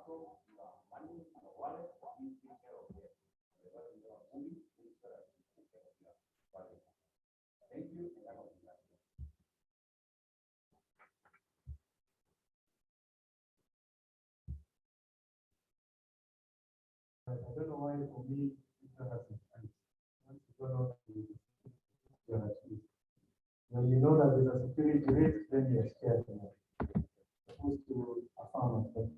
I don't know why for me it's not as once you go out when you know that there's a security risk, then you're scared. Supposed to affirm it.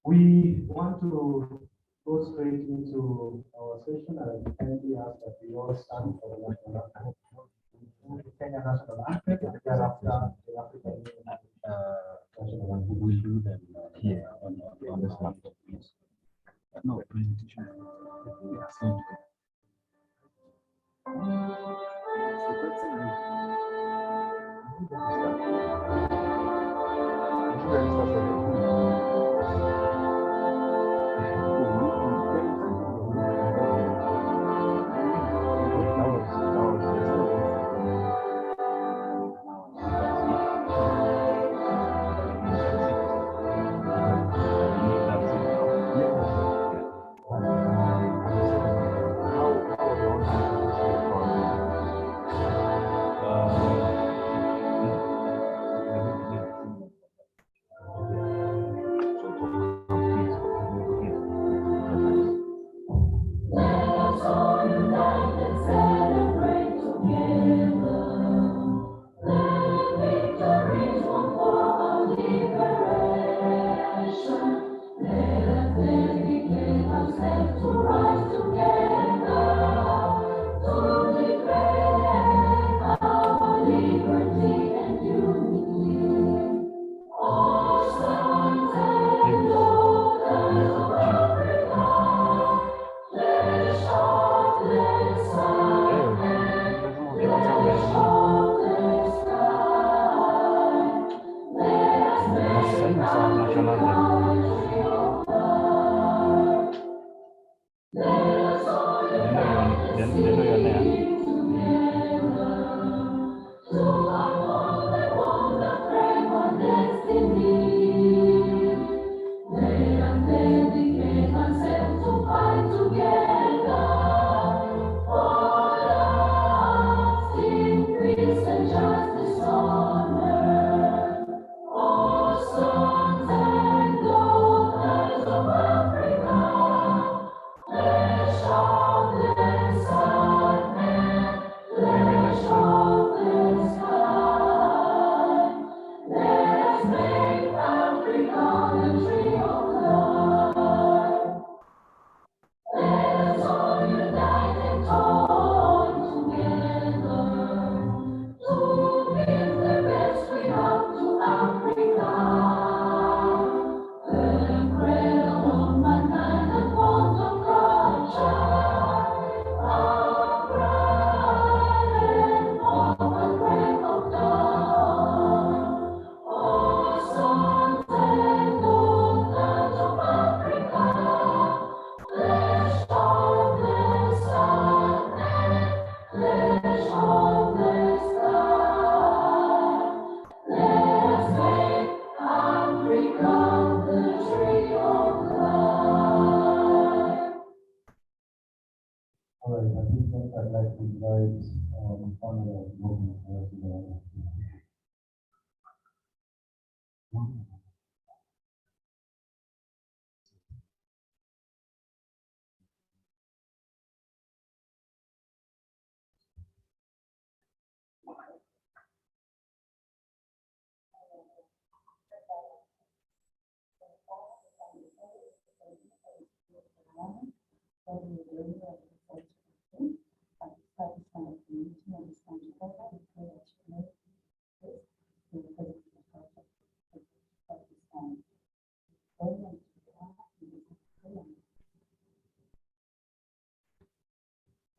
We want to go straight into our session and kindly ask that we all stand for the national anthem. The Kenya national anthem, thereafter the African Union national anthem. We'll do them here on this laptop, please. No, presentation.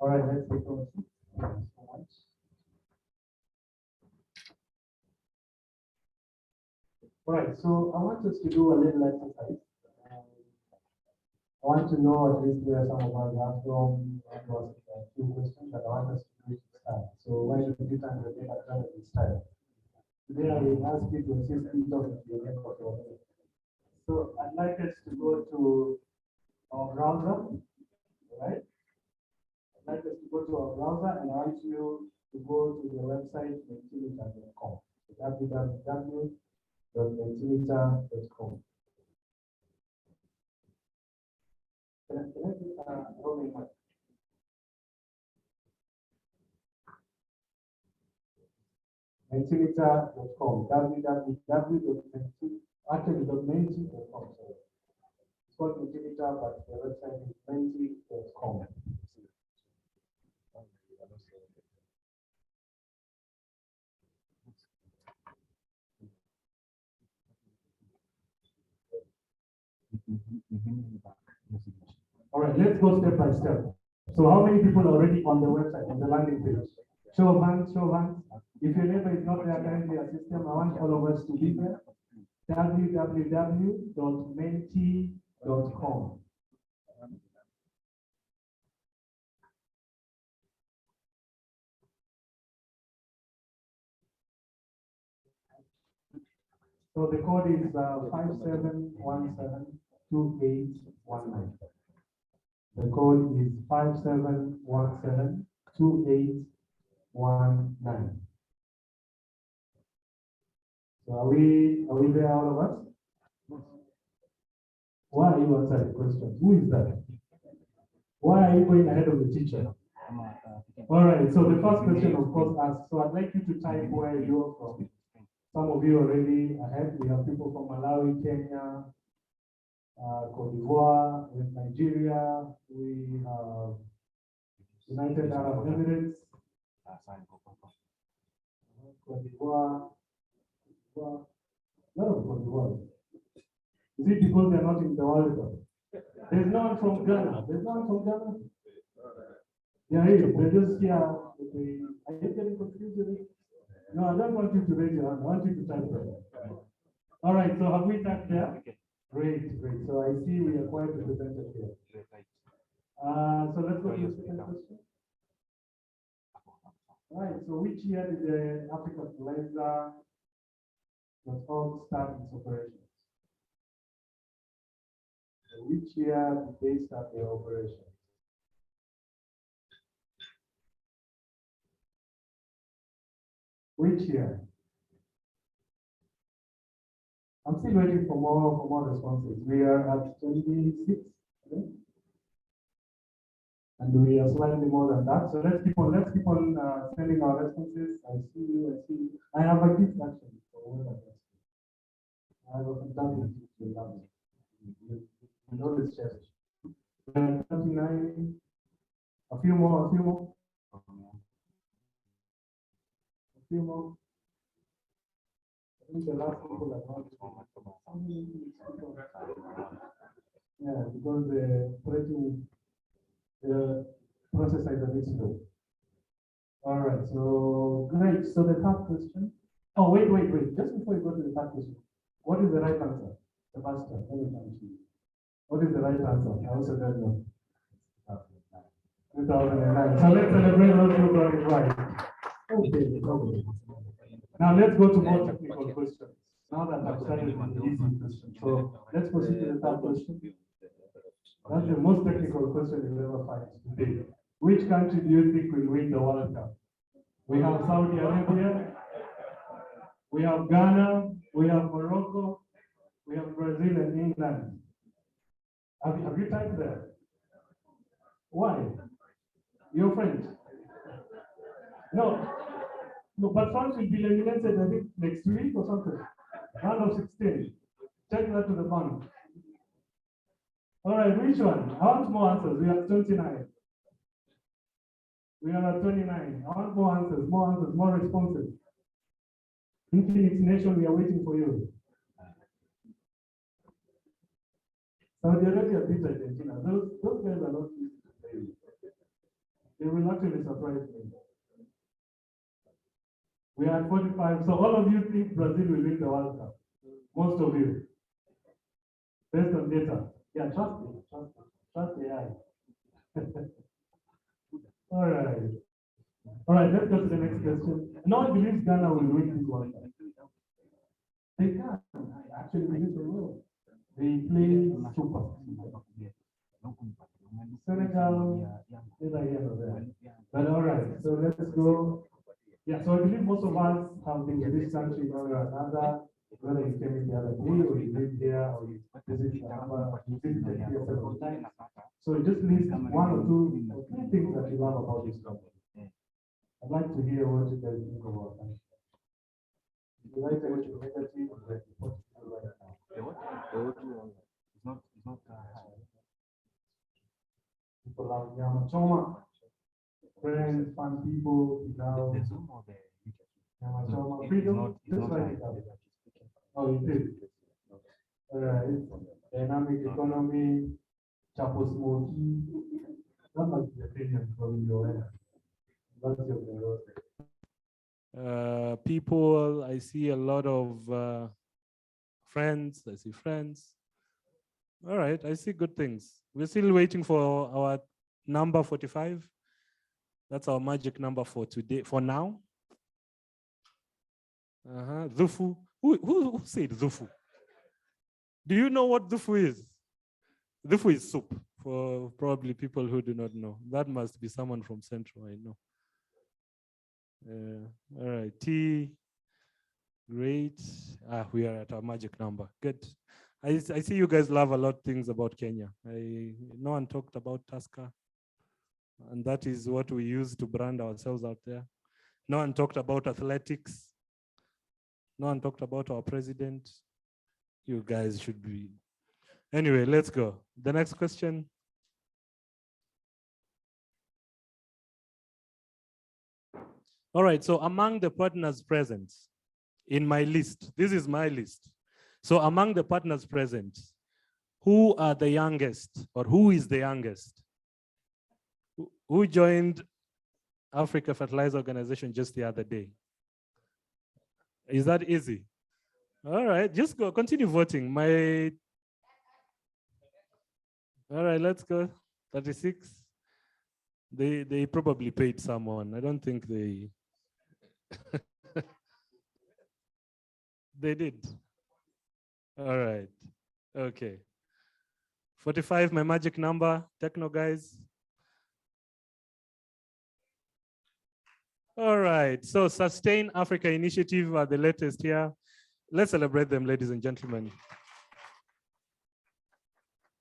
All right, let's take over. Thank you so much. All right, so I want us to do a little exercise. I want to know at least where some of us are from. That was a few questions that I want us to do to start. So why don't you kind of take a turn at this time? Today I will ask you to assist me talking to your neighbor. So I'd like us to go to our browser, right? I'd like us to go to our browser and I want you to go to the website mentimeter.com. www.mentimeter.com. Can I do roaming mic? Mentimeter.com. www.menti.com. It's called Mentimeter, but the website is menti.com. All right, let's go step by step. So how many people are already on the website, on the landing page? Show of hands, show of hands. If your neighbor is not there, currently a system, I want all of us to be there. www.menti.com. So the code is 57172819. The code is 57172819. So are we there, all of us? Why are you answering the question? Who is that? Why are you going ahead of the teacher? All right, so the first question, of course, asks, so I'd like you to type where you're from. Some of you already ahead. We have people from Malawi, Kenya, Cote d'Ivoire, with Nigeria. We have United Arab Emirates, Cote d'Ivoire. Lot of Cote d'Ivoire. Is it because they're not in the World Cup? There's no one from Ghana. There's no one from Ghana. Yeah, they're just here. Are you getting confused with it? No, I don't want you to raise your hand. I want you to type there. All right, so have we typed there? Great, great. So I see we are quite represented here. So let's go to the second question. All right, so which year did the Africa Fertilizer.org start its operations? So which year did they start their operations? Which year? I'm still waiting for more responses. We are at 26, okay? And we are slightly more than that. So let's keep on sending our responses. I see you. I have a gift actually for whoever gets it. I have a fantastic gift to love you. You know this chest. 29. A few more. A few more. I think the last people are not. Yeah, because the processor is a bit slow. All right, so great. So the third question. Oh, wait. Just before you go to the third question, what is the right answer? Sebastian, what is the right answer? I also don't know. 2009. So let's celebrate those who got it right. Okay. Now let's go to more technical questions. Now that I've started with the easy question. So let's proceed to the third question. That's the most technical question you'll ever find today. Which country do you think will win the World Cup? We have Saudi Arabia, we have Ghana, we have Morocco, we have Brazil and England. Have you typed there? Why? You're French? No, but France will be eliminated, I think, next week or something. Round of 16. Check that to the bank. All right, which one? I want more answers. We are 29. We are at 29. I want more answers, more responses. Infinite Nation, we are waiting for you. Saudi Arabia beat Argentina. Those guys are not easy to play. They will actually surprise me. We are at 45. So all of you think Brazil will win the World Cup. Most of you. Based on data. Yeah, trust me. Trust AI. All right, let's go to the next question. No one believes Ghana will win this World Cup. They can. Actually, they will. They play super. Senegal, but all right, so let's go. Yeah, so I believe most of us have been to this country one way or another, whether you came in the other day or you live here or you visited here several times. So just list one or two or three things that you love about this country. I'd like to hear what you guys think about that. You like anything negative or like positive right now? It's not People love Nyama Choma, friends, fun people, you know. there's no more there. Nyama Choma, freedom, just like it up. Oh, you did? Dynamic economy, chapo smoky. That must be opinion from your end. What's your people, I see a lot of friends. I see friends. All right, I see good things. We're still waiting for our number 45. That's our magic number for today, for now. Dhufu. Who said Dhufu? Do you know what Dhufu is? Dhufu is soup, for probably people who do not know. That must be someone from Central, I know. All right, tea, great. We are at our magic number, good. I see you guys love a lot of things about Kenya. No one talked about Tusker, and that is what we use to brand ourselves out there. No one talked about athletics. No one talked about our president. You guys should be. Anyway, let's go. The next question. All right, so among the partners present in my list, this is my list. So among the partners present, who are the youngest or who is the youngest? Who joined Africa Fertilizer Organization just the other day? Is that easy? All right, just go, continue voting. All right, let's go. 36. They probably paid someone. I don't think they they did. All right. Okay. 45, my magic number. Techno guys. All right. So Sustain Africa Initiative are the latest here. Let's celebrate them, ladies and gentlemen.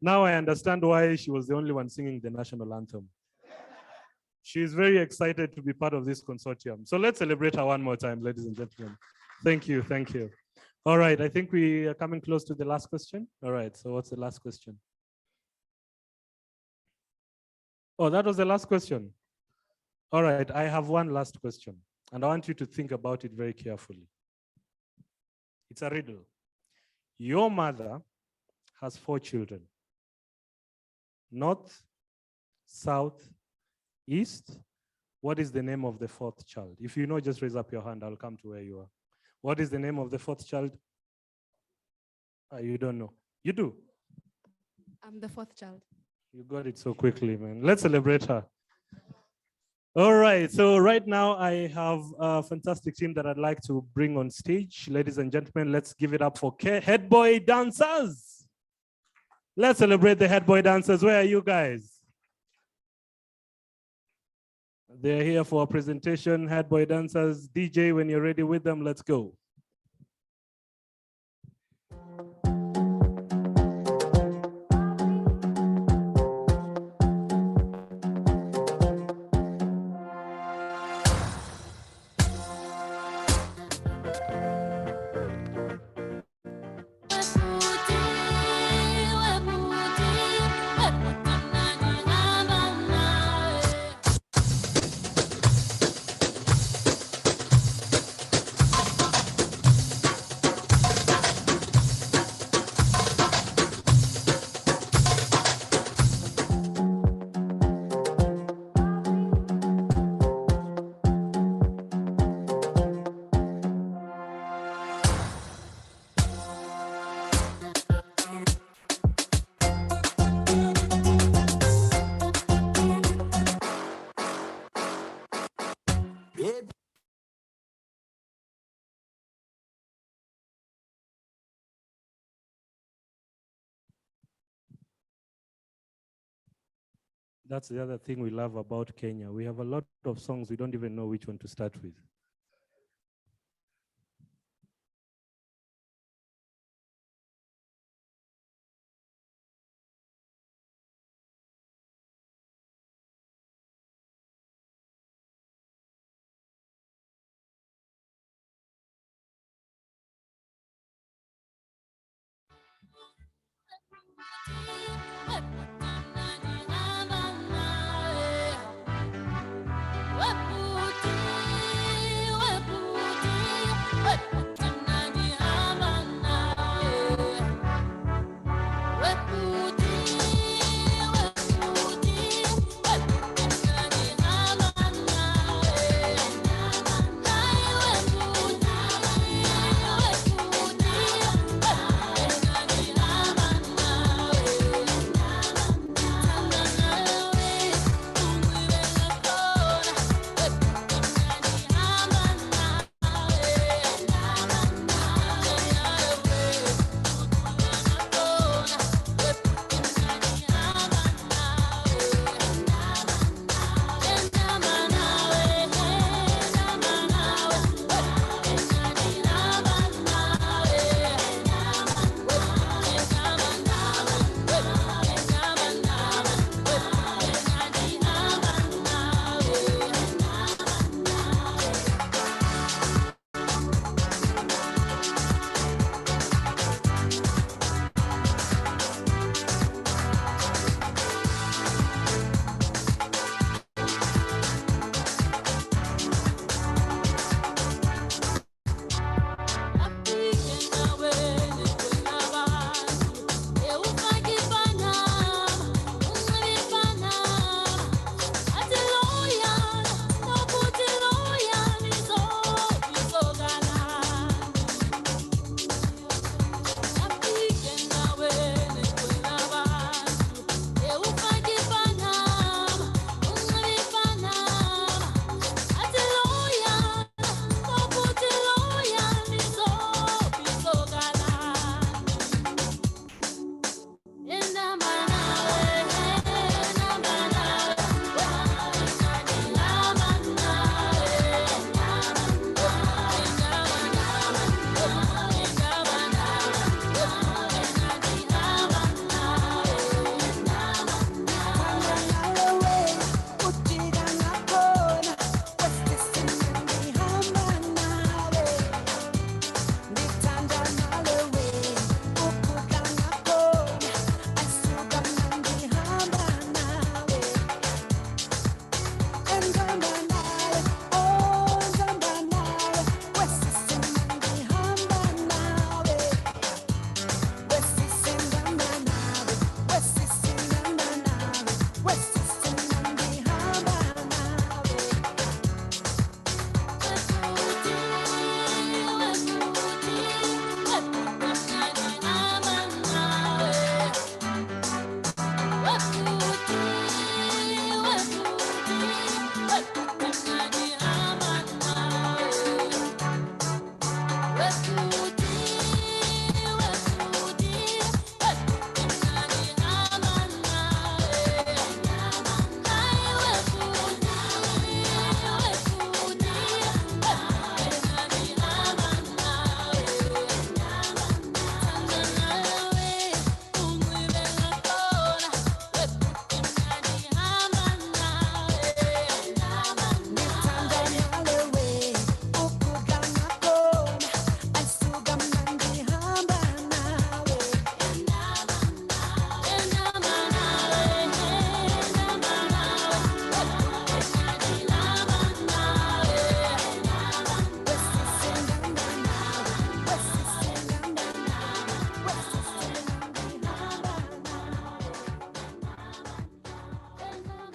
Now I understand why she was the only one singing the national anthem. She's very excited to be part of this consortium. So let's celebrate her one more time, ladies and gentlemen. Thank you, thank you. All right, I think we are coming close to the last question. All right, so what's the last question? Oh, that was the last question. All right, I have one last question, and I want you to think about it very carefully. It's a riddle. Your mother has 4 children. North, south, east. What is the name of the 4th child? If you know, just raise up your hand. I'll come to where you are. What is the name of the 4th child? You don't know. You do? I'm the 4th child. You got it so quickly, man. Let's celebrate her. All right, so right now I have a fantastic team that I'd like to bring on stage. Ladies and gentlemen, let's give it up for head boy dancers. Let's celebrate the head boy dancers. Where are you guys? They're here for a presentation. Head boy dancers, DJ, when you're ready with them, let's go. That's the other thing we love about Kenya. We have a lot of songs we don't even know which one to start with.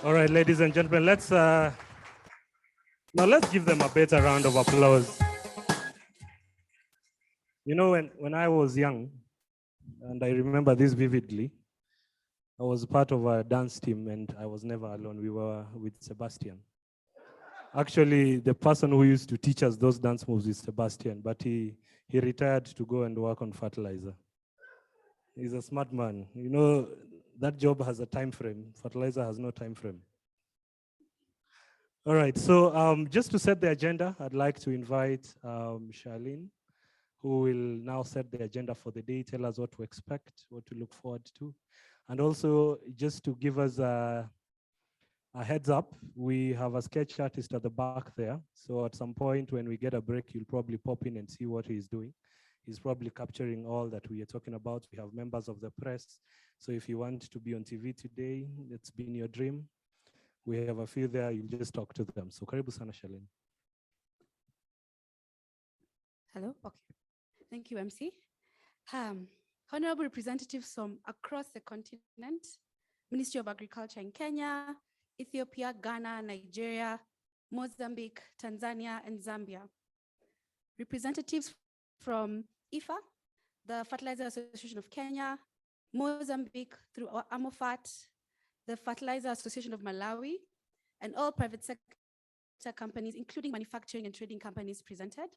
All right, ladies and gentlemen, let's give them a better round of applause. You know, when I was young, and I remember this vividly, I was part of a dance team and I was never alone. We were with Sebastian. Actually, the person who used to teach us those dance moves is Sebastian, but he retired to go and work on fertilizer. He's a smart man. You know, That job has a time frame. Fertilizer has no time frame. All right, so just to set the agenda, I'd like to invite Charlene, who will now set the agenda for the day, tell us what to expect, what to look forward to. And also just to give us a heads up, we have a sketch artist at the back there. So at some point when we get a break, you'll probably pop in and see what he's doing. He's probably capturing all that we are talking about. We have members of the press. So if you want to be on TV today, it's been your dream. We have a few there, you'll just talk to them. So karibu sana Charlene. Hello, okay. Thank you, MC. Honorable representatives from across the continent, Ministry of Agriculture in Kenya, Ethiopia, Ghana, Nigeria, Mozambique, Tanzania, and Zambia. Representatives from IFA, the Fertilizer Association of Kenya, Mozambique through AMOFAT, the Fertilizer Association of Malawi, and all private sector companies, including manufacturing and trading companies presented,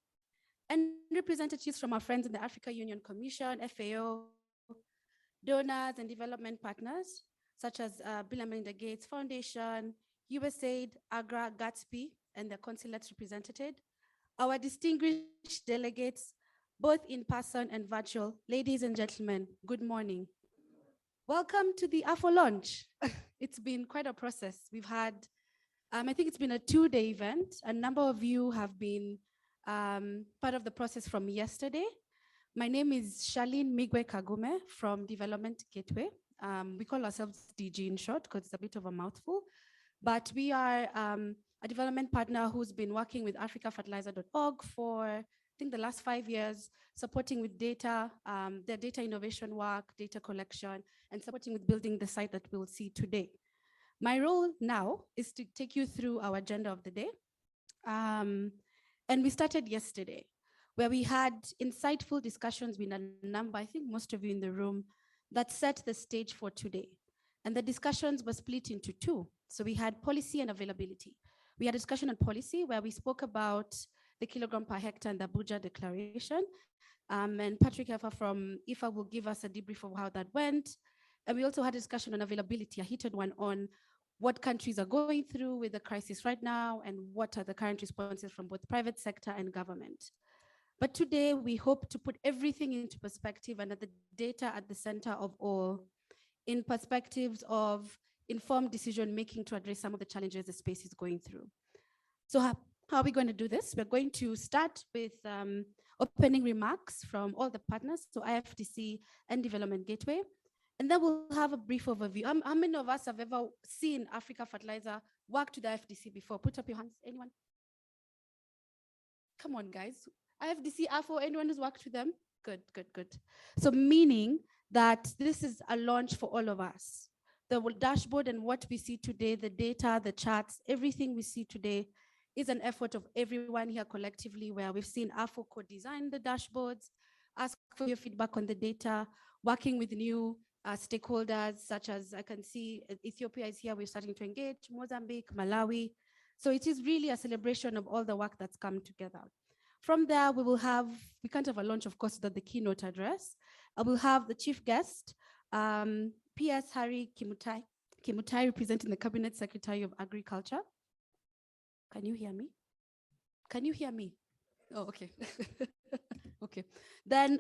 and representatives from our friends in the Africa Union Commission, FAO, donors and development partners, such as Bill and Melinda Gates Foundation, USAID, AGRA, Gatsby, and their consulates represented, our distinguished delegates, both in person and virtual. Ladies and gentlemen, good morning. Welcome to the AFO launch. It's been quite a process. We've had, I think it's been a 2-day event. A number of you have been part of the process from yesterday. My name is Charlene Migwe Kagume from Development Gateway. We call ourselves DG in short because it's a bit of a mouthful, but we are a development partner who's been working with africafertilizer.org for, I think, the last 5 years, supporting with data, their data innovation work, data collection, and supporting with building the site that we'll see today. My role now is to take you through our agenda of the day. And we started yesterday, where we had insightful discussions with a number, I think most of you in the room, that set the stage for today. And the discussions were split into two. So we had policy and availability. We had a discussion on policy where we spoke about the kilogram per hectare and the Abuja Declaration. And Patrick Effa from IFA will give us a debrief of how that went. And we also had a discussion on availability, a heated one on what countries are going through with the crisis right now and what are the current responses from both private sector and government. But today we hope to put everything into perspective and at the data at the center of all, in perspectives of informed decision-making to address some of the challenges the space is going through. So how are we going to do this? We're going to start with opening remarks from all the partners, so IFDC and Development Gateway. And then we'll have a brief overview. How many of us have ever seen Africa Fertilizer work to the IFDC before? Put up your hands, anyone? Come on, guys. IFDC, AFO, anyone who's worked with them? Good, good, good. So meaning that this is a launch for all of us. The dashboard and what we see today, the data, the charts, everything we see today is an effort of everyone here collectively, where we've seen AFO co-design the dashboards, ask for your feedback on the data, working with new stakeholders, such as I can see Ethiopia is here, we're starting to engage, Mozambique, Malawi. So it is really a celebration of all the work that's come together. From there, we can't have a launch, of course, without the keynote address. I will have the chief guest, P.S. Harry Kimutai, representing the Cabinet Secretary of Agriculture. Can you hear me? Can you hear me? Oh, okay. Okay. Then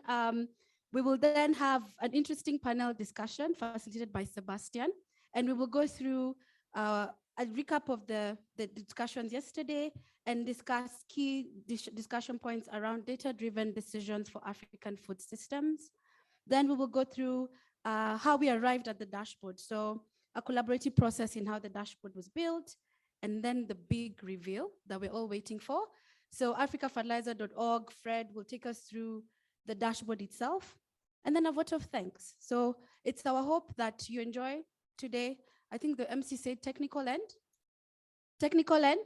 we will then have an interesting panel discussion facilitated by Sebastian, and we will go through a recap of the discussions yesterday and discuss key discussion points around data-driven decisions for African food systems. Then we will go through how we arrived at the dashboard. So a collaborative process in how the dashboard was built, and then the big reveal that we're all waiting for. So africafertilizer.org, Fred will take us through the dashboard itself, and then a vote of thanks. So it's our hope that you enjoy today. I think the MC said technical end. Technical end?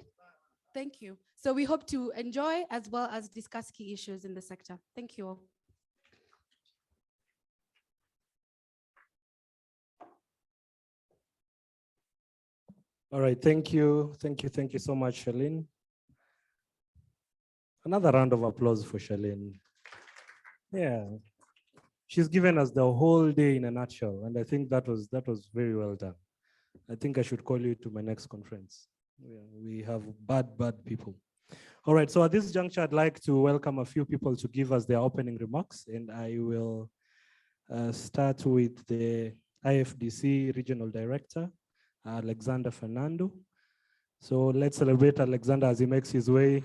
Thank you. So we hope to enjoy as well as discuss key issues in the sector. Thank you all. All right, thank you so much, Charlene. Another round of applause for Charlene. Yeah. she's given us the whole day in a nutshell, and I think that was very well done. I think I should call you to my next conference. We have bad people. All right, so at this juncture, I'd like to welcome a few people to give us their opening remarks, and I will start with the IFDC Regional Director, Alexander Fernando. So let's celebrate Alexander as he makes his way.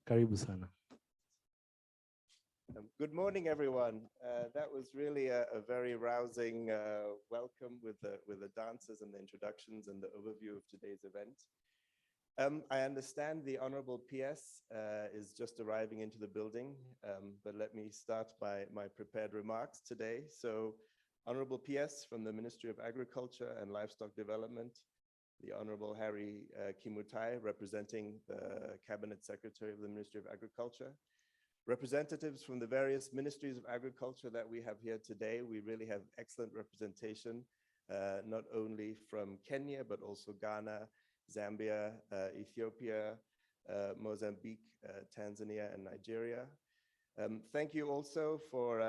Karibu sana. Good morning, everyone. That was really a very rousing welcome with the dancers and the introductions and the overview of today's event. I understand the Honorable PS is just arriving into the building, but let me start by my prepared remarks today. So, Honorable PS from the Ministry of Agriculture and Livestock Development, the Honorable Harry Kimutai, representing the Cabinet Secretary of the Ministry of Agriculture, representatives from the various ministries of agriculture that we have here today. We really have excellent representation, not only from Kenya, but also Ghana, Zambia, Ethiopia, Mozambique, Tanzania, and Nigeria. Thank you also for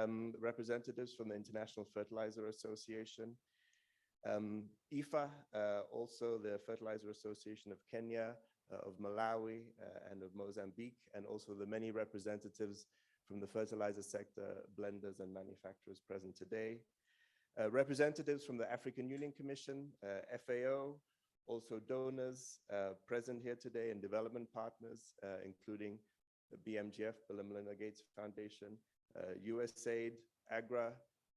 representatives from the International Fertilizer Association, IFA, also the Fertilizer Association of Kenya, of Malawi, and of Mozambique, and also the many representatives from the fertilizer sector, blenders and manufacturers present today. Representatives from the African Union Commission, FAO, also donors present here today, and development partners, including the BMGF, Bill and Melinda Gates Foundation, USAID, AGRA,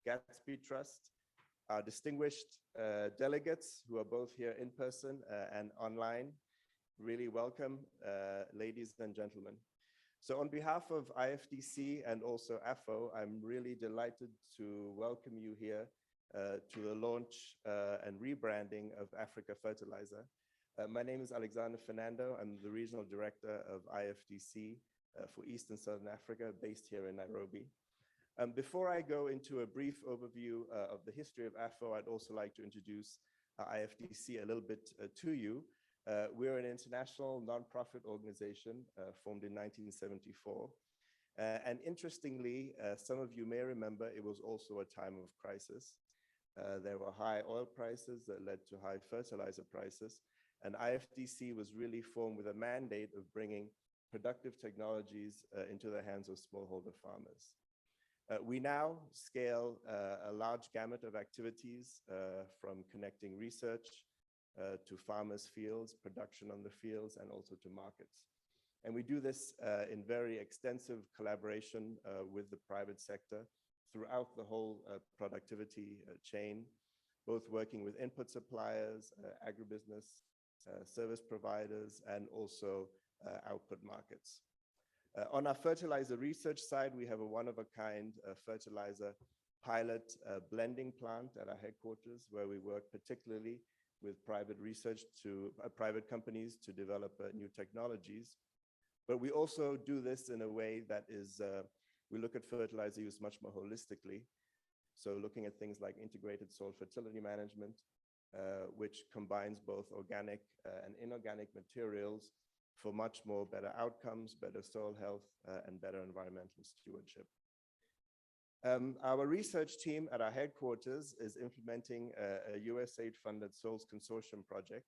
Gatsby Trust, our distinguished delegates who are both here in person and online. Really welcome, ladies and gentlemen. So on behalf of IFDC and also AFO, I'm really delighted to welcome you here to the launch and rebranding of Africa Fertilizer. My name is Alexander Fernando. I'm the Regional Director of IFDC for East and Southern Africa, based here in Nairobi. Before I go into a brief overview of the history of AFO, I'd also like to introduce IFDC a little bit to you. We're an international nonprofit organization formed in 1974. And interestingly, some of you may remember it was also a time of crisis. There were high oil prices that led to high fertilizer prices. And IFDC was really formed with a mandate of bringing productive technologies into the hands of smallholder farmers. We now scale a large gamut of activities from connecting research to farmers' fields, production on the fields, and also to markets. And we do this in very extensive collaboration with the private sector throughout the whole productivity chain, both working with input suppliers, agribusiness, service providers, and also output markets. On our fertilizer research side, we have a one-of-a-kind fertilizer pilot blending plant at our headquarters, where we work particularly with private research to private companies to develop new technologies. But we also do this in a way that is, we look at fertilizer use much more holistically. So looking at things like integrated soil fertility management, which combines both organic and inorganic materials for much more better outcomes, better soil health, and better environmental stewardship. Our research team at our headquarters is implementing a USAID-funded Soils Consortium project,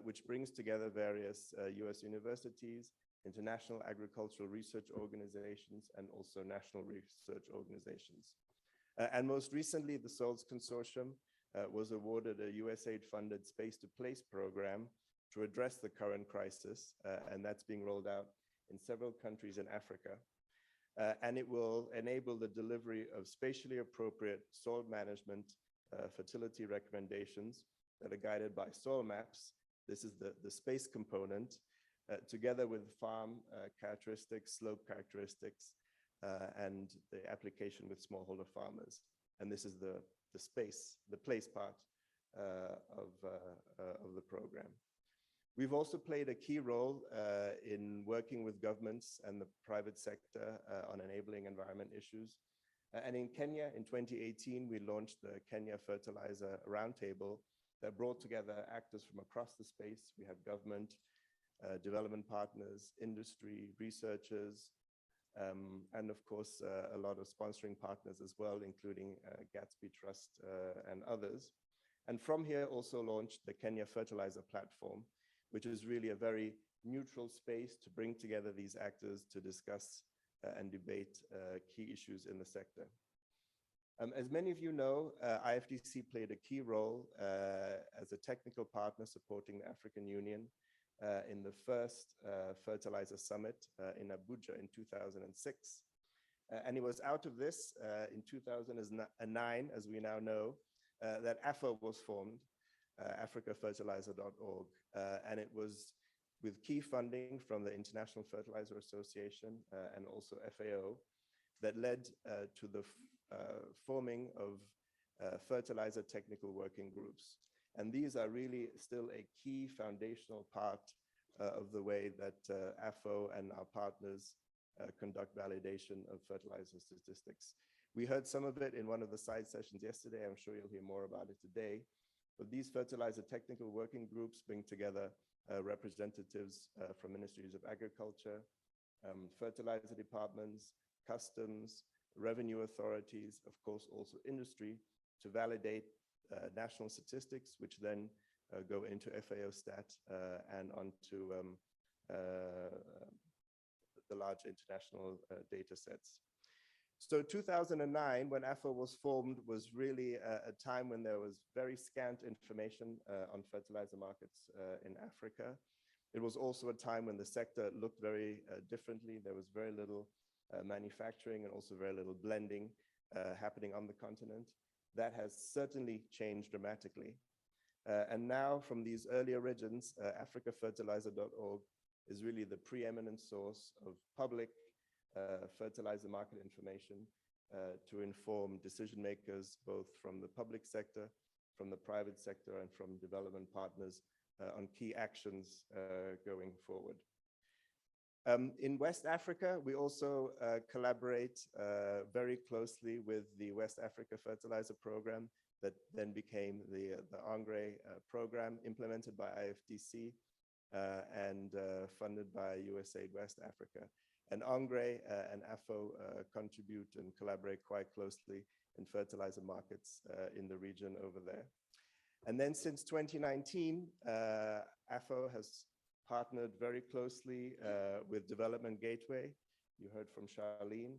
which brings together various US universities, international agricultural research organizations, and also national research organizations. And most recently, the Soils Consortium was awarded a USAID-funded Space to Place program to address the current crisis, and that's being rolled out in several countries in Africa. And it will enable the delivery of spatially appropriate soil management fertility recommendations that are guided by soil maps. This is the space component, together with farm characteristics, slope characteristics, and the application with smallholder farmers. And this is the place part of the program. We've also played a key role in working with governments and the private sector on enabling environment issues. And in Kenya, in 2018, we launched the Kenya Fertilizer Roundtable that brought together actors from across the space. We have government, development partners, industry, researchers, and of course, a lot of sponsoring partners as well, including Gatsby Trust and others. And from here also launched the Kenya Fertilizer Platform, which is really a very neutral space to bring together these actors to discuss and debate key issues in the sector. As many of you know, IFDC played a key role as a technical partner supporting the African Union in the first fertilizer summit in Abuja in 2006. And it was out of this in 2009, as we now know, that AFO was formed, africafertilizer.org. And it was with key funding from the International Fertilizer Association and also FAO that led to the forming of fertilizer technical working groups. And these are really still a key foundational part of the way that AFO and our partners conduct validation of fertilizer statistics. We heard some of it in one of the side sessions yesterday. I'm sure you'll hear more about it today. But these fertilizer technical working groups bring together representatives from ministries of agriculture, fertilizer departments, customs, revenue authorities, of course, also industry, to validate national statistics, which then go into FAO stat and onto the large international data sets. So 2009, when AFO was formed, was really a time when there was very scant information on fertilizer markets in Africa. It was also a time when the sector looked very differently. There was very little manufacturing and also very little blending happening on the continent. That has certainly changed dramatically. And now from these early origins, africafertilizer.org is really the preeminent source of public fertilizer market information to inform decision makers, both from the public sector, from the private sector, and from development partners on key actions going forward. In West Africa, we also collaborate very closely with the West Africa Fertilizer Program that then became the Engrais program implemented by IFDC and funded by USAID West Africa. And Engrais and AFO contribute and collaborate quite closely in fertilizer markets in the region over there. And then since 2019, AFO has partnered very closely with Development Gateway, you heard from Charlene,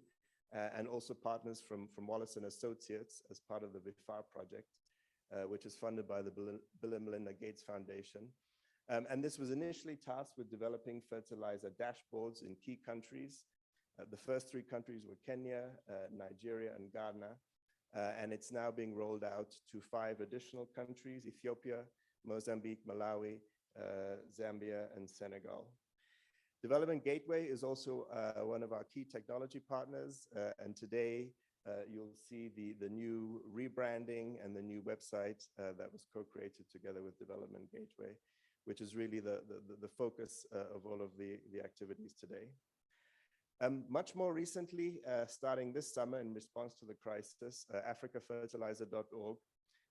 and also partners from Wallace & Associates as part of the VIFAR project, which is funded by the Bill and Melinda Gates Foundation. And this was initially tasked with developing fertilizer dashboards in key countries. The first 3 countries were Kenya, Nigeria, and Ghana. And it's now being rolled out to 5 additional countries: Ethiopia, Mozambique, Malawi, Zambia, and Senegal. Development Gateway is also one of our key technology partners. And today, you'll see the new rebranding and the new website that was co-created together with Development Gateway, which is really the focus of all of the activities today. Much more recently, starting this summer in response to the crisis, africafertilizer.org,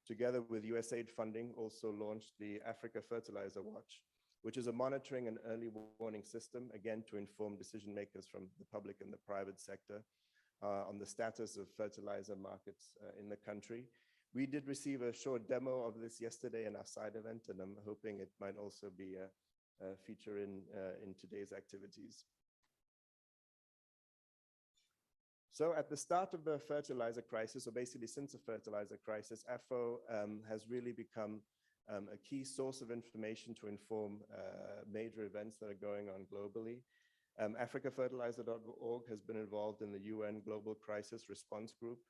together with USAID funding, also launched the Africa Fertilizer Watch, which is a monitoring and early warning system, again, to inform decision makers from the public and the private sector on the status of fertilizer markets in the country. We did receive a short demo of this yesterday in our side event, and I'm hoping it might also be a feature in today's activities. So at the start of the fertilizer crisis, or basically since the fertilizer crisis, AFO has really become a key source of information to inform major events that are going on globally. Africafertilizer.org has been involved in the UN Global Crisis Response Group,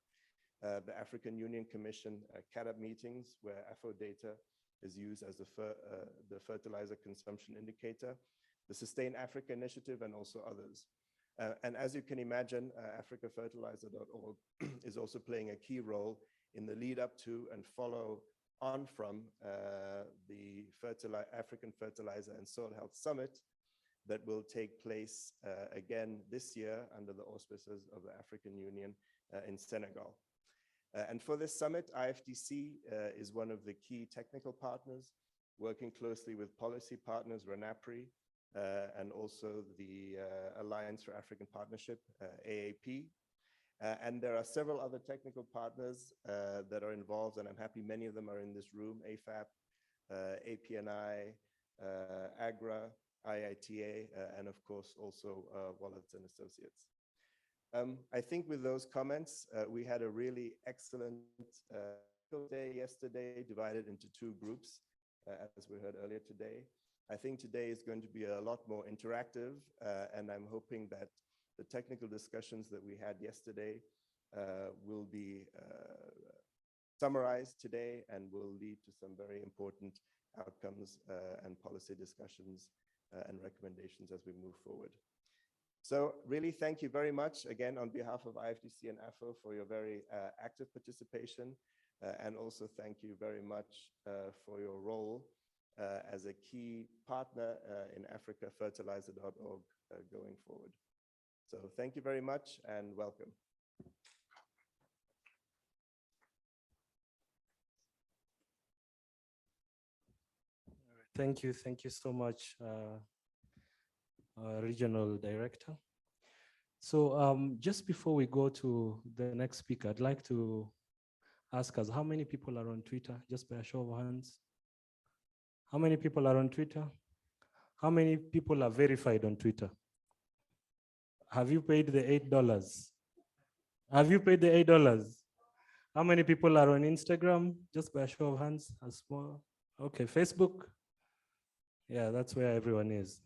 the African Union Commission CADAP meetings, where AFO data is used as the fertilizer consumption indicator, the Sustain Africa Initiative, and also others. And as you can imagine, africafertilizer.org is also playing a key role in the lead up to and follow on from the African Fertilizer and Soil Health Summit that will take place again this year under the auspices of the African Union in Senegal. And for this summit, IFDC is one of the key technical partners, working closely with policy partners, RENAPRI, and also the Alliance for African Partnership, AAP. And there are several other technical partners that are involved, and I'm happy many of them are in this room: AFAP, APNI, AGRA, IITA, and of course also Wallets and Associates. I think with those comments, we had a really excellent day yesterday, divided into two groups, as we heard earlier today. I think today is going to be a lot more interactive, and I'm hoping that the technical discussions that we had yesterday will be summarized today and will lead to some very important outcomes and policy discussions and recommendations as we move forward. So really, thank you very much again on behalf of IFDC and AFO for your very active participation. And also thank you very much for your role as a key partner in africafertilizer.org going forward. So thank you very much and welcome. Thank you so much, Regional Director. So just before we go to the next speaker, I'd like to ask us, how many people are on Twitter? Just by a show of hands. How many people are on Twitter? How many people are verified on Twitter? Have you paid the $8? Have you paid the $8? How many people are on Instagram? Just by a show of hands, a small. Okay, Facebook. Yeah, that's where everyone is.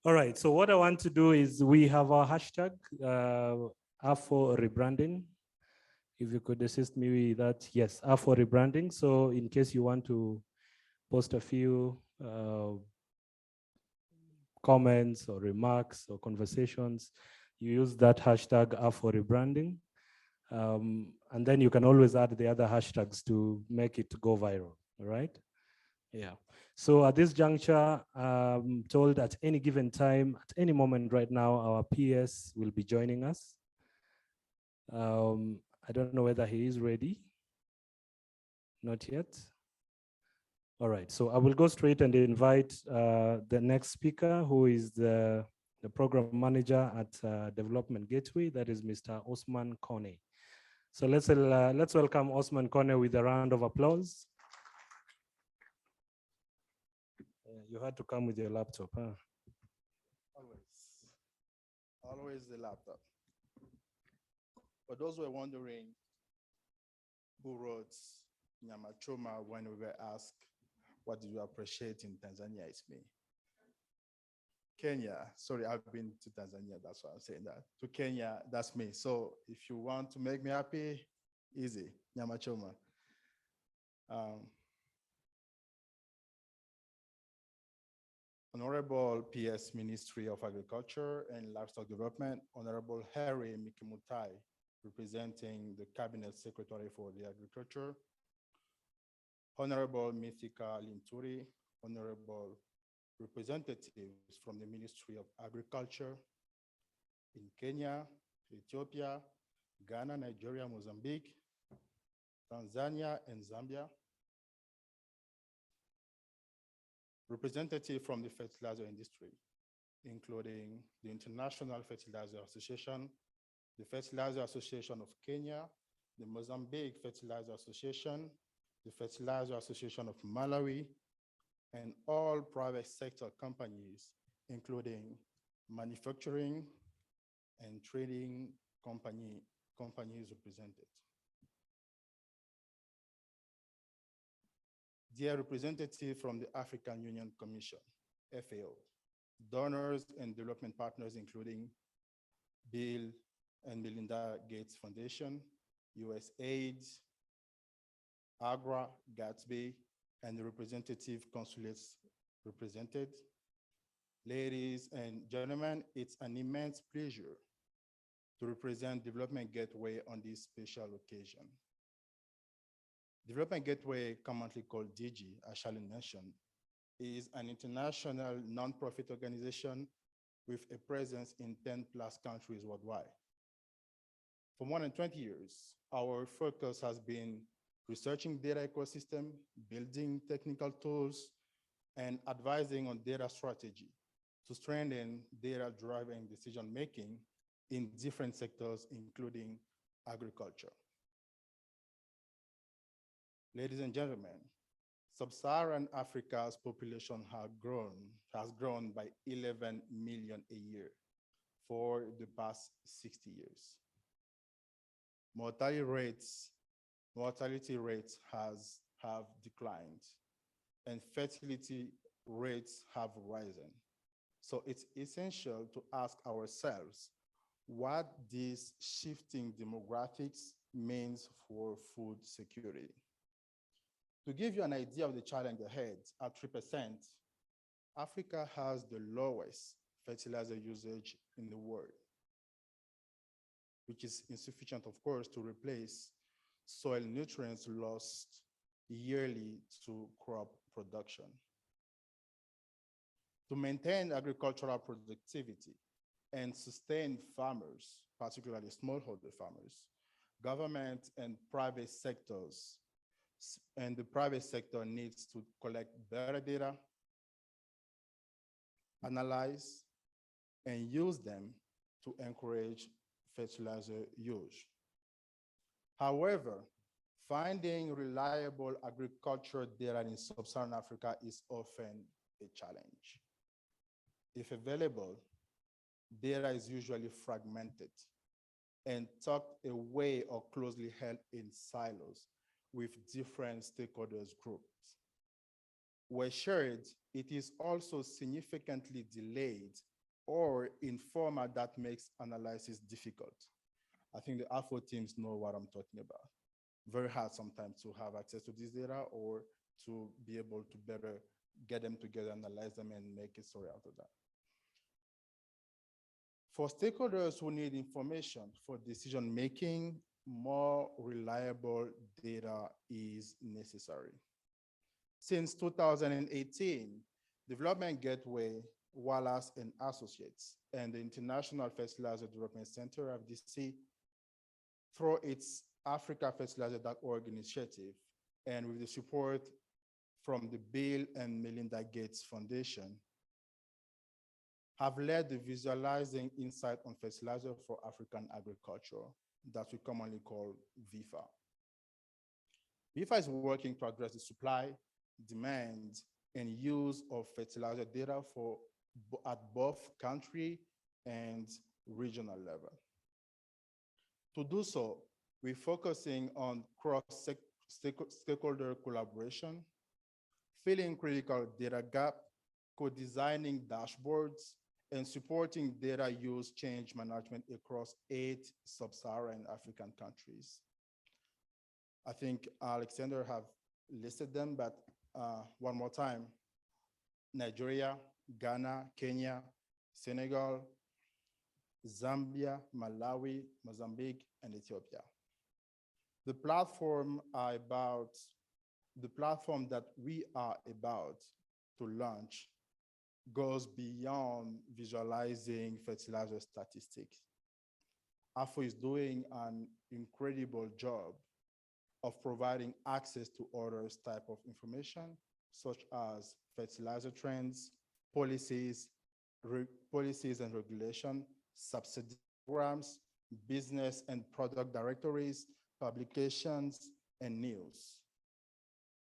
All right, so what I want to do is we have our hashtag AFO rebranding. If you could assist me with that, yes, AFO rebranding. So in case you want to post a few comments or remarks or conversations, you use that hashtag AFO rebranding. And then you can always add the other hashtags to make it go viral, all right? Yeah. So at this juncture, I'm told at any given time, at any moment right now, our PS will be joining us. I don't know whether he is ready. Not yet. All right, so I will go straight and invite the next speaker, who is the program manager at Development Gateway, that is Mr. Osman Kone. So let's welcome Osman Kone with a round of applause. You had to come with your laptop, huh? Always the laptop. For those who are wondering who wrote Nyamachoma when we were asked, what do you appreciate in Tanzania? It's me. Kenya, sorry, I've been to Tanzania, that's why I'm saying that. To Kenya, that's me. So if you want to make me happy, easy, Nyamachoma. Honorable PS Ministry of Agriculture and Livestock Development, Honorable Harry Mikimutai, representing the Cabinet Secretary for the Agriculture, Honorable Mithika Linturi, Honorable representatives from the Ministry of Agriculture in Kenya, Ethiopia, Ghana, Nigeria, Mozambique, Tanzania, and Zambia, representatives from the fertilizer industry, including the International Fertilizer Association, the Fertilizer Association of Kenya, the Mozambique Fertilizer Association, the Fertilizer Association of Malawi, and all private sector companies, including manufacturing and trading companies represented. Dear representative from the African Union Commission, FAO, donors and development partners, including Bill and Melinda Gates Foundation, USAID, AGRA, Gatsby, and the representative consulates represented. Ladies and gentlemen, it's an immense pleasure to represent Development Gateway on this special occasion. Development Gateway, commonly called DG, as Charlene mentioned, is an international nonprofit organization with a presence in 10+ countries worldwide. For more than 20 years, our focus has been researching data ecosystem, building technical tools, and advising on data strategy to strengthen data-driven decision-making in different sectors, including agriculture. Ladies and gentlemen, Sub-Saharan Africa's population has grown by 11 million a year for the past 60 years. Mortality rates have declined, and fertility rates have risen. So it's essential to ask ourselves what these shifting demographics means for food security. To give you an idea of the challenge ahead, at 3%, Africa has the lowest fertilizer usage in the world, which is insufficient, of course, to replace soil nutrients lost yearly to crop production. To maintain agricultural productivity and sustain farmers, particularly smallholder farmers, government and private sectors, and the private sector needs to collect better data, analyze, and use them to encourage fertilizer use. However, finding reliable agricultural data in sub-Saharan Africa is often a challenge. If available, data is usually fragmented and tucked away or closely held in silos with different stakeholders groups. Where shared, it is also significantly delayed or in format that makes analysis difficult. I think the AFO teams know what I'm talking about. Very hard sometimes to have access to this data or to be able to better get them together, analyze them, and make a story out of that. For stakeholders who need information for decision-making, more reliable data is necessary. Since 2018, Development Gateway, Wallace and Associates, and the International Fertilizer Development Center, FDC, through its AfricaFertilizer.org initiative, and with the support from the Bill and Melinda Gates Foundation, have led the Visualizing Insight on Fertilizer for African Agriculture that we commonly call VIFA. VIFA is working to address the supply, demand, and use of fertilizer data at both country and regional level. To do so, we're focusing on cross-stakeholder collaboration, filling critical data gap, co-designing dashboards, and supporting data use change management across 8 sub-Saharan African countries. I think Alexander have listed them, but one more time: Nigeria, Ghana, Kenya, Senegal, Zambia, Malawi, Mozambique, and Ethiopia. The platform that we are about to launch goes beyond visualizing fertilizer statistics. AFO is doing an incredible job of providing access to other type of information, such as fertilizer trends, policies and regulation, subsidy programs, business and product directories, publications, and news.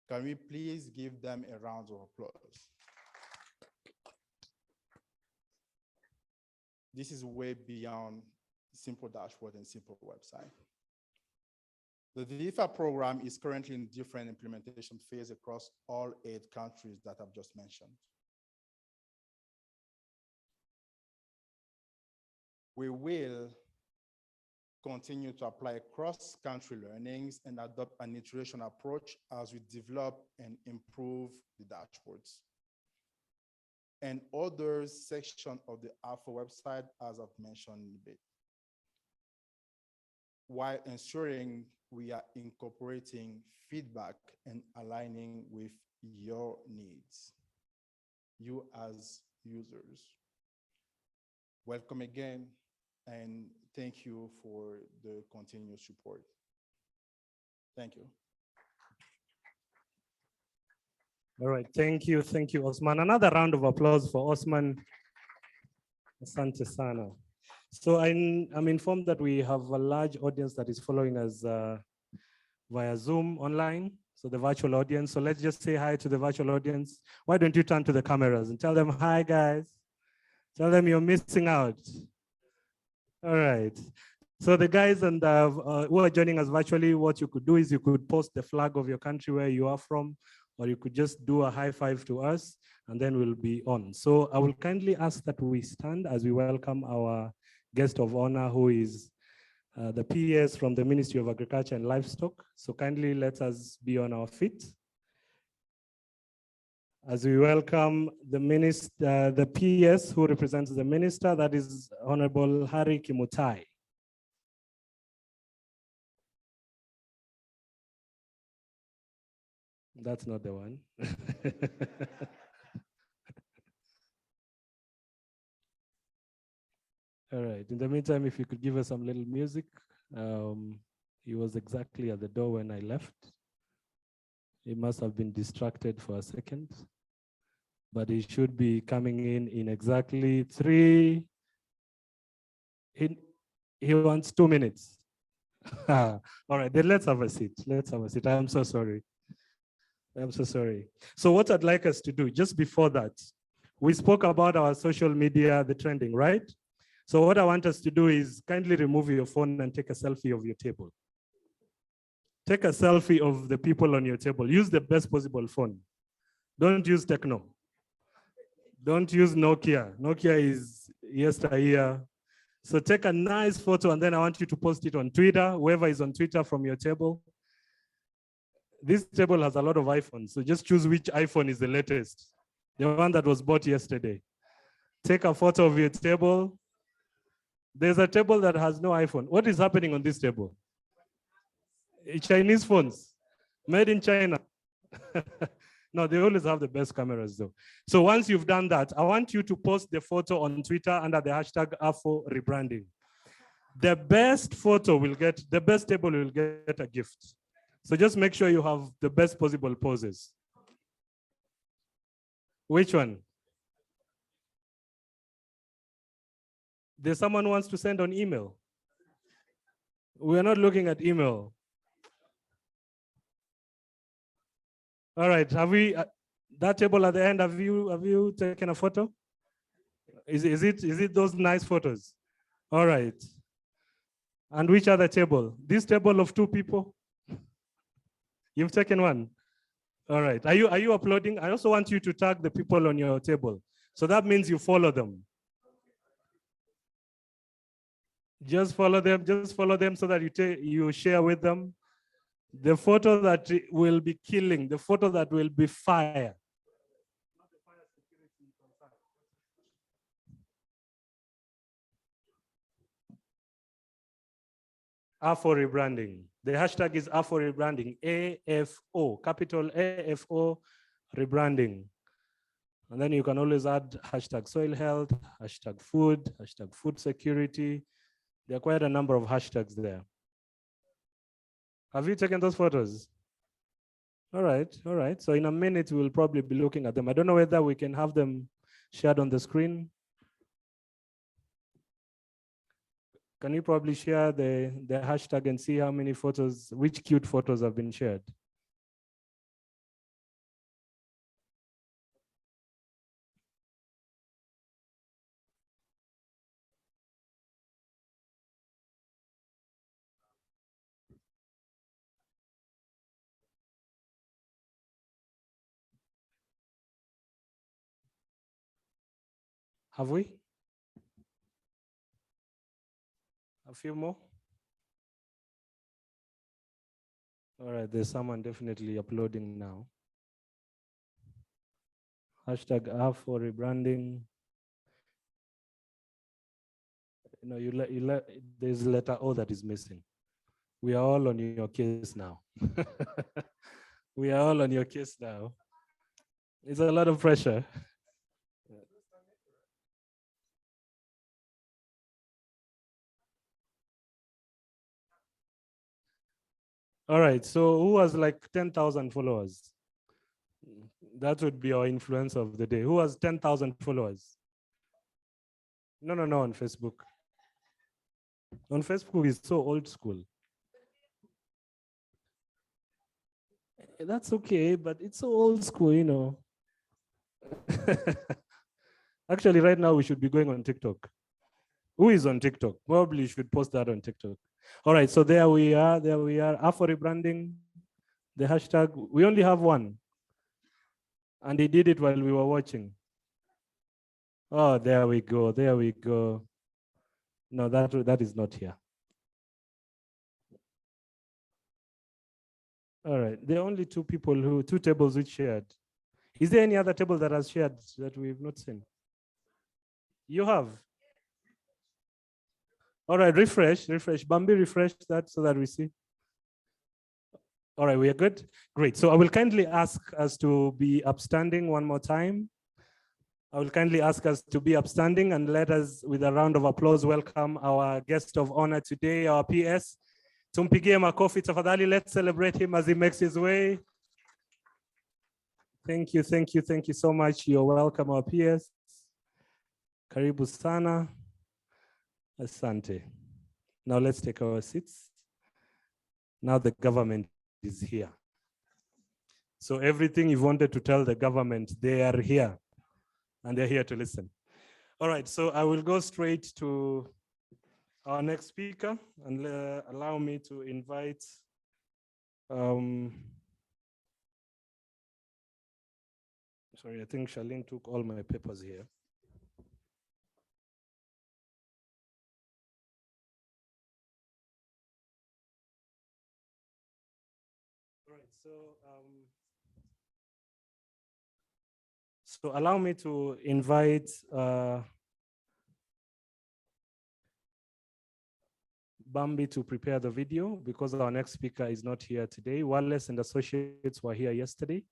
Can we please give them a round of applause? This is way beyond simple dashboard and simple website. The VIFA program is currently in different implementation phase across all 8 countries that I've just mentioned. We will continue to apply cross-country learnings and adopt an iteration approach as we develop and improve the dashboards and other sections of the AFO website, as I've mentioned in a bit, while ensuring we are incorporating feedback and aligning with your needs, you as users. Welcome again, and thank you for the continued support. Thank you. All right, thank you, Osman. Another round of applause for Osman. Asante sana. So I'm informed that we have a large audience that is following us via Zoom online, so the virtual audience. So let's just say hi to the virtual audience. Why don't you turn to the cameras and tell them, hi guys. Tell them you're missing out. All right. So the guys and who are joining us virtually, what you could do is you could post the flag of your country where you are from, or you could just do a high five to us, and then we'll be on. So I will kindly ask that we stand as we welcome our guest of honor, who is the PS from the Ministry of Agriculture and Livestock. So kindly let us be on our feet as we welcome the minister, the PS who represents the minister, that is Honorable Harry Kimutai. That's not the one. All right. In the meantime, if you could give us some little music. He was exactly at the door when I left. He must have been distracted for a second, but he should be coming in exactly 3. He wants 2 minutes. All right, then let's have a seat. Let's have a seat. I'm so sorry. I'm so sorry. So what I'd like us to do, just before that, we spoke about our social media, the trending, right? So what I want us to do is kindly remove your phone and take a selfie of your table. Take a selfie of the people on your table. Use the best possible phone. Don't use Techno. Don't use Nokia. Nokia is yesteryear. So take a nice photo and then I want you to post it on Twitter, whoever is on Twitter from your table. This table has a lot of iPhones, so just choose which iPhone is the latest. The one that was bought yesterday. Take a photo of your table. There's a table that has no iPhone. What is happening on this table? Chinese phones, made in China. No, they always have the best cameras though. So once you've done that, I want you to post the photo on Twitter under the hashtag AFO rebranding. The best photo will get, the best table will get a gift. So just make sure you have the best possible poses. Which one? There's someone who wants to send on email. We're not looking at email. All right, have we, that table at the end, have you taken a photo? Is it those nice photos? All right. And which other table? This table of 2 people? You've taken one. All right. Are you uploading? I also want you to tag the people on your table. So that means you follow them. Just follow them so that you share with them. The photo that will be killing, the photo that will be fire. AFO rebranding. The hashtag is AFO rebranding, AFO, capital AFO rebranding. And then you can always add hashtag soil health, hashtag food security. There are quite a number of hashtags there. Have you taken those photos? All right, all right. So in a minute, we'll probably be looking at them. I don't know whether we can have them shared on the screen. Can you probably share the hashtag and see how many photos, which cute photos have been shared? Have we? A few more? All right, there's someone definitely uploading now. Hashtag AFO rebranding. You know, there's letter O that is missing. We are all on your case now. We are all on your case now. It's a lot of pressure. All right, so who has like 10,000 followers? That would be our influencer of the day. Who has 10,000 followers? No, no, no, on Facebook. On Facebook is so old school. That's okay, but it's so old school, you know. Actually, right now we should be going on TikTok. Who is on TikTok? Probably you should post that on TikTok. All right, so there we are. There we are. AFO rebranding. The hashtag. We only have one. And he did it while we were watching. Oh, there we go. There we go. No, that is not here. All right. There are only two tables which shared. Is there any other table that has shared that we've not seen? You have? All right, refresh. Bambi, refresh that so that we see. All right, we are good? Great. So I will kindly ask us to be upstanding one more time. I will kindly ask us to be upstanding and let us, with a round of applause, welcome our guest of honor today, our PS. Tumpigie makofi tafadhali. Let's celebrate him as he makes his way. Thank you so much. You're welcome, our PS. Karibu sana. Asante. Now let's take our seats. Now the government is here. So everything you've wanted to tell the government, they are here. And they're here to listen. All right, so I will go straight to our next speaker and allow me to invite sorry, I think Charlene took all my papers here. All right, so allow me to invite Bambi to prepare the video because our next speaker is not here today. Wallace and associates were here yesterday,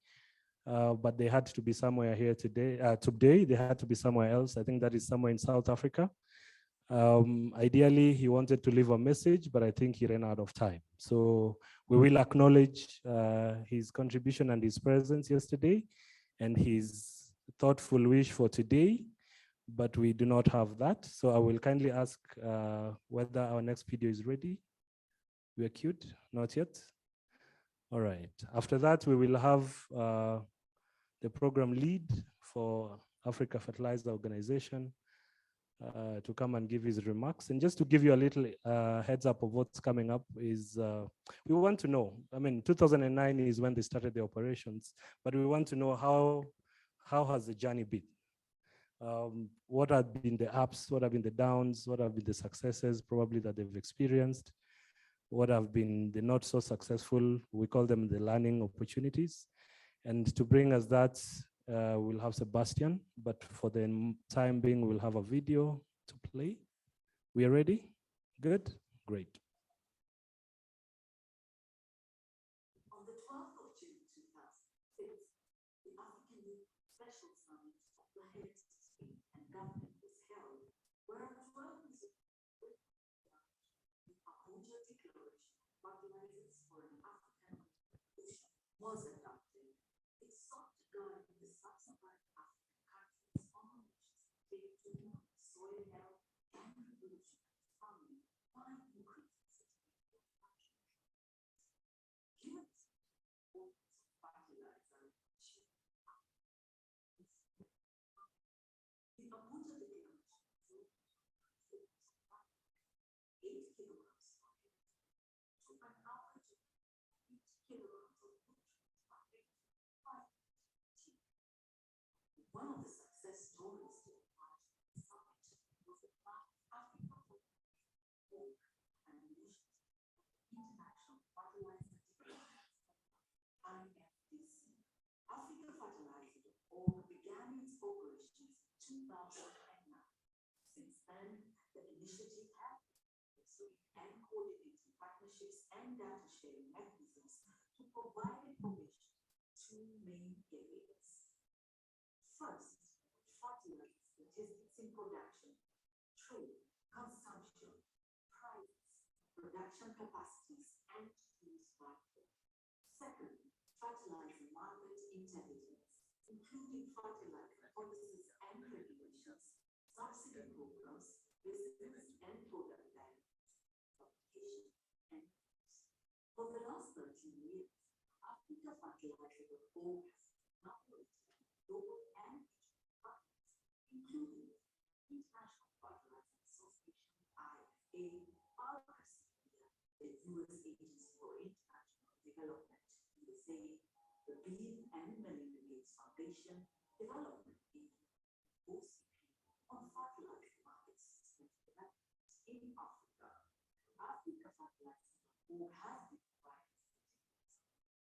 but they had to be somewhere here today. Today, they had to be somewhere else. I think that is somewhere in South Africa. Ideally, he wanted to leave a message, but I think he ran out of time. So we will acknowledge his contribution and his presence yesterday and his thoughtful wish for today, but we do not have that. So I will kindly ask whether our next video is ready. We are queued? Not yet? All right. After that, we will have the program lead for Africa Fertilizer Organization to come and give his remarks. And just to give you a little heads up of what's coming up is we want to know, I mean, 2009 is when they started the operations, but we want to know how has the journey been? What have been the ups, what have been the downs, what have been the successes probably that they've experienced, what have been the not so successful, we call them the learning opportunities. And to bring us that, we'll have Sebastian, but for the time being, we'll have a video to play. We are ready? Good? Great. On the 12th of June 2006, the African Youth Special Summit of the Heads of State and Government was held, where 12 the Abuja Declaration of Fertilizers for an African Revolution was adopted. It sought to guide the sub-Saharan African countries on a mission to promote soil health and revolutionary farming by increasing sustainable production. Given fertilizer, the Abuja Declaration 8 kilograms per hectare to an average of 8 kilograms of nutrients per hectare by 2018. One of the success stories to emerge from the summit was the Black Africa Work and Initiative of the International Fertilizer Development IFDC. Africa Fertilizer.org began its operations in 2009. Since then, the initiative has been pursuing and coordinating partnerships and data sharing mechanisms to provide information in two main areas. First, fertilizer statistics in production, trade, consumption, prices, production capacities, and use platform. Second, fertilizer market intelligence, including fertilizer policies and regulations, subsidy programs, business and product land application, and use. For the last 13 years, Africa Fertilizer.org has collaborated with global and regional partners, including International Fertilizer Association, IFA, ARCA, the US Agency for International Development, USA, the Bill and Melinda Gates Foundation, Development Aid, OCP, on fertilizer market system development in Africa. Africa Fertilizer.org has been providing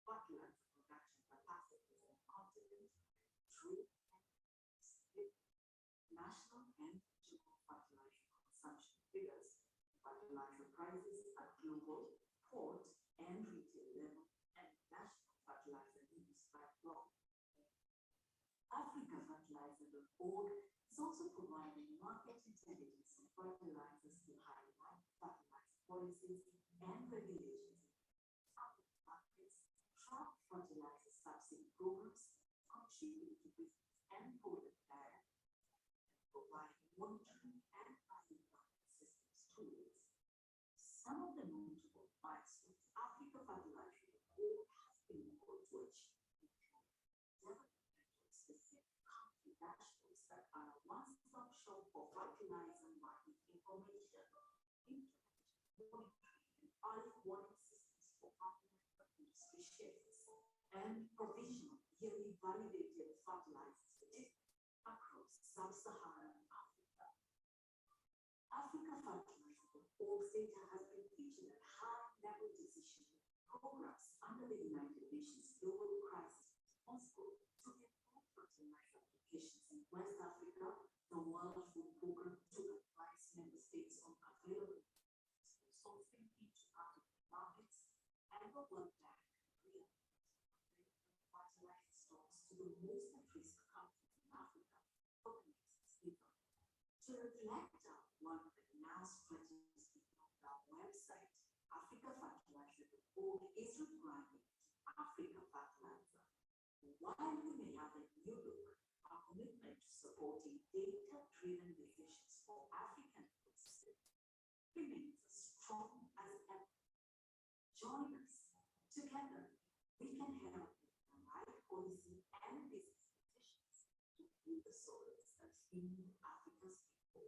fertilizer production capacities in continent, trade, and national and regional fertilizer consumption figures, fertilizer prices at global, port, and retail level, and national fertilizer use by block. Africa Fertilizer.org is also providing market intelligence on fertilizers to highlight fertilizer policies and regulations in public markets, track fertilizer subsidy programs, contribute to business and product direct, and provide monitoring and buying market systems tools. Some of the notable milestones Africa Fertilizer.org has been able to achieve include development of specific country dashboards that are a one-stop shop for fertilizer market information, monitoring and early warning systems for fertilizer industry shifts, and provision of yearly validated fertilizer statistics across sub-Saharan Africa. Africa Fertilizer.org's data has been featured at high-level decision programs under the United Nations Global Crisis Response Group to improve fertilizer applications in West Africa, the World Food Program to advise member states on available sourcing into African markets, and the World Bank fertilizer stocks to the most at-risk countries in Africa for the next season. To reflect on what the now strategies on our website, Africa Fertilizer.org is rebranding to Africa Fertilizer. While we may have a new look, our commitment to supporting data-driven decisions for African food systems remains as strong as ever. Join us. Together, we can help with the right policy and business decisions to feed the soils that feed Africa's people.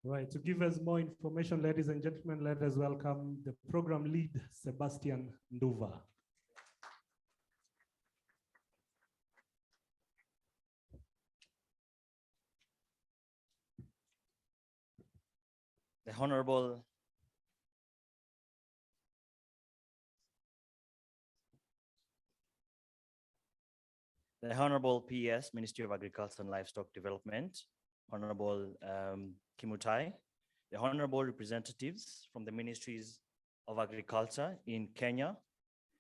Right, to give us more information, ladies and gentlemen, let us welcome the program lead, Sebastian Nduva. The Honorable PS, Ministry of Agriculture and Livestock Development, Honorable Kimutai, the Honorable representatives from the Ministries of Agriculture in Kenya,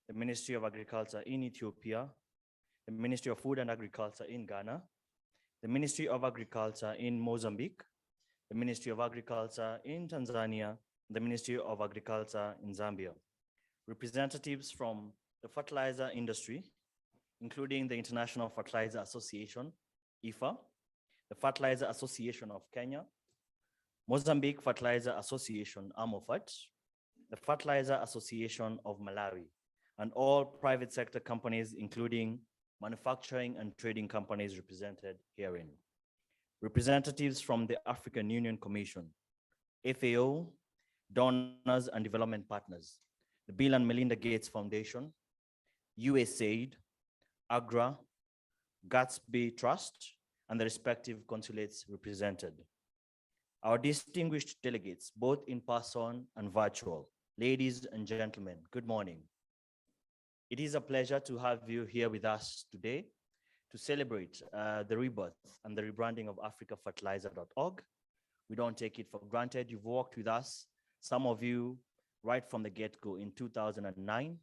the Ministry of Agriculture in Ethiopia, the Ministry of Food and Agriculture in Ghana, the Ministry of Agriculture in Mozambique, the Ministry of Agriculture in Tanzania, the Ministry of Agriculture in Zambia, representatives from the fertilizer industry, including the International Fertilizer Association, IFA, the Fertilizer Association of Kenya, Mozambique Fertilizer Association, AMOFAT, the Fertilizer Association of Malawi, and all private sector companies, including manufacturing and trading companies represented herein. Representatives from the African Union Commission, FAO, donors and development partners, the Bill and Melinda Gates Foundation, USAID, AGRA, Gatsby Trust, and the respective consulates represented. Our distinguished delegates, both in person and virtual, ladies and gentlemen, good morning. It is a pleasure to have you here with us today to celebrate the rebirth and the rebranding of africafertilizer.org. We don't take it for granted. You've worked with us, some of you right from the get-go in 2009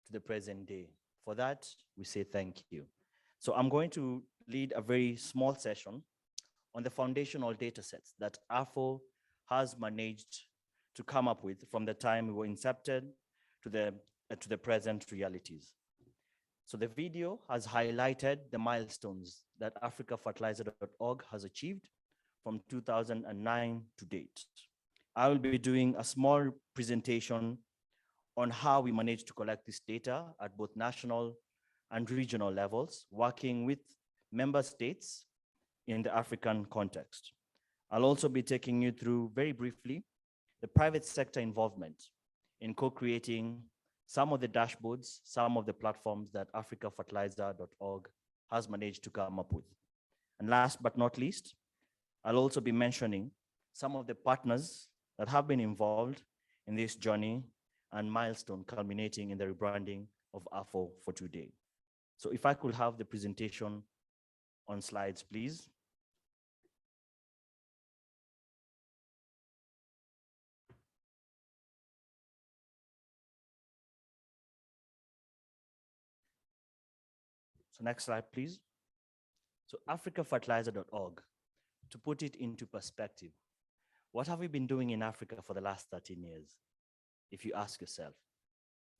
to the present day. For that, we say thank you. So I'm going to lead a very small session on the foundational data sets that AFO has managed to come up with from the time we were incepted to the present realities. So the video has highlighted the milestones that africafertilizer.org has achieved from 2009 to date. I will be doing a small presentation on how we managed to collect this data at both national and regional levels, working with member states in the African context. I'll also be taking you through very briefly the private sector involvement in co-creating some of the dashboards, some of the platforms that africafertilizer.org has managed to come up with. And last but not least, I'll also be mentioning some of the partners that have been involved in this journey and milestone culminating in the rebranding of AFO for today. So if I could have the presentation on slides, please. So next slide, please. So africafertilizer.org, to put it into perspective, what have we been doing in Africa for the last 13 years? If you ask yourself,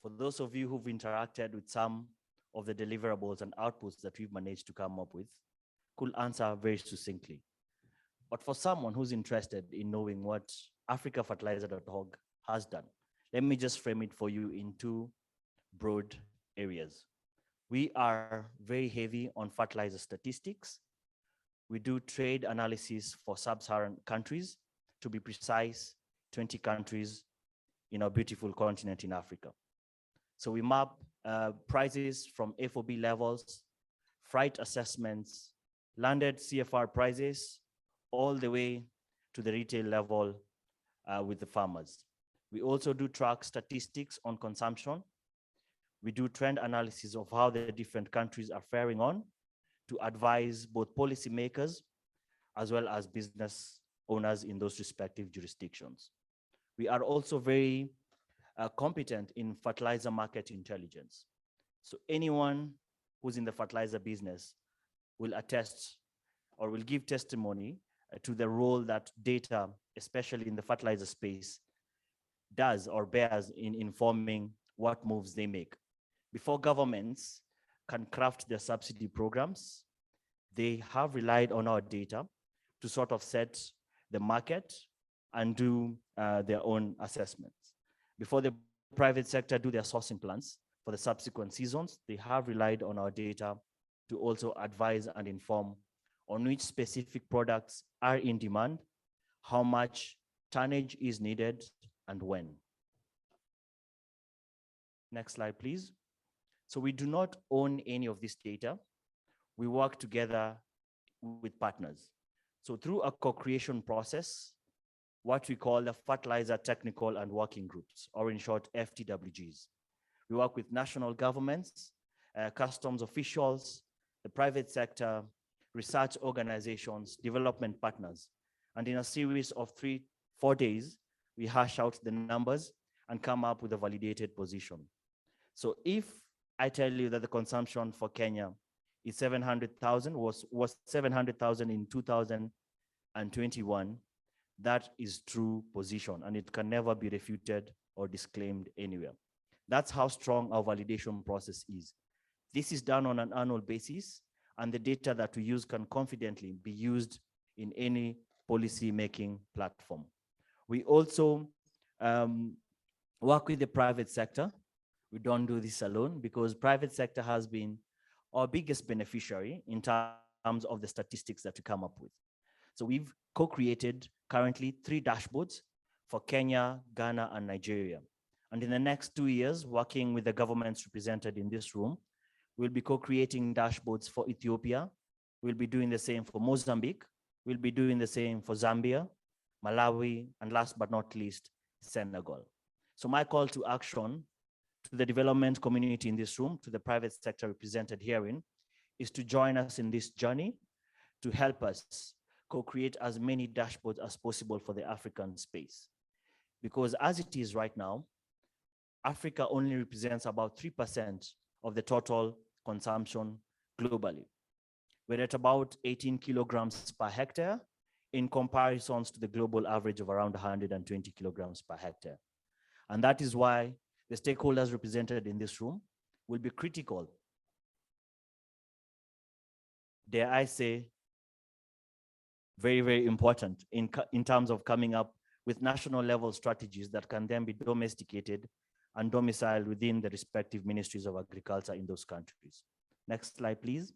for those of you who've interacted with some of the deliverables and outputs that we've managed to come up with, could answer very succinctly. But for someone who's interested in knowing what africafertilizer.org has done, let me just frame it for you in two broad areas. We are very heavy on fertilizer statistics. We do trade analysis for sub-Saharan countries, to be precise, 20 countries in our beautiful continent in Africa. So we map prices from FOB levels, freight assessments, landed CFR prices, all the way to the retail level with the farmers. We also do track statistics on consumption. We do trend analysis of how the different countries are faring on to advise both policymakers as well as business owners in those respective jurisdictions. We are also very competent in fertilizer market intelligence. So anyone who's in the fertilizer business will attest or will give testimony to the role that data, especially in the fertilizer space, does or bears in informing what moves they make. Before governments can craft their subsidy programs, they have relied on our data to sort of set the market and do their own assessments. Before the private sector do their sourcing plans for the subsequent seasons, they have relied on our data to also advise and inform on which specific products are in demand, how much tonnage is needed, and when. Next slide, please. So we do not own any of this data. We work together with partners. So through a co-creation process, what we call the Fertilizer Technical and Working Groups, or in short, FTWGs. We work with national governments, customs officials, the private sector, research organizations, development partners. And in a series of 3-4 days, we hash out the numbers and come up with a validated position. So if I tell you that the consumption for Kenya is 700,000, was 700,000 in 2021, that is true position, and it can never be refuted or disclaimed anywhere. That's how strong our validation process is. This is done on an annual basis, and the data that we use can confidently be used in any policy-making platform. We also work with the private sector. We don't do this alone because private sector has been our biggest beneficiary in terms of the statistics that we come up with. So we've co-created currently 3 dashboards for Kenya, Ghana, and Nigeria. And in the next 2 years, working with the governments represented in this room, we'll be co-creating dashboards for Ethiopia. We'll be doing the same for Mozambique. We'll be doing the same for Zambia, Malawi, and last but not least, Senegal. So my call to action to the development community in this room, to the private sector represented herein, is to join us in this journey to help us co-create as many dashboards as possible for the African space. Because as it is right now, Africa only represents about 3% of the total consumption globally. We're at about 18 kilograms per hectare in comparisons to the global average of around 120 kilograms per hectare. And that is why the stakeholders represented in this room will be critical dare I say, very, very important in terms of coming up with national level strategies that can then be domesticated and domiciled within the respective ministries of agriculture in those countries. Next slide, please.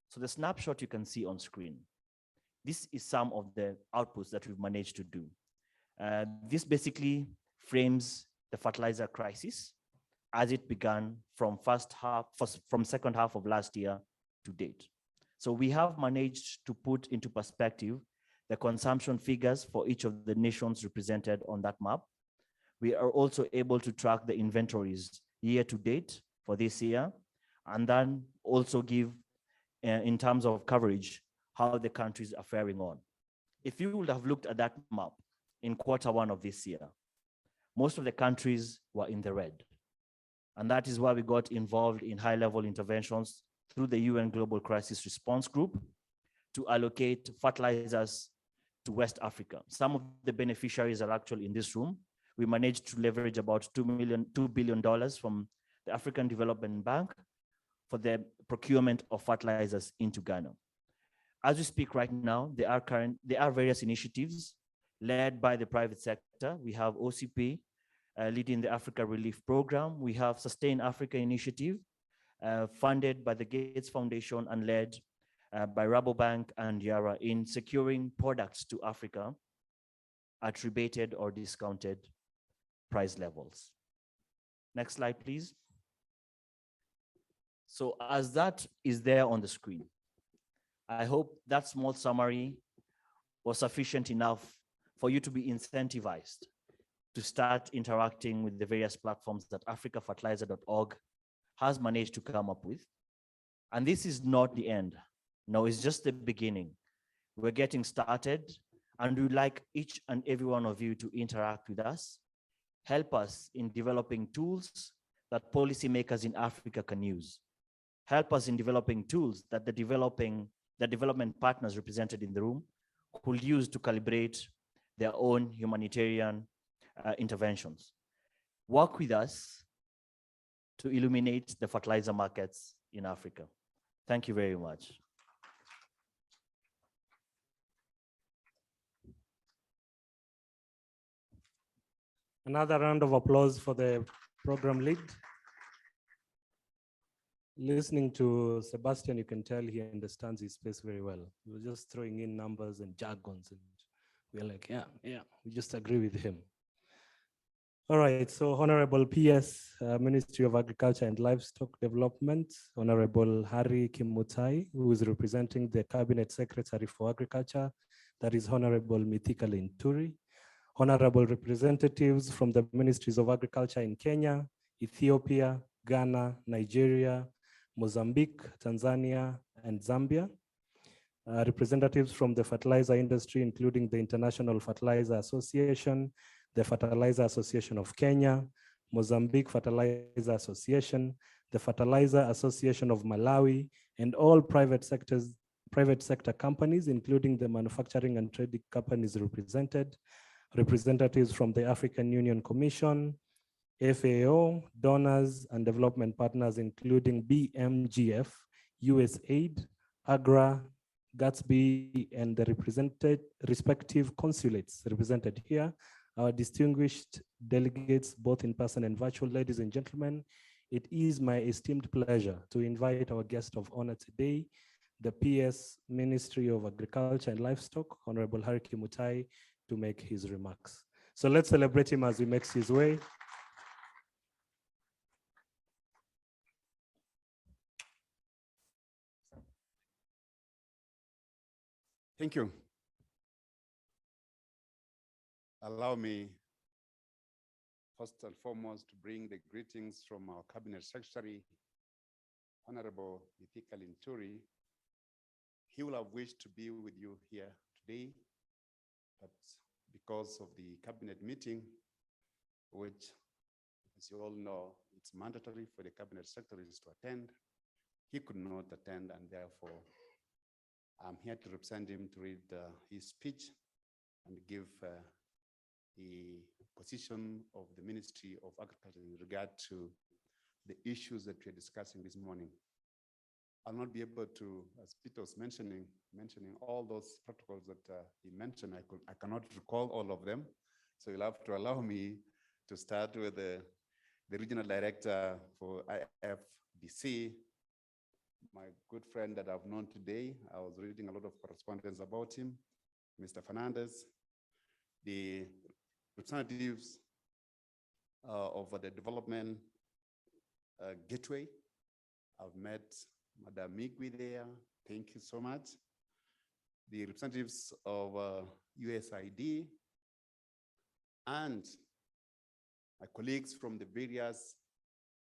So the snapshot you can see on screen, this is some of the outputs that we've managed to do. This basically frames the fertilizer crisis as it began from second half of last year to date. So we have managed to put into perspective the consumption figures for each of the nations represented on that map. We are also able to track the inventories year to date for this year, and then also give, in terms of coverage, how the countries are faring on. If you would have looked at that map in Q1 of this year, most of the countries were in the red. And that is why we got involved in high-level interventions through the UN Global Crisis Response Group to allocate fertilizers to West Africa. Some of the beneficiaries are actually in this room. We managed to leverage about $2 billion from the African Development Bank for the procurement of fertilizers into Ghana. As we speak right now, there are various initiatives led by the private sector. We have OCP leading the Africa Relief Program. We have Sustain Africa Initiative, funded by the Gates Foundation and led by Rabobank and Yara in securing products to Africa at rebated or discounted price levels. Next slide, please. So as that is there on the screen, I hope that small summary was sufficient enough for you to be incentivized to start interacting with the various platforms that africafertilizer.org has managed to come up with. And this is not the end. No, it's just the beginning. We're getting started, and we'd like each and every one of you to interact with us, help us in developing tools that policymakers in Africa can use, help us in developing tools that the development partners represented in the room could use to calibrate their own humanitarian interventions. Work with us to illuminate the fertilizer markets in Africa. Thank you very much. Another round of applause for the program lead. Listening to Sebastian, you can tell he understands his space very well. He was just throwing in numbers and jargons, and we're like, yeah, we just agree with him. All right, so Honorable PS, Ministry of Agriculture and Livestock Development, Honorable Harry Kimutai, who is representing the Cabinet Secretary for Agriculture, that is Honorable Mithika Linturi, Honorable representatives from the Ministries of Agriculture in Kenya, Ethiopia, Ghana, Nigeria, Mozambique, Tanzania, and Zambia. Representatives from the fertilizer industry, including the International Fertilizer Association, the Fertilizer Association of Kenya, Mozambique Fertilizer Association, the Fertilizer Association of Malawi, and all private sector companies, including the manufacturing and trading companies represented, representatives from the African Union Commission, FAO, donors and development partners, including BMGF, USAID, AGRA, Gatsby, and the respective consulates represented here, our distinguished delegates, both in person and virtual. Ladies and gentlemen, it is my esteemed pleasure to invite our guest of honor today, the PS Ministry of Agriculture and Livestock, Honorable Harry Kimutai, to make his remarks. So let's celebrate him as he makes his way. Thank you. Allow me, first and foremost, to bring the greetings from our Cabinet Secretary, Honorable Mithika Linturi. He will have wished to be with you here today, but because of the Cabinet meeting, which, as you all know, it's mandatory for the Cabinet Secretaries to attend, he could not attend, and therefore I'm here to represent him to read his speech and give the position of the Ministry of Agriculture in regard to the issues that we're discussing this morning. I'll not be able to, as Peter was mentioning all those protocols that he mentioned. I cannot recall all of them. So you'll have to allow me to start with the regional director for IFDC, my good friend that I've known today. I was reading a lot of correspondence about him, Mr. Fernandez, the representatives of the development gateway. I've met Madam Migwi there. Thank you so much. The representatives of USID and my colleagues from the various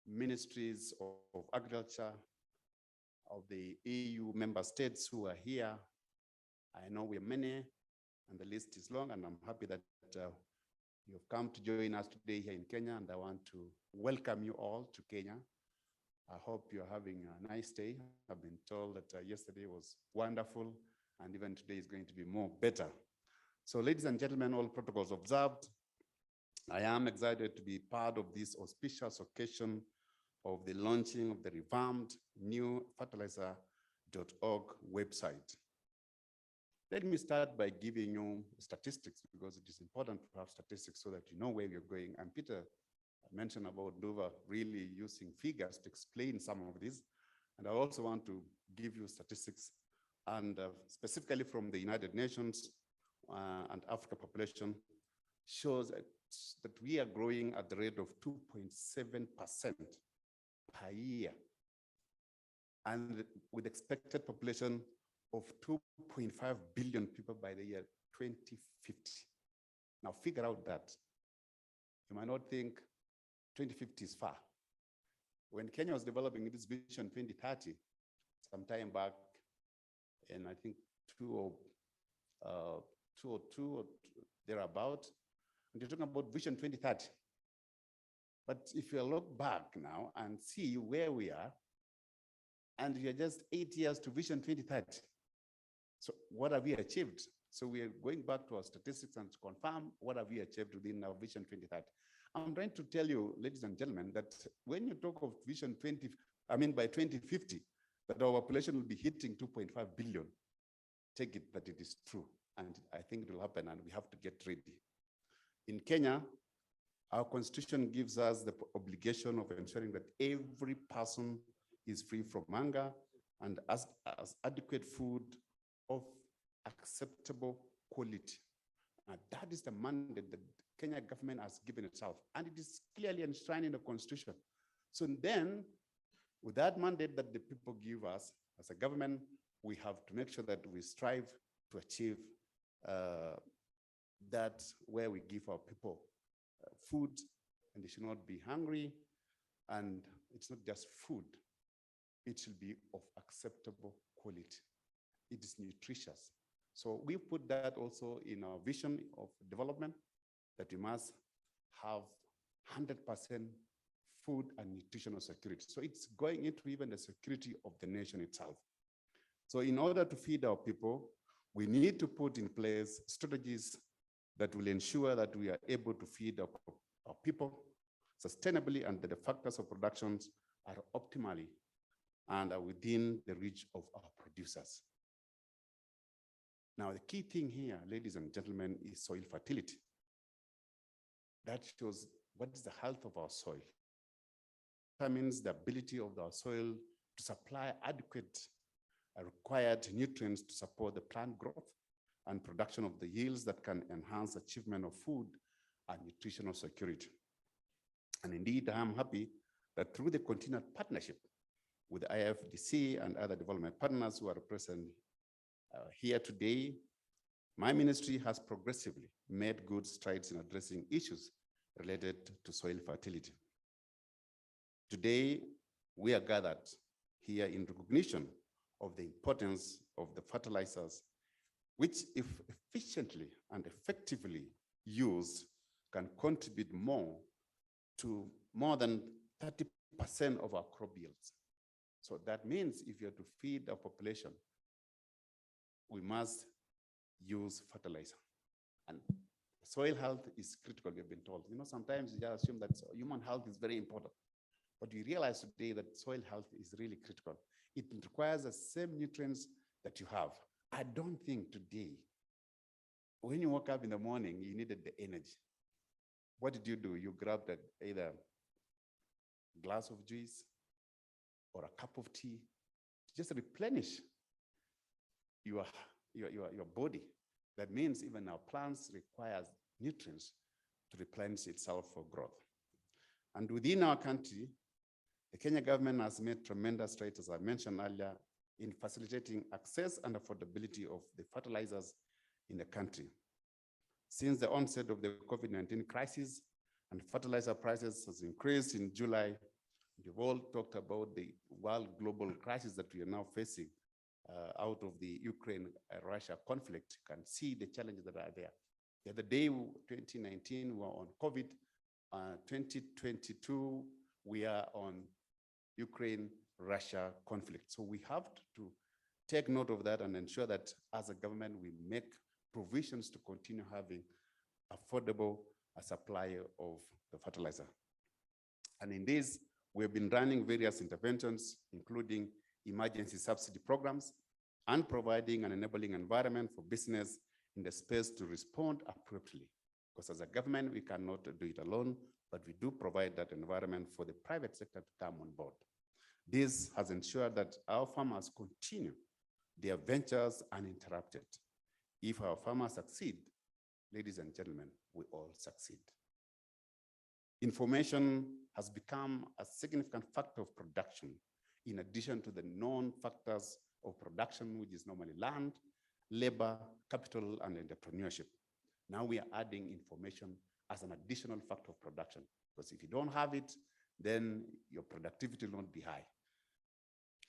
ministries of agriculture of the EU member states who are here. I know we're many and the list is long, and I'm happy that you've come to join us today here in Kenya, and I want to welcome you all to Kenya. I hope you're having a nice day. I've been told that yesterday was wonderful, and even today is going to be more better. So ladies and gentlemen, all protocols observed, I am excited to be part of this auspicious occasion of the launching of the revamped new fertilizer.org website. Let me start by giving you statistics, because it is important to have statistics so that you know where you're going. And Peter mentioned about Dover really using figures to explain some of this. And I also want to give you statistics, and specifically from the United Nations and Africa population shows that we are growing at the rate of 2.7% per year, and with expected population of 2.5 billion people by the year 2050. Now figure out that. You might not think 2050 is far. When Kenya was developing this vision 2030, some time back, and I think 202 or thereabout, and you're talking about vision 2030. But if you look back now and see where we are, and we are just 8 years to vision 2030. So what have we achieved? So we are going back to our statistics and to confirm what have we achieved within our vision 2030. I'm trying to tell you, ladies and gentlemen, that when you talk of vision by 2050, that our population will be hitting 2.5 billion. Take it that it is true, and I think it will happen, and we have to get ready. In Kenya, our constitution gives us the obligation of ensuring that every person is free from hunger and as adequate food of acceptable quality. And that is the mandate that the Kenya government has given itself, and it is clearly enshrined in the constitution. So then, with that mandate that the people give us as a government, we have to make sure that we strive to achieve that, where we give our people food, and they should not be hungry. And it's not just food, it should be of acceptable quality. It is nutritious. So we put that also in our vision of development, that we must have 100% food and nutritional security. So it's going into even the security of the nation itself. So in order to feed our people, we need to put in place strategies that will ensure that we are able to feed our people sustainably, and that the factors of productions are optimally and are within the reach of our producers. Now, the key thing here, ladies and gentlemen, is soil fertility. That shows what is the health of our soil. That means the ability of our soil to supply adequate required nutrients to support the plant growth and production of the yields that can enhance achievement of food and nutritional security. And indeed, I am happy that through the continued partnership with the IFDC and other development partners who are present here today, my ministry has progressively made good strides in addressing issues related to soil fertility. Today, we are gathered here in recognition of the importance of the fertilizers, which, if efficiently and effectively used, can contribute more to more than 30% of our crop yields. So that means if you're to feed our population, we must use fertilizer. And soil health is critical, we have been told. You know, sometimes you just assume that human health is very important, but we realize today that soil health is really critical. It requires the same nutrients that you have. I don't think today, when you woke up in the morning, you needed the energy. What did you do? You grabbed either a glass of juice or a cup of tea to just replenish your body. That means even our plants requires nutrients to replenish itself for growth. And within our country, the Kenya government has made tremendous strides, as I mentioned earlier, in facilitating access and affordability of the fertilizers in the country. Since the onset of the COVID-19 crisis, and fertilizer prices has increased in July, we've all talked about the world global crisis that we are now facing out of the Ukraine-Russia conflict. You can see the challenges that are there. The other day, 2019, we were on COVID. 2022, we are on Ukraine-Russia conflict. So we have to take note of that and ensure that as a government, we make provisions to continue having affordable supply of the fertilizer. And in this, we've been running various interventions, including emergency subsidy programs and providing an enabling environment for business in the space to respond appropriately. Because as a government, we cannot do it alone, but we do provide that environment for the private sector to come on board. This has ensured that our farmers continue their ventures uninterrupted. If our farmers succeed, ladies and gentlemen, we all succeed. Information has become a significant factor of production, in addition to the known factors of production, which is normally land, labor, capital, and entrepreneurship. Now we are adding information as an additional factor of production, because if you don't have it, then your productivity will not be high.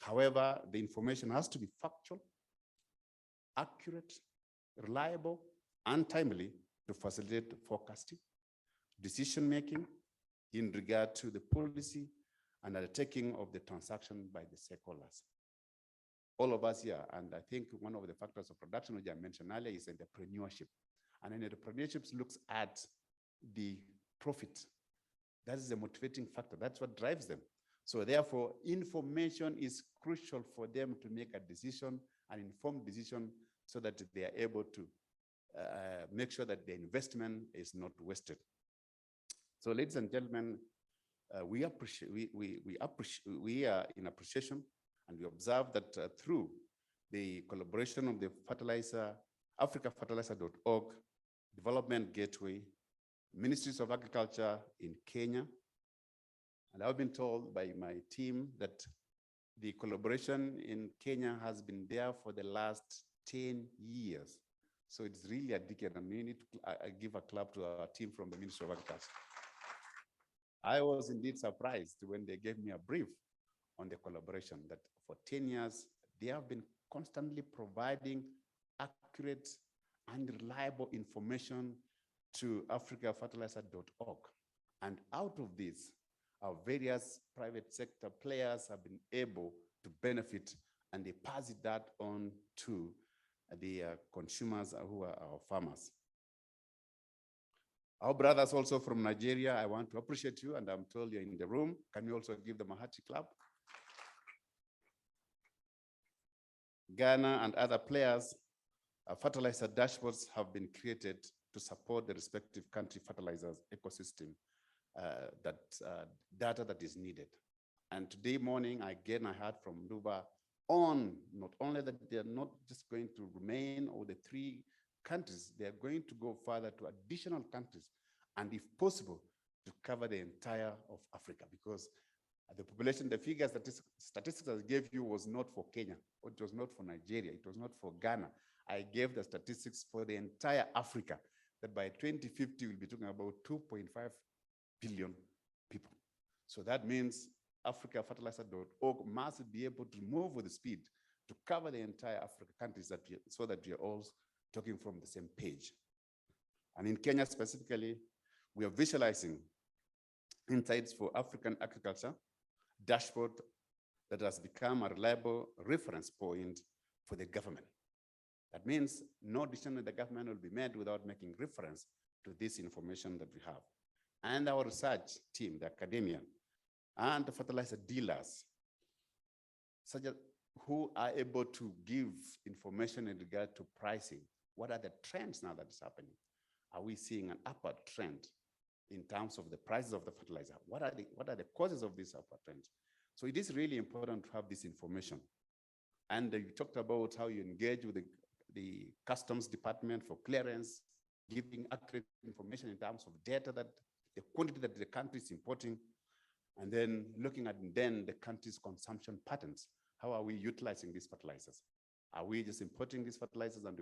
However, the information has to be factual, accurate, reliable, and timely to facilitate forecasting, decision-making in regard to the policy and undertaking of the transaction by the stakeholders. All of us here, and I think one of the factors of production, which I mentioned earlier, is entrepreneurship. And entrepreneurship looks at the profit. That is the motivating factor. That's what drives them. So therefore, information is crucial for them to make a decision, an informed decision, so that they are able to make sure that the investment is not wasted. So ladies and gentlemen, we are in appreciation, and we observe that through the collaboration of the AfricaFertilizer.org, Development Gateway, Ministries of Agriculture in Kenya, and I've been told by my team that the collaboration in Kenya has been there for the last 10 years. So it's really a decade, and we need to give a clap to our team from the Ministry of Agriculture. I was indeed surprised when they gave me a brief on the collaboration that for 10 years, they have been constantly providing accurate and reliable information to AfricaFertilizer.org. And out of this, our various private sector players have been able to benefit, and they pass that on to the consumers who are our farmers. Our brothers also from Nigeria, I want to appreciate you, and I'm told you're in the room. Can you also give them a hearty clap? Ghana and other players, fertilizer dashboards have been created to support the respective country fertilizers ecosystem, data that is needed. And today morning, I heard from Luba on not only that they're not just going to remain or the 3 countries, they're going to go further to additional countries, and if possible, to cover the entire of Africa, because the population, the figures, statistics I gave you was not for Kenya, it was not for Nigeria, it was not for Ghana. I gave the statistics for the entire Africa, that by 2050, we'll be talking about 2.5 billion people. So that means AfricaFertilizer.org must be able to move with the speed to cover the entire African countries so that we are all talking from the same page. And in Kenya specifically, we are visualizing insights for African agriculture dashboard that has become a reliable reference point for the government. That means no decision in the government will be made without making reference to this information that we have. And our research team, the academia, and the fertilizer dealers, such as who are able to give information in regard to pricing. What are the trends now that is happening? Are we seeing an upward trend in terms of the prices of the fertilizer? What are the causes of this upward trend? So it is really important to have this information. And you talked about how you engage with the customs department for clearance, giving accurate information in terms of data, that the quantity that the country is importing, and then looking at then the country's consumption patterns. How are we utilizing these fertilizers? Are we just importing these fertilizers and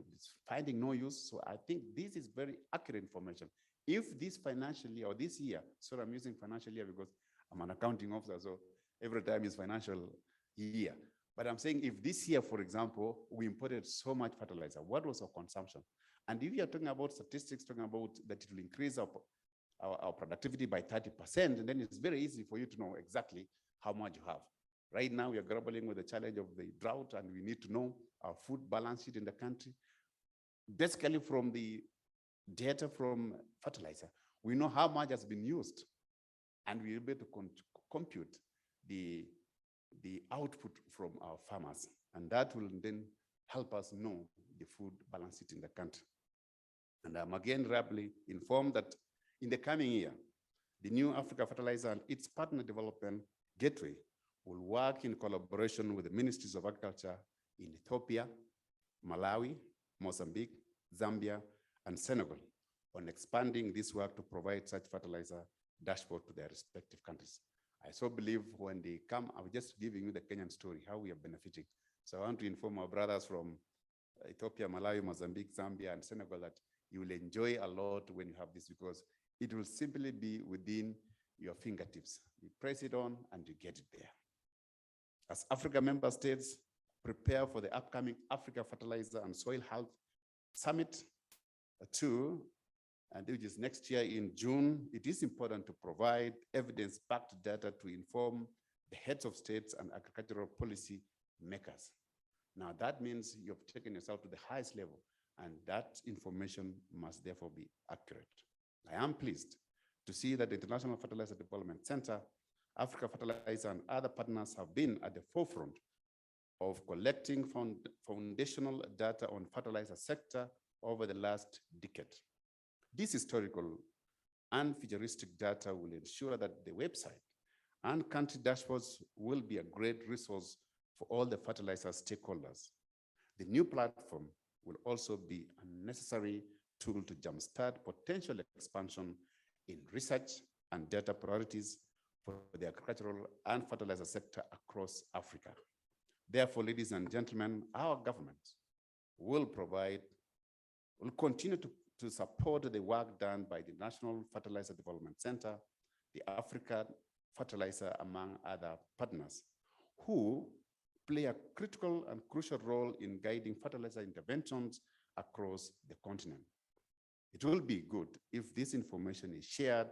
finding no use? So I think this is very accurate information. If this financial year or this year, so I'm using financial year because I'm an accounting officer, so every time is financial year. But I'm saying if this year, for example, we imported so much fertilizer, what was our consumption? And if you're talking about statistics, talking about that it will increase our productivity by 30%, then it's very easy for you to know exactly how much you have. Right now, we are grappling with the challenge of the drought, and we need to know our food balance sheet in the country. Basically, from the data from fertilizer, we know how much has been used, and we're able to compute the output from our farmers, and that will then help us know the food balance sheet in the country. And I'm again rapidly informed that in the coming year, the new Africa Fertilizer and its partner development gateway will work in collaboration with the ministries of agriculture in Ethiopia, Malawi, Mozambique, Zambia, and Senegal on expanding this work to provide such fertilizer dashboard to their respective countries. I so believe when they come, I'm just giving you the Kenyan story, how we are benefiting. So I want to inform our brothers from Ethiopia, Malawi, Mozambique, Zambia, and Senegal that you will enjoy a lot when you have this, because it will simply be within your fingertips. You press it on and you get it there. As Africa member states prepare for the upcoming Africa Fertilizer and Soil Health Summit 2, and which is next year in June, it is important to provide evidence-backed data to inform the heads of states and agricultural policy makers. Now that means you've taken yourself to the highest level, and that information must therefore be accurate. I am pleased to see that the International Fertilizer Development Center, Africa Fertilizer, and other partners have been at the forefront of collecting foundational data on fertilizer sector over the last decade. This historical and futuristic data will ensure that the website and country dashboards will be a great resource for all the fertilizer stakeholders. The new platform will also be a necessary tool to jumpstart potential expansion in research and data priorities for the agricultural and fertilizer sector across Africa. Therefore, ladies and gentlemen, our government will continue to support the work done by the National Fertilizer Development Center, the Africa Fertilizer, among other partners, who play a critical and crucial role in guiding fertilizer interventions across the continent. It will be good if this information is shared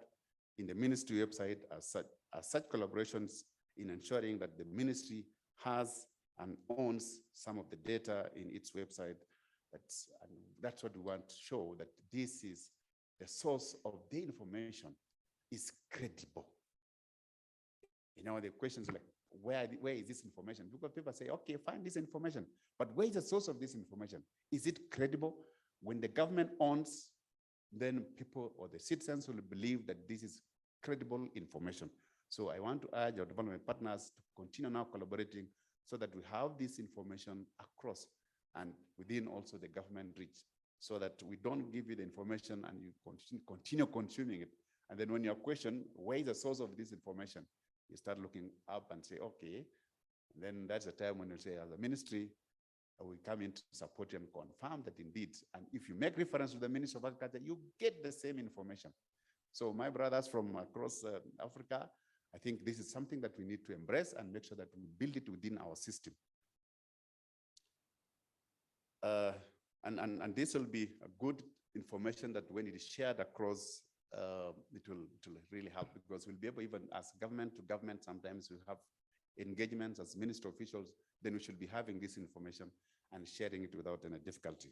in the ministry website as such collaborations in ensuring that the ministry has and owns some of the data in its website. That's what we want to show, that this is the source of the information is credible. You know, the questions like, where is this information? Because people say, okay, find this information, but where is the source of this information? Is it credible? When the government owns, then people or the citizens will believe that this is credible information. So I want to urge our development partners to continue now collaborating so that we have this information across and within also the government reach, so that we don't give you the information and you continue consuming it. And then when you question, where is the source of this information? You start looking up and say, okay. And then that's the time when you say, as a ministry, we come in to support you and confirm that indeed. And if you make reference to the Ministry of Agriculture, you get the same information. So my brothers from across Africa, I think this is something that we need to embrace and make sure that we build it within our system. And this will be a good information that when it is shared across, it will really help, because we'll be able, even as government to government, sometimes we have engagements as ministry officials, then we should be having this information and sharing it without any difficulty.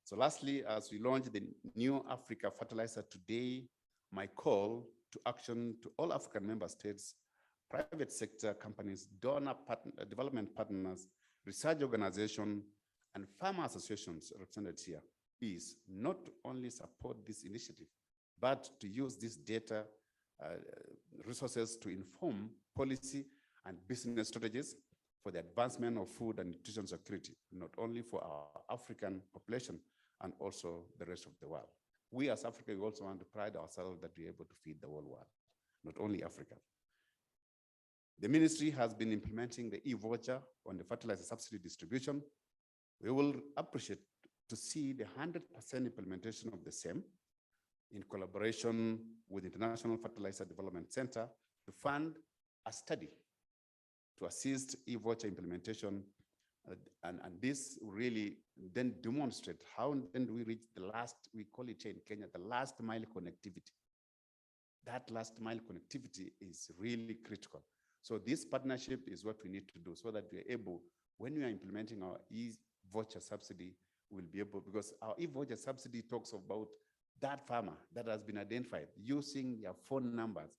So lastly, as we launch the new Africa Fertilizer today, my call to action to all African member states, private sector companies, donor development partners, research organization, and farmer associations represented here is not only support this initiative, but to use this data resources to inform policy and business strategies for the advancement of food and nutrition security, not only for our African population, and also the rest of the world. We as Africa, we also want to pride ourselves that we're able to feed the whole world, not only Africa. The ministry has been implementing the e-voucher on the fertilizer subsidy distribution. We will appreciate to see the 100% implementation of the same in collaboration with the International Fertilizer Development Center to fund a study to assist e-voucher implementation. And this really then demonstrate how then do we reach the last, we call it in Kenya, the last mile connectivity. That last mile connectivity is really critical. So this partnership is what we need to do so that we're able, when we are implementing our e-voucher subsidy, we'll be able, because our e-voucher subsidy talks about that farmer that has been identified using their phone numbers.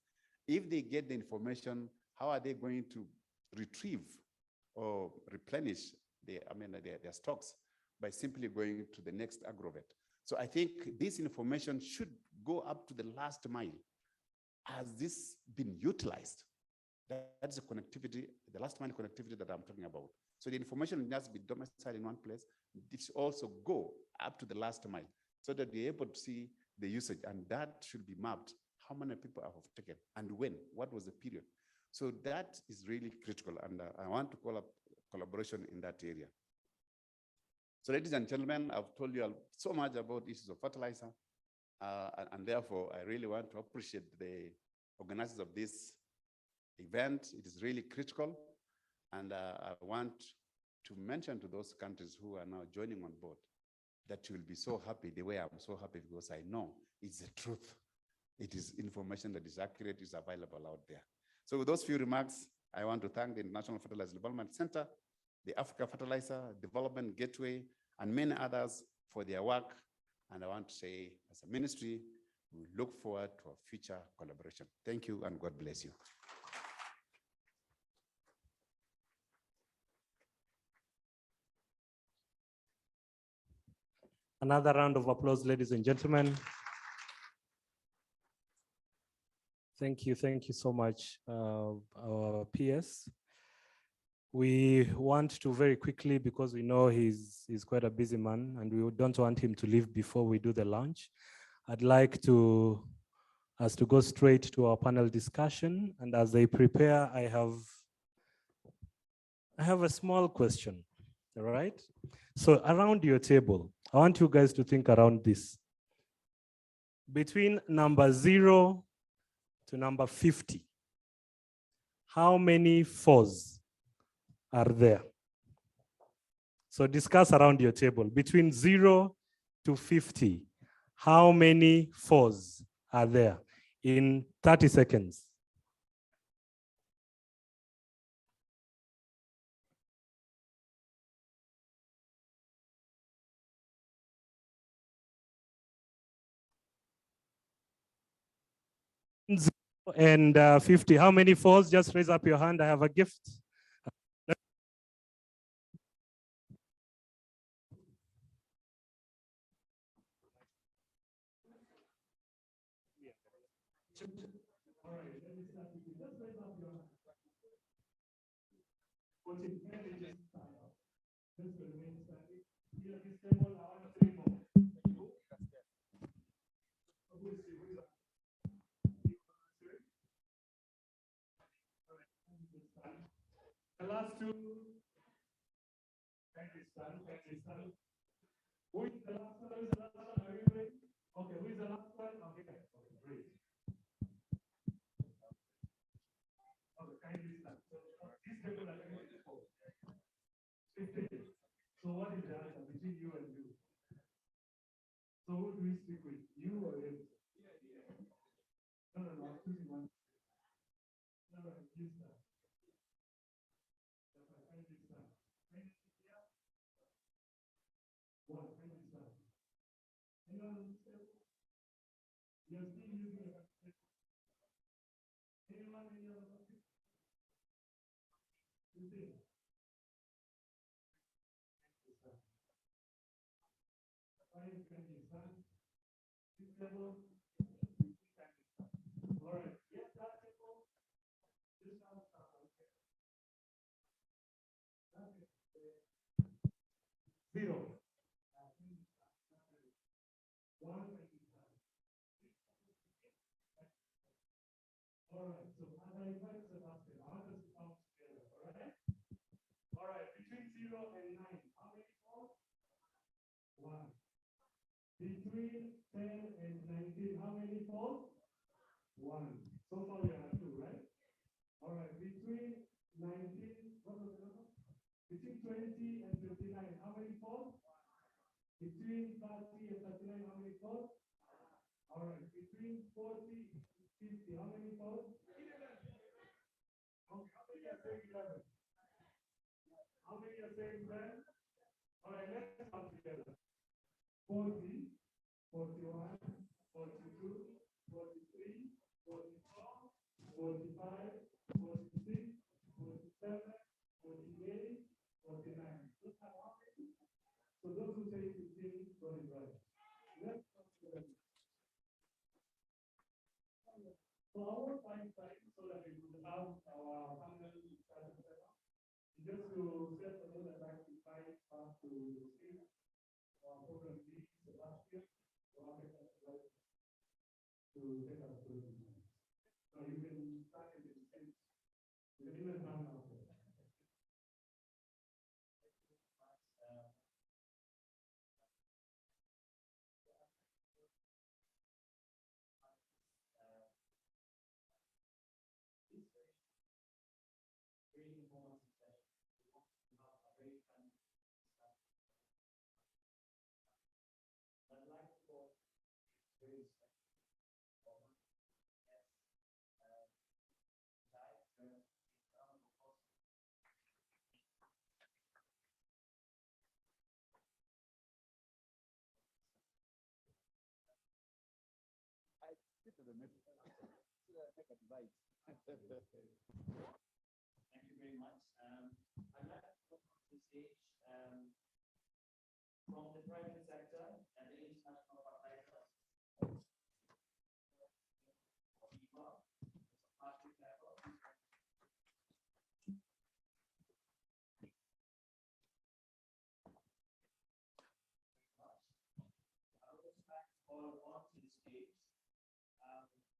If they get the information, how are they going to retrieve or replenish their stocks? By simply going to the next agrovet. So I think this information should go up to the last mile. Has this been utilized? That's the connectivity, the last mile connectivity that I'm talking about. So the information must be domiciled in one place. It should also go up to the last mile so that we're able to see the usage, and that should be mapped. How many people have taken and when, what was the period? So that is really critical, and I want to call up collaboration in that area. So ladies and gentlemen, I've told you so much about issues of fertilizer, and therefore I really want to appreciate the organizers of this event. It is really critical, and I want to mention to those countries who are now joining on board that you will be so happy the way I'm so happy, because I know it's the truth. It is information that is accurate, is available out there. So with those few remarks, I want to thank the International Fertilizer Development Center, the Africa Fertilizer Development Gateway, and many others for their work. And I want to say, as a ministry, we look forward to a future collaboration. Thank you, and God bless you. Another round of applause, ladies and gentlemen. Thank you so much, our PS. We want to very quickly, because we know he's quite a busy man and we don't want him to leave before we do the launch. I'd like us to go straight to our panel discussion, and as they prepare, I have a small question, all right? So around your table, I want you guys to think around this. Between number 0 to number 50, how many 4s are there? So discuss around your table. Between 0 to 50, how many 4s are there? In 30 seconds. And 50, how many 4s? Just raise up your hand. I have a gift. All right, let me start with you. Just raise up your hand. Put it very just stand up. Just remain standing. Here at this table, I want 3 more. Who is it? The last 2. Kindly stand. Who is the last one? Who is the last one? Are you ready? Okay, who is the last one? Okay, great. Okay, kindly stand. So these people are going to fall. 15. So what is the answer between you and you? So who do we speak with? You or him? No, I'm choosing one. No, you stand. Kindly stand. One, kindly stand. Anyone? You're still using a anyone? Any other? can be done. This level, all right, yes, that's simple. This one, okay. Zero. One. All right, so as I invite Sebastian, I want us to count together, all right? All right, between 0 and 9, how many falls? 1. Between 10 and 19, how many falls? 1. So far you are 2, right? All right, between 19, what was the number? Between 20 and 29, how many falls? Between 30 and 39, how many falls? All right, between 40 and 50, how many falls? 11. Okay, how many are saying 11? How many are saying 10? All right, let's count together. 40, 41, 42, 43, 44, 45, 46, 47, 48, 49. Those are how many? So those who say 15 got it right. Let's count together. So I won't find time so that we will have our panel discussion set up. Just to set the mood, I'd like to invite us to speak our program lead, Sebastian, to take us through. So you can start in the stage. You can even run now. Thank you very much. I'd like to come on the stage from the private sector and the international organizers. All onto the stage.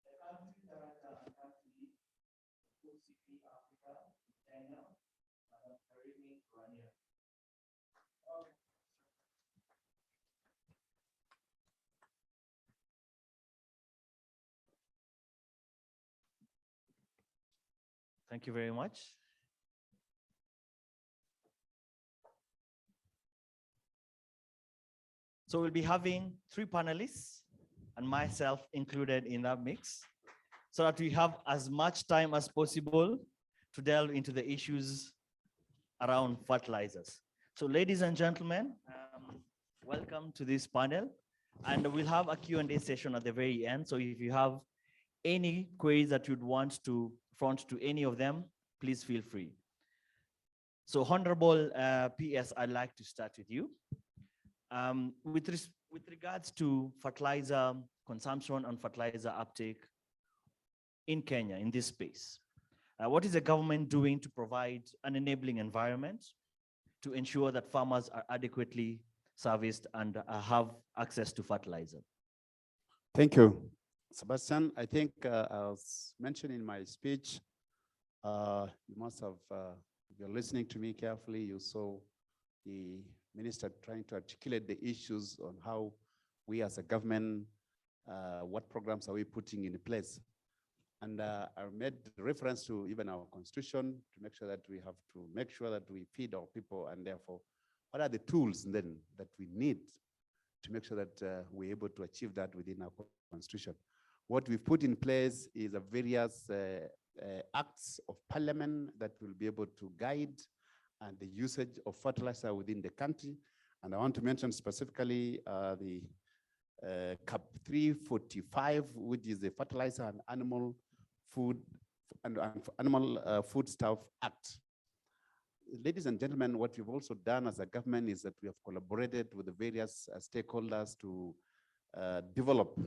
The country director and country lead, Food City Africa, Kenya, Madam Karimi Rania. Thank you very much. So we'll be having 3 panelists and myself included in that mix, so that we have as much time as possible to delve into the issues around fertilizers. So ladies and gentlemen, welcome to this panel. And we'll have a Q&A session at the very end. So if you have any queries that you'd want to front to any of them, please feel free. So Honorable PS, I'd like to start with you. With regards to fertilizer consumption and fertilizer uptake in Kenya, in this space, what is the government doing to provide an enabling environment to ensure that farmers are adequately serviced and have access to fertilizer? Thank you, Sebastian. I think as mentioned in my speech, you must have, if you're listening to me carefully, you saw the minister trying to articulate the issues on how we as a government, what programs are we putting in place. And I made reference to even our constitution to make sure that we have to make sure that we feed our people, and therefore, what are the tools then that we need to make sure that we're able to achieve that within our constitution. What we've put in place is a various acts of parliament that will be able to guide and the usage of fertilizer within the country. And I want to mention specifically the CAP 345, which is the Fertilizer and Animal Food and Animal Foodstuff Act. ladies and gentlemen, what we've also done as a government is that we have collaborated with the various stakeholders to develop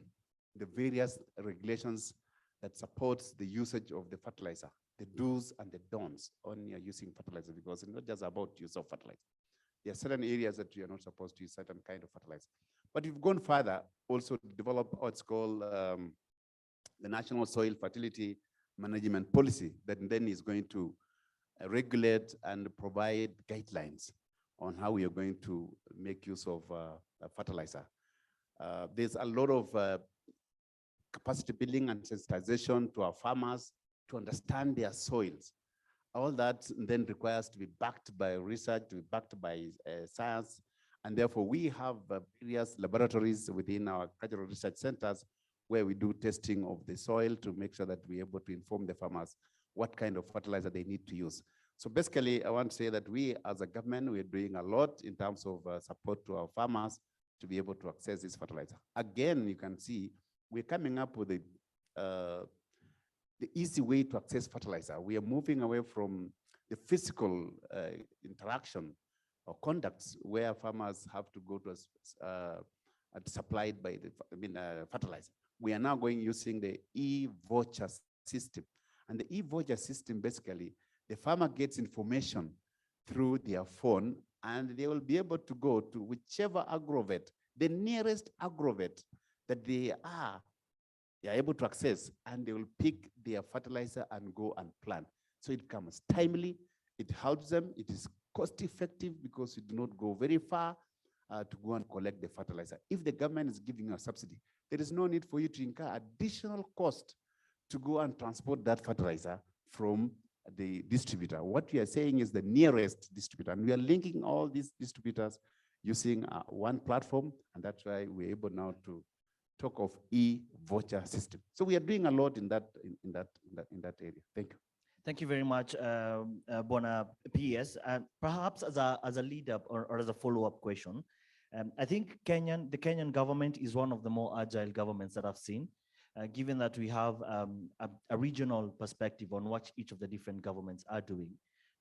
the various regulations that supports the usage of the fertilizer, the do's and the don'ts on your using fertilizer, because it's not just about use of fertilizer. There are certain areas that you are not supposed to use certain kind of fertilizer. But we've gone further also to develop what's called the National Soil Fertility Management Policy that then is going to regulate and provide guidelines on how we are going to make use of fertilizer. There's a lot of capacity building and sensitization to our farmers to understand their soils. All that then requires to be backed by research, to be backed by science. And therefore, we have various laboratories within our agricultural research centers where we do testing of the soil to make sure that we're able to inform the farmers what kind of fertilizer they need to use. So basically, I want to say that we as a government, we're doing a lot in terms of support to our farmers to be able to access this fertilizer. Again, you can see we're coming up with the easy way to access fertilizer. We are moving away from the physical interaction or conducts where farmers have to go to supplied by the fertilizer. We are now going using the e-voucher system. And the e-voucher system, basically, the farmer gets information through their phone, and they will be able to go to whichever agrovet, the nearest agrovet that they are able to access, and they will pick their fertilizer and go and plant. So it comes timely, it helps them, it is cost effective because you do not go very far to go and collect the fertilizer. If the government is giving you a subsidy, there is no need for you to incur additional cost to go and transport that fertilizer from the distributor. What we are saying is the nearest distributor, and we are linking all these distributors using one platform, and that's why we're able now to talk of e-voucher system. So we are doing a lot in that area. Thank you. Thank you very much, Bona PS. And perhaps as a lead up or as a follow-up question, I think the Kenyan government is one of the more agile governments that I've seen, given that we have a regional perspective on what each of the different governments are doing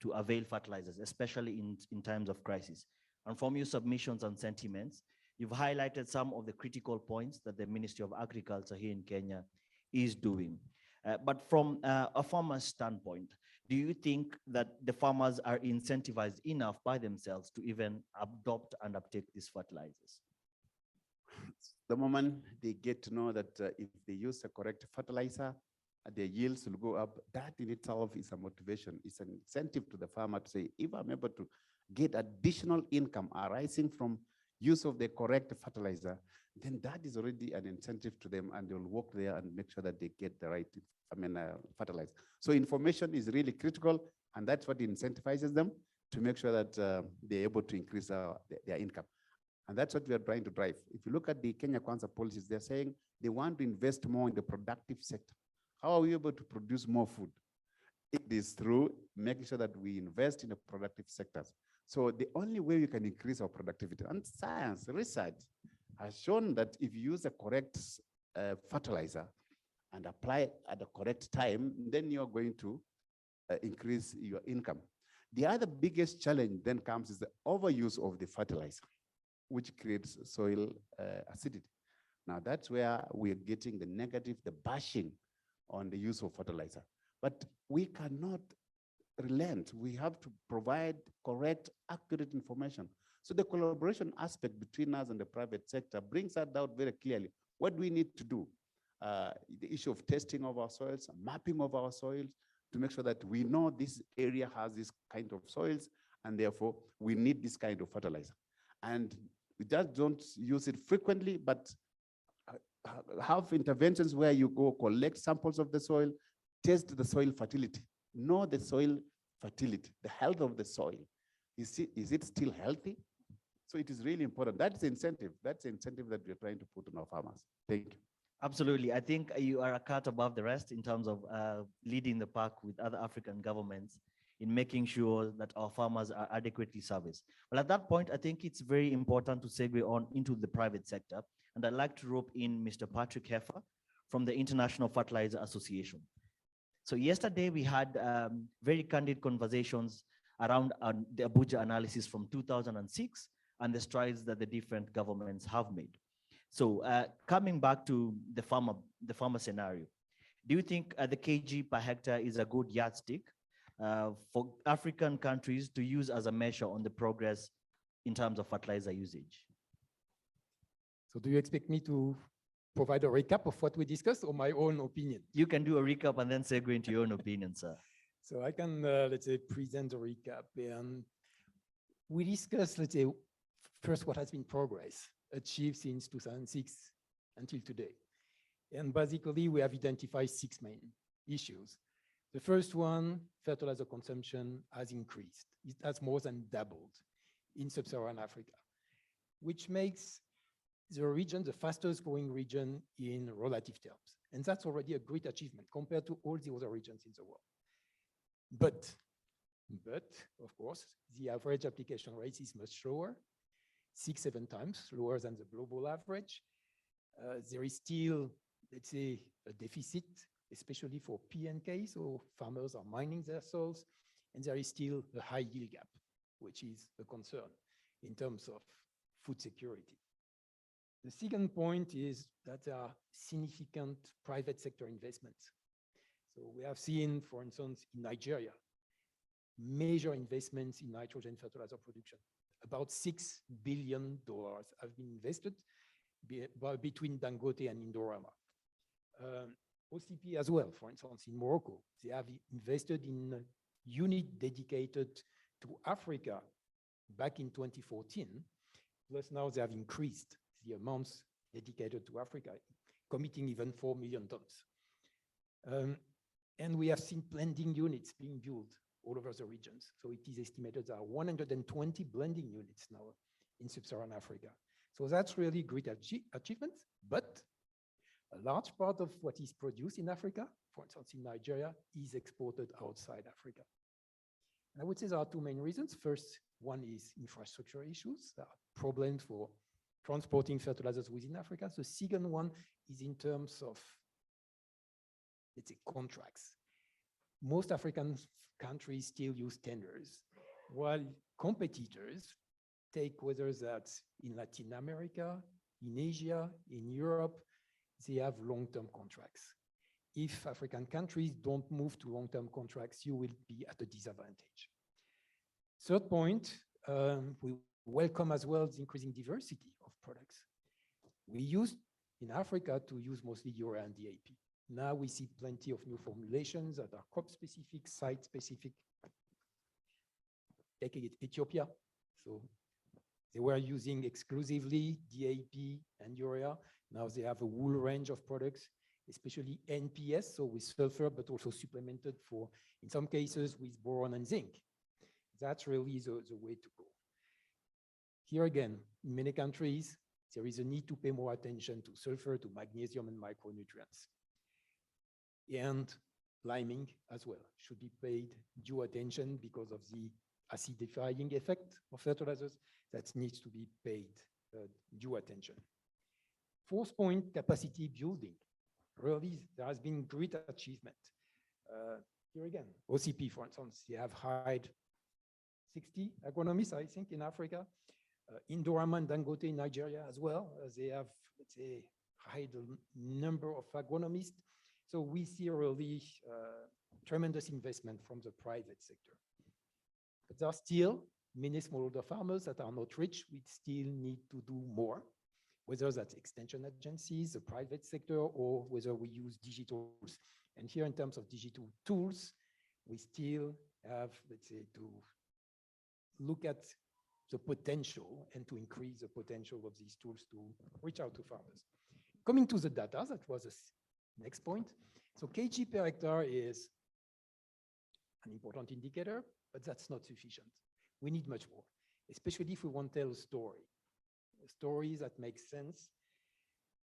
to avail fertilizers, especially in times of crisis. And from your submissions and sentiments, you've highlighted some of the critical points that the Ministry of Agriculture here in Kenya is doing. But from a farmer's standpoint, do you think that the farmers are incentivized enough by themselves to even adopt and uptake these fertilizers? The moment they get to know that if they use the correct fertilizer, their yields will go up, that in itself is a motivation. It's an incentive to the farmer to say, if I'm able to get additional income arising from use of the correct fertilizer, then that is already an incentive to them, and they'll work there and make sure that they get the right fertilizer. So information is really critical, and that's what incentivizes them to make sure that they're able to increase their income. And that's what we are trying to drive. If you look at the Kenya Kwanza policies, they're saying they want to invest more in the productive sector. How are we able to produce more food? It is through making sure that we invest in the productive sectors. So the only way we can increase our productivity, and science, research has shown that if you use the correct fertilizer and apply at the correct time, then you're going to increase your income. The other biggest challenge then comes is the overuse of the fertilizer, which creates soil acidity. Now that's where we're getting the negative, the bashing on the use of fertilizer. But we cannot relent. We have to provide correct, accurate information. So the collaboration aspect between us and the private sector brings that out very clearly. What do we need to do? The issue of testing of our soils, mapping of our soils, to make sure that we know this area has this kind of soils, and therefore we need this kind of fertilizer. And we just don't use it frequently, but have interventions where you go collect samples of the soil, test the soil fertility, know the soil fertility, the health of the soil. Is it still healthy? So it is really important. That's the incentive. That's the incentive that we're trying to put on our farmers. Thank you. Absolutely. I think you are a cut above the rest in terms of leading the pack with other African governments in making sure that our farmers are adequately serviced. Well, at that point, I think it's very important to segue on into the private sector. And I'd like to rope in Mr. Patrick Heffer from the International Fertilizer Association. So yesterday we had very candid conversations around the Abuja analysis from 2006 and the strides that the different governments have made. So coming back to the farmer scenario, do you think the kg per hectare is a good yardstick for African countries to use as a measure on the progress in terms of fertilizer usage? So do you expect me to provide a recap of what we discussed or my own opinion? You can do a recap and then segue into your own opinion, sir. So I can, let's say, present a recap. And we discussed, let's say, first what has been progress achieved since 2006 until today. And basically, we have identified 6 main issues. The first one, fertilizer consumption has increased. It has more than doubled in sub-Saharan Africa, which makes the region the fastest growing region in relative terms. And that's already a great achievement compared to all the other regions in the world. But of course, the average application rate is much lower, 6-7 times lower than the global average. There is still, let's say, a deficit, especially for P and K, so farmers are mining their soils, and there is still a high yield gap, which is a concern in terms of food security. The second point is that there are significant private sector investments. So we have seen, for instance, in Nigeria, major investments in nitrogen fertilizer production. About $6 billion have been invested between Dangote and Indorama. OCP as well, for instance, in Morocco, they have invested in a unit dedicated to Africa back in 2014, plus now they have increased the amounts dedicated to Africa, committing even 4 million tons. And we have seen blending units being built all over the regions. So it is estimated there are 120 blending units now in sub-Saharan Africa. So that's really great achievement, but a large part of what is produced in Africa, for instance, in Nigeria, is exported outside Africa. And I would say there are 2 main reasons. First, one is infrastructure issues. There are problems for transporting fertilizers within Africa. The second one is in terms of, let's say, contracts. Most African countries still use tenders, while competitors take, whether that's in Latin America, in Asia, in Europe, they have long-term contracts. If African countries don't move to long-term contracts, you will be at a disadvantage. Third point, we welcome as well the increasing diversity of products. We used in Africa to use mostly urea and DAP. Now we see plenty of new formulations that are crop-specific, site-specific. Take Ethiopia. So they were using exclusively DAP and urea. Now they have a whole range of products, especially NPS, so with sulfur, but also supplemented for, in some cases, with boron and zinc. That's really the way to go. Here again, in many countries, there is a need to pay more attention to sulfur, to magnesium and micronutrients. And liming as well should be paid due attention because of the acidifying effect of fertilizers that needs to be paid due attention. Fourth point, capacity building. Really, there has been great achievement. Here again, OCP, for instance, they have hired 60 agronomists, I think, in Africa. Indorama and Dangote in Nigeria as well. They have, let's say, hired a number of agronomists. So we see really tremendous investment from the private sector. But there are still many smallholder farmers that are not rich. We still need to do more, whether that's extension agencies, the private sector, or whether we use digital tools. And here in terms of digital tools, we still have, let's say, to look at the potential and to increase the potential of these tools to reach out to farmers. Coming to the data, that was the next point. So kg per hectare is an important indicator, but that's not sufficient. We need much more, especially if we want to tell a story that makes sense.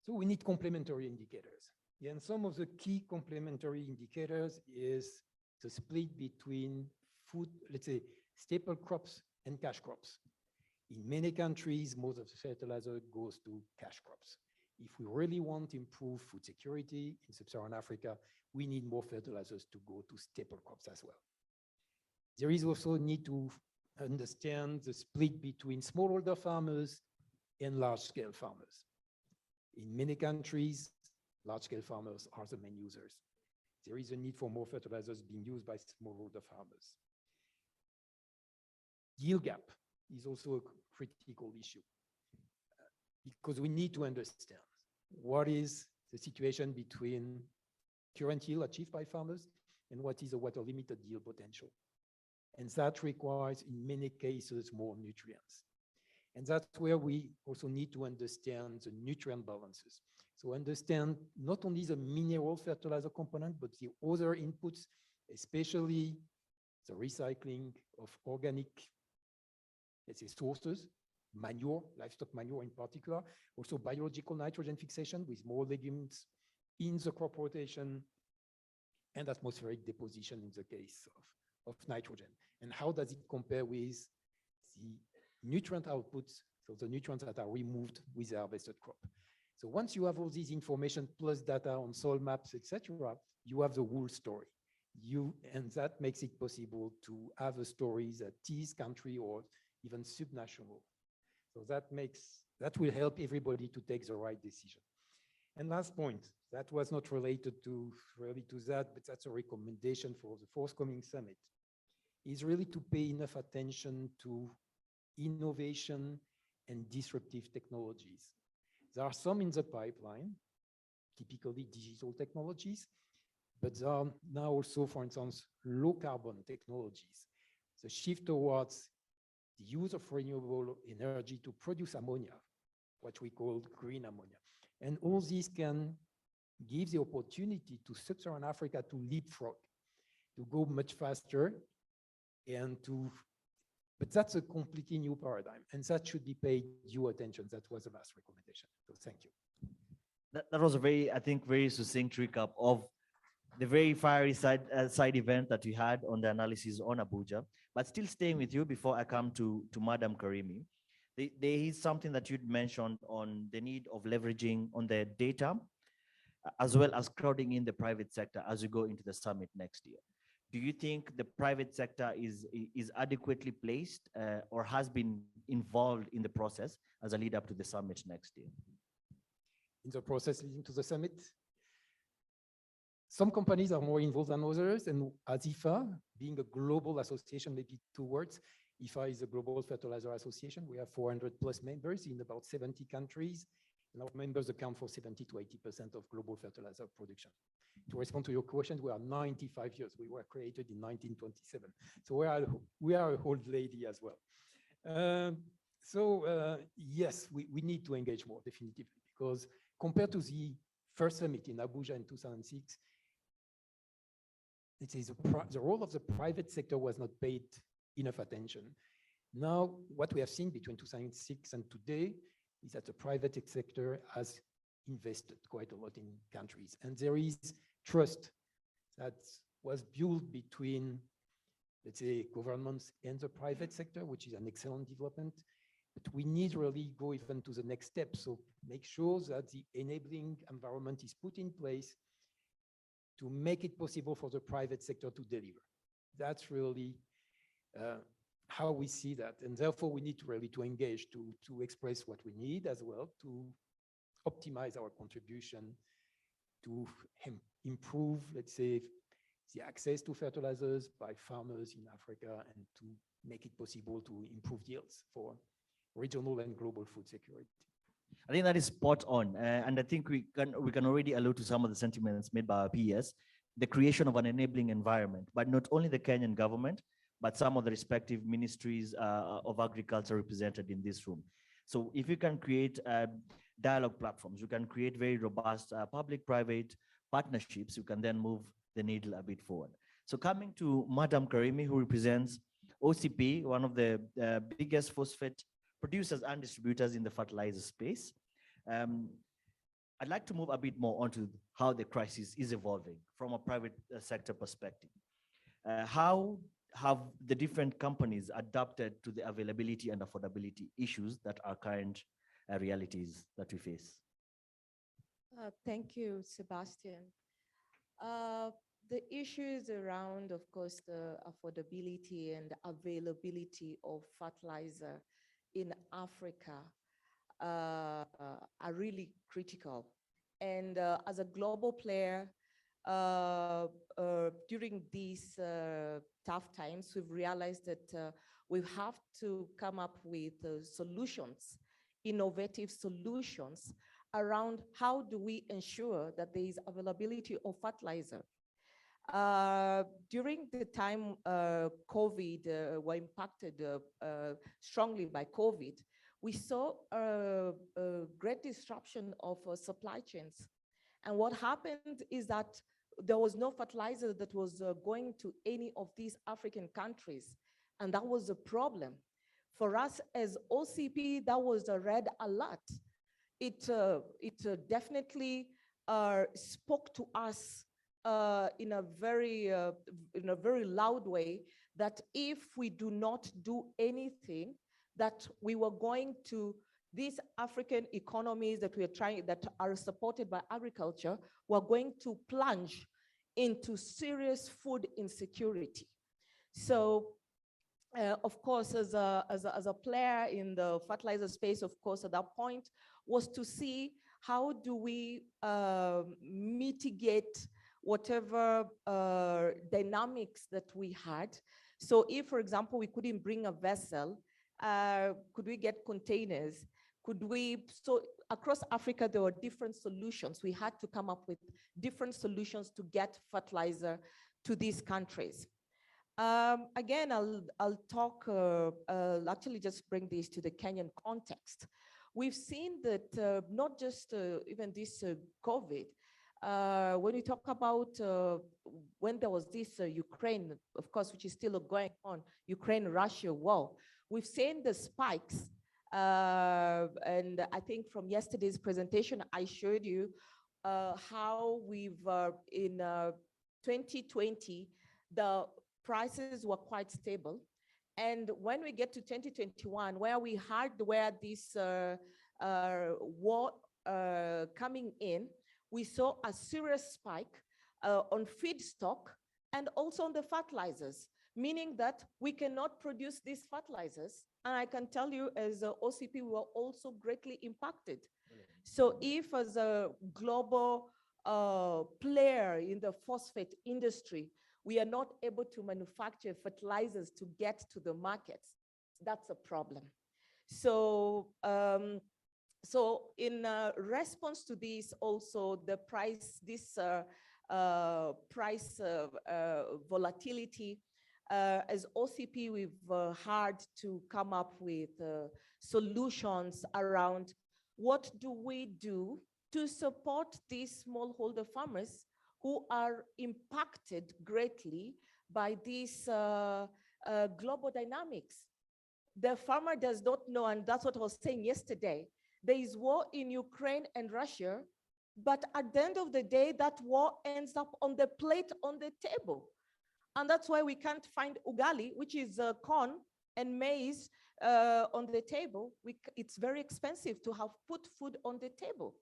So we need complementary indicators. And some of the key complementary indicators is the split between food, let's say, staple crops and cash crops. In many countries, most of the fertilizer goes to cash crops. If we really want to improve food security in sub-Saharan Africa, we need more fertilizers to go to staple crops as well. There is also a need to understand the split between smallholder farmers and large-scale farmers. In many countries, large-scale farmers are the main users. There is a need for more fertilizers being used by smallholder farmers. Yield gap is also a critical issue because we need to understand what is the situation between current yield achieved by farmers and what is the water limited yield potential. And that requires, in many cases, more nutrients. And that's where we also need to understand the nutrient balances. So understand not only the mineral fertilizer component, but the other inputs, especially the recycling of organic, let's say, sources, manure, livestock manure in particular, also biological nitrogen fixation with more legumes in the crop rotation, and atmospheric deposition in the case of nitrogen. And how does it compare with the nutrient outputs, so the nutrients that are removed with the harvested crop? So once you have all these information plus data on soil maps, etc., you have the whole story. And that makes it possible to have a story that is country or even subnational. So that will help everybody to take the right decision. And last point, that was not related really to that, but that's a recommendation for the forthcoming summit, is really to pay enough attention to innovation and disruptive technologies. There are some in the pipeline, typically digital technologies, but there are now also, for instance, low carbon technologies. The shift towards the use of renewable energy to produce ammonia, what we call green ammonia. And all these can give the opportunity to sub-Saharan Africa to leapfrog, to go much faster, but that's a completely new paradigm, and that should be paid due attention. That was the last recommendation. So thank you. That was a very, I think, very succinct recap of the very fiery side event that we had on the analysis on Abuja. But still staying with you before I come to Madam Karimi, there is something that you'd mentioned on the need of leveraging on the data, as well as crowding in the private sector as we go into the summit next year. Do you think the private sector is adequately placed or has been involved in the process as a lead up to the summit next year? In the process leading to the summit? Some companies are more involved than others, and as IFA, being a global association, maybe 2 words, IFA is a Global Fertilizer Association. We have 400 plus members in about 70 countries, and our members account for 70 to 80% of global fertilizer production. To respond to your question, we are 95 years. We were created in 1927. So we are an old lady as well. Yes, we need to engage more definitively, because compared to the first summit in Abuja in 2006, it is the role of the private sector was not paid enough attention. Now, what we have seen between 2006 and today is that the private sector has invested quite a lot in countries, and there is trust that was built between, let's say, governments and the private sector, which is an excellent development. But we need really go even to the next step. So make sure that the enabling environment is put in place to make it possible for the private sector to deliver. That's really how we see that. And therefore, we need to really to engage to express what we need as well, to optimize our contribution, to improve, let's say, the access to fertilizers by farmers in Africa, and to make it possible to improve yields for regional and global food security. I think that is spot on. And I think we can already allude to some of the sentiments made by our peers, the creation of an enabling environment, but not only the Kenyan government, but some of the respective ministries of agriculture represented in this room. So if you can create dialogue platforms, you can create very robust public-private partnerships, you can then move the needle a bit forward. So coming to Madam Karimi, who represents OCP, one of the biggest phosphate producers and distributors in the fertilizer space. I'd like to move a bit more onto how the crisis is evolving from a private sector perspective. How have the different companies adapted to the availability and affordability issues that are current realities that we face? Thank you, Sebastian. The issues around, of course, the affordability and availability of fertilizer in Africa are really critical. And as a global player, during these tough times, we've realized that we have to come up with solutions, innovative solutions around how do we ensure that there is availability of fertilizer. During the time COVID were impacted strongly by COVID, we saw a great disruption of supply chains. And what happened is that there was no fertilizer that was going to any of these African countries. And that was a problem. For us as OCP, that was a red alert. It definitely spoke to us in a very loud way that if we do not do anything, that we were going to, these African economies that we are trying, that are supported by agriculture, were going to plunge into serious food insecurity. So of course, as a player in the fertilizer space, of course, at that point was to see how do we mitigate whatever dynamics that we had. So if, for example, we couldn't bring a vessel, could we get containers? Could we, so across Africa, there were different solutions. We had to come up with different solutions to get fertilizer to these countries. Again, I'll talk, I'll actually just bring this to the Kenyan context. We've seen that not just even this COVID, when we talk about when there was this Ukraine, of course, which is still going on, Ukraine-Russia war, we've seen the spikes. And I think from yesterday's presentation, I showed you how we've, in 2020, the prices were quite stable. And when we get to 2021, where we had this war coming in, we saw a serious spike on feedstock and also on the fertilizers, meaning that we cannot produce these fertilizers. And I can tell you as a OCP, we were also greatly impacted. So if as a global player in the phosphate industry, we are not able to manufacture fertilizers to get to the markets, that's a problem. So, so in response to this, also the price, this price volatility, as OCP, we've had to come up with solutions around what do we do to support these smallholder farmers who are impacted greatly by these global dynamics. The farmer does not know, and that's what I was saying yesterday, there is war in Ukraine and Russia, but at the end of the day, that war ends up on the plate, on the table. And that's why we can't find ugali, which is corn and maize on the table. It's very expensive to have put food on the table.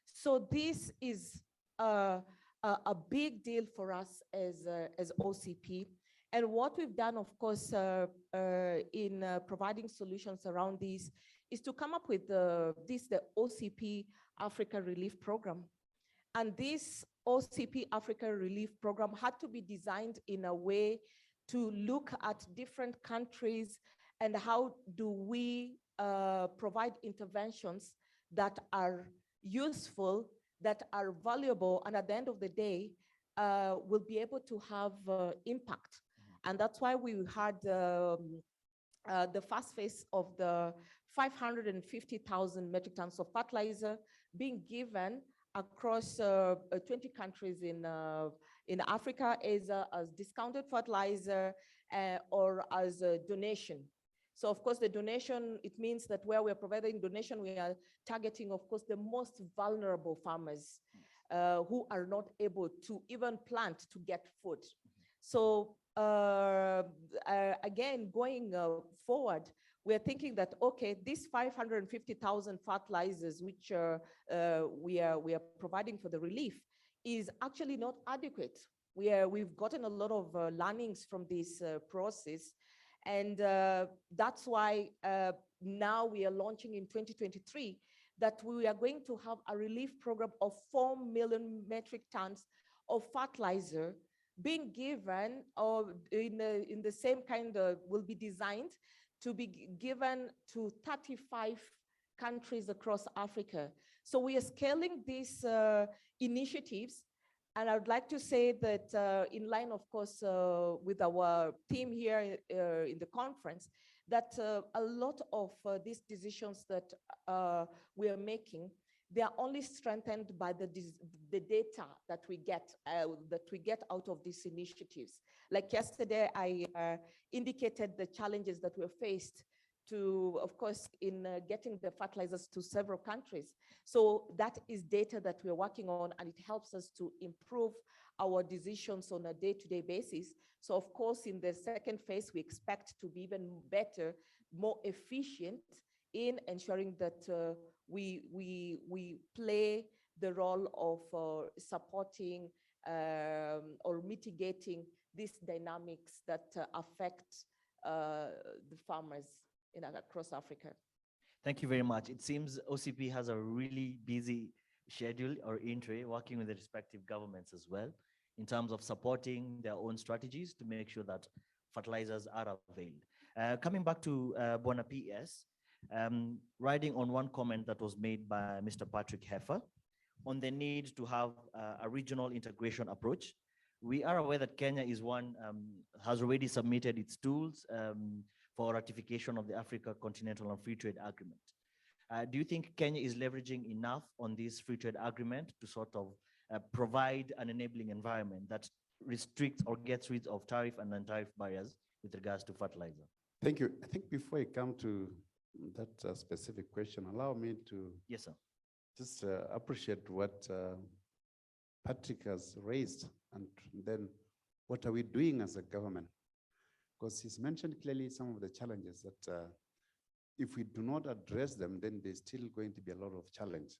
So this is a big deal for us as OCP. And what we've done, of course, in providing solutions around this is to come up with the OCP Africa Relief Program. And this OCP Africa Relief Program had to be designed in a way to look at different countries and how do we provide interventions that are useful, that are valuable, and at the end of the day, will be able to have impact. And that's why we had the first phase of the 550,000 metric tons of fertilizer being given across 20 countries in Africa as discounted fertilizer or as a donation. So of course the donation, it means that where we're providing donation, we are targeting, of course, the most vulnerable farmers who are not able to even plant to get food. So again, going forward, we're thinking that, okay, these 550,000 fertilizers, which we are providing for the relief, is actually not adequate. We've gotten a lot of learnings from this process. And that's why now we are launching in 2023 that we are going to have a relief program of 4 million metric tons of fertilizer being given, or in the same kind of, will be designed to be given to 35 countries across Africa. So we are scaling these initiatives. And I would like to say that in line, of course, with our team here in the conference, that a lot of these decisions that we are making, they are only strengthened by the data that we get out of these initiatives. Like yesterday, I indicated the challenges that were faced to, of course, in getting the fertilizers to several countries. So that is data that we're working on, and it helps us to improve our decisions on a day-to-day basis. So of course, in the second phase, we expect to be even better, more efficient in ensuring that we play the role of supporting or mitigating these dynamics that affect the farmers across Africa. Thank you very much. It seems OCP has a really busy schedule or entry working with the respective governments as well in terms of supporting their own strategies to make sure that fertilizers are availed. Coming back to Buona PS, riding on one comment that was made by Mr. Patrick Heffer on the need to have a regional integration approach. We are aware that Kenya is has already submitted its tools for ratification of the Africa Continental and Free Trade Agreement. Do you think Kenya is leveraging enough on this free trade agreement to sort of provide an enabling environment that restricts or gets rid of tariff and non-tariff barriers with regards to fertilizer? Thank you. I think before I come to that specific question, allow me to yes, sir. Just appreciate what Patrick has raised, and then what are we doing as a government? Because he's mentioned clearly some of the challenges that if we do not address them, then there's still going to be a lot of challenge.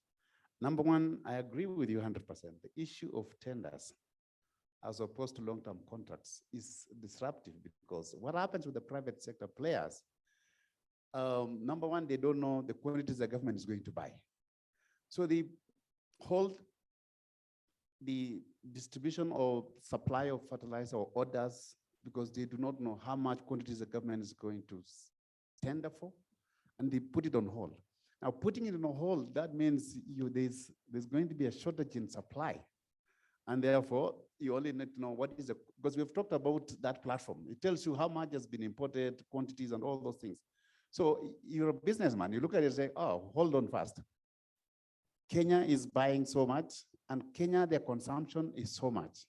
Number one, I agree with you 100%. The issue of tenders as opposed to long-term contracts is disruptive, because what happens with the private sector players, number one, they don't know the quantities the government is going to buy. So they hold the distribution or supply of fertilizer or orders because they do not know how much quantities the government is going to tender for, and they put it on hold. Now, putting it on hold, that means there's going to be a shortage in supply. And therefore, you only need to know what is because we've talked about that platform. It tells you how much has been imported, quantities, and all those things. So you're a businessman, you look at it and say, oh, hold on fast. Kenya is buying so much, and Kenya, their consumption is so much.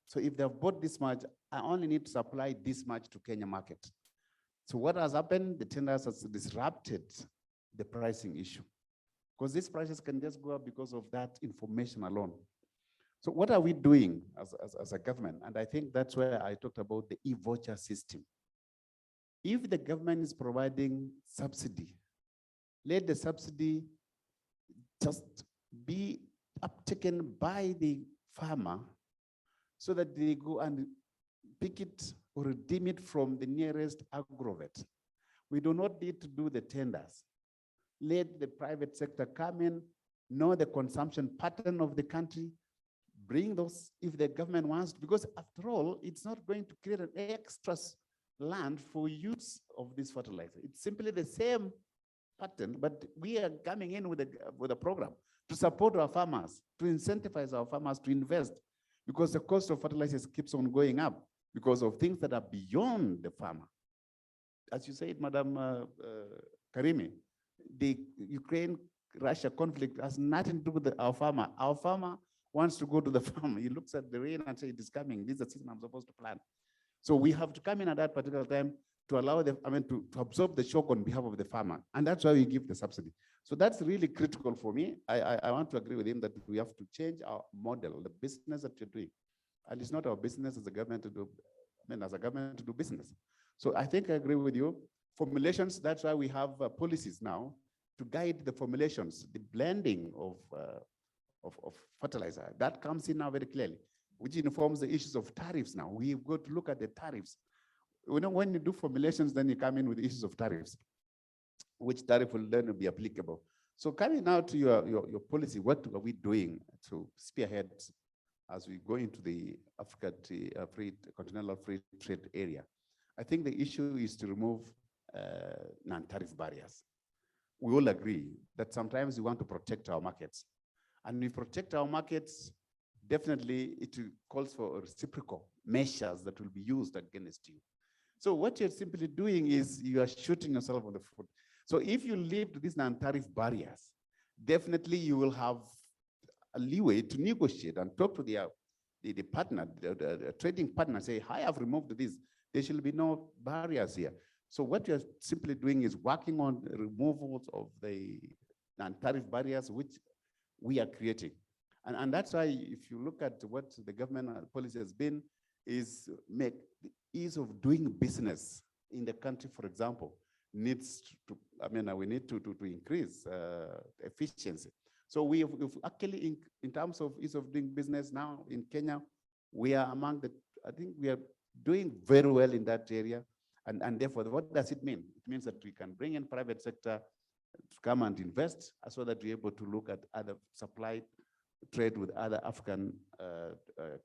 So if they've bought this much, I only need to supply this much to Kenya market. So what has happened? The tenders has disrupted the pricing issue, because these prices can just go up because of that information alone. So what are we doing as a government? And I think that's where I talked about the e-voucher system. If the government is providing subsidy, let the subsidy just be uptaken by the farmer so that they go and pick it or redeem it from the nearest agrovet. We do not need to do the tenders. Let the private sector come in, know the consumption pattern of the country, bring those if the government wants, because after all, it's not going to create an extra land for use of this fertilizer. It's simply the same pattern, but we are coming in with a program to support our farmers, to incentivize our farmers to invest, because the cost of fertilizers keeps on going up because of things that are beyond the farmer. As you said, Madam Karimi, the Ukraine-Russia conflict has nothing to do with our farmer. Our farmer wants to go to the farm. He looks at the rain and says, it is coming. This is the season I'm supposed to plant. So we have to come in at that particular time to allow them, to absorb the shock on behalf of the farmer. And that's why we give the subsidy. So that's really critical for me. I want to agree with him that we have to change our model, the business that you're doing. And it's not our business as a government to do, as a government to do business. So I think I agree with you. Formulations, that's why we have policies now to guide the formulations, the blending of fertilizer. That comes in now very clearly. which informs the issues of tariffs now. We've got to look at the tariffs. You know, when you do formulations, then you come in with the issues of tariffs, which tariff will then be applicable. So coming now to your policy, what are we doing to spearhead as we go into the Africa continental free trade area? I think the issue is to remove non-tariff barriers. We all agree that sometimes we want to protect our markets. And we protect our markets, definitely it calls for reciprocal measures that will be used against you. So what you're simply doing is you are shooting yourself on the foot. So if you lift these non-tariff barriers, definitely you will have a leeway to negotiate and talk to the partner, the trading partner, say, I have removed this. There should be no barriers here. So what you're simply doing is working on removals of the non-tariff barriers, which we are creating. And that's why if you look at what the government policy has been, is make the ease of doing business in the country, for example, needs to, we need to increase efficiency. So we've actually, in terms of ease of doing business now in Kenya, we are among the, I think we are doing very well in that area. And therefore, what does it mean? It means that we can bring in private sector to come and invest so that we're able to look at other supply trade with other African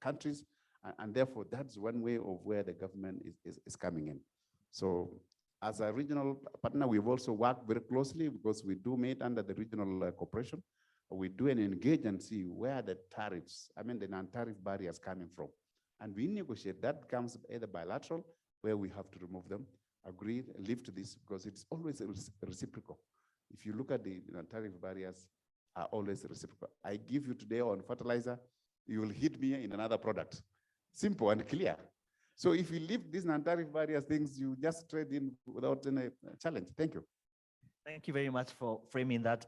countries. And therefore, that's one way of where the government is coming in. So as a regional partner, we've also worked very closely because we do meet under the regional cooperation. We do and engage and see where the tariffs, the non-tariff barriers coming from. And we negotiate. That comes either bilateral, where we have to remove them, agree, lift this, because it's always reciprocal. If you look at the non-tariff barriers, are always reciprocal. I give you today on fertilizer, you will hit me in another product. Simple and clear. So if you lift these non-tariff barriers things, you just trade in without any challenge. Thank you. Thank you very much for framing that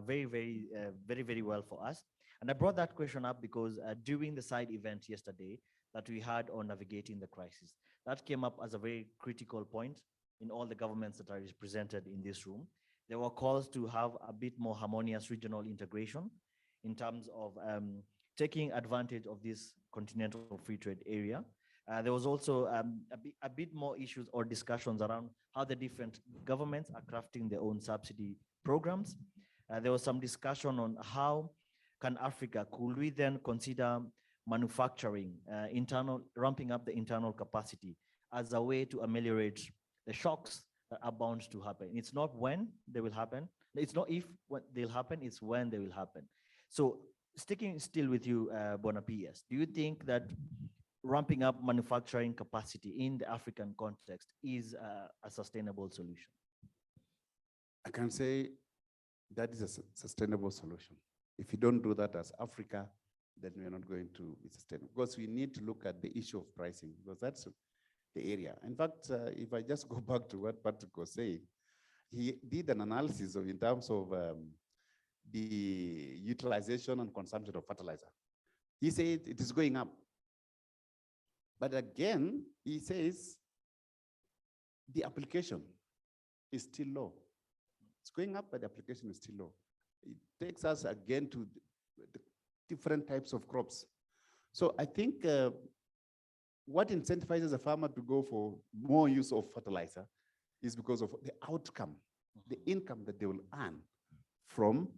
very well for us. And I brought that question up because during the side event yesterday that we had on navigating the crisis, that came up as a very critical point in all the governments that are represented in this room. There were calls to have a bit more harmonious regional integration in terms of taking advantage of this continental free trade area. There was also a bit more issues or discussions around how the different governments are crafting their own subsidy programs. There was some discussion on how can Africa, could we then consider manufacturing, ramping up the internal capacity as a way to ameliorate the shocks that are bound to happen. It's not when they will happen. It's not if they'll happen, it's when they will happen. So sticking still with you, Bona PS, do you think that ramping up manufacturing capacity in the African context is a sustainable solution? I can say that is a sustainable solution. If you don't do that as Africa, then we're not going to be sustainable. Because we need to look at the issue of pricing, because that's the area. In fact, if I just go back to what Patrick was saying, he did an analysis in terms of the utilization and consumption of fertilizer. He said it is going up. But again, he says the application is still low. It's going up, but the application is still low. It takes us again to the different types of crops. So I think what incentivizes a farmer to go for more use of fertilizer is because of the outcome, the income that they will earn from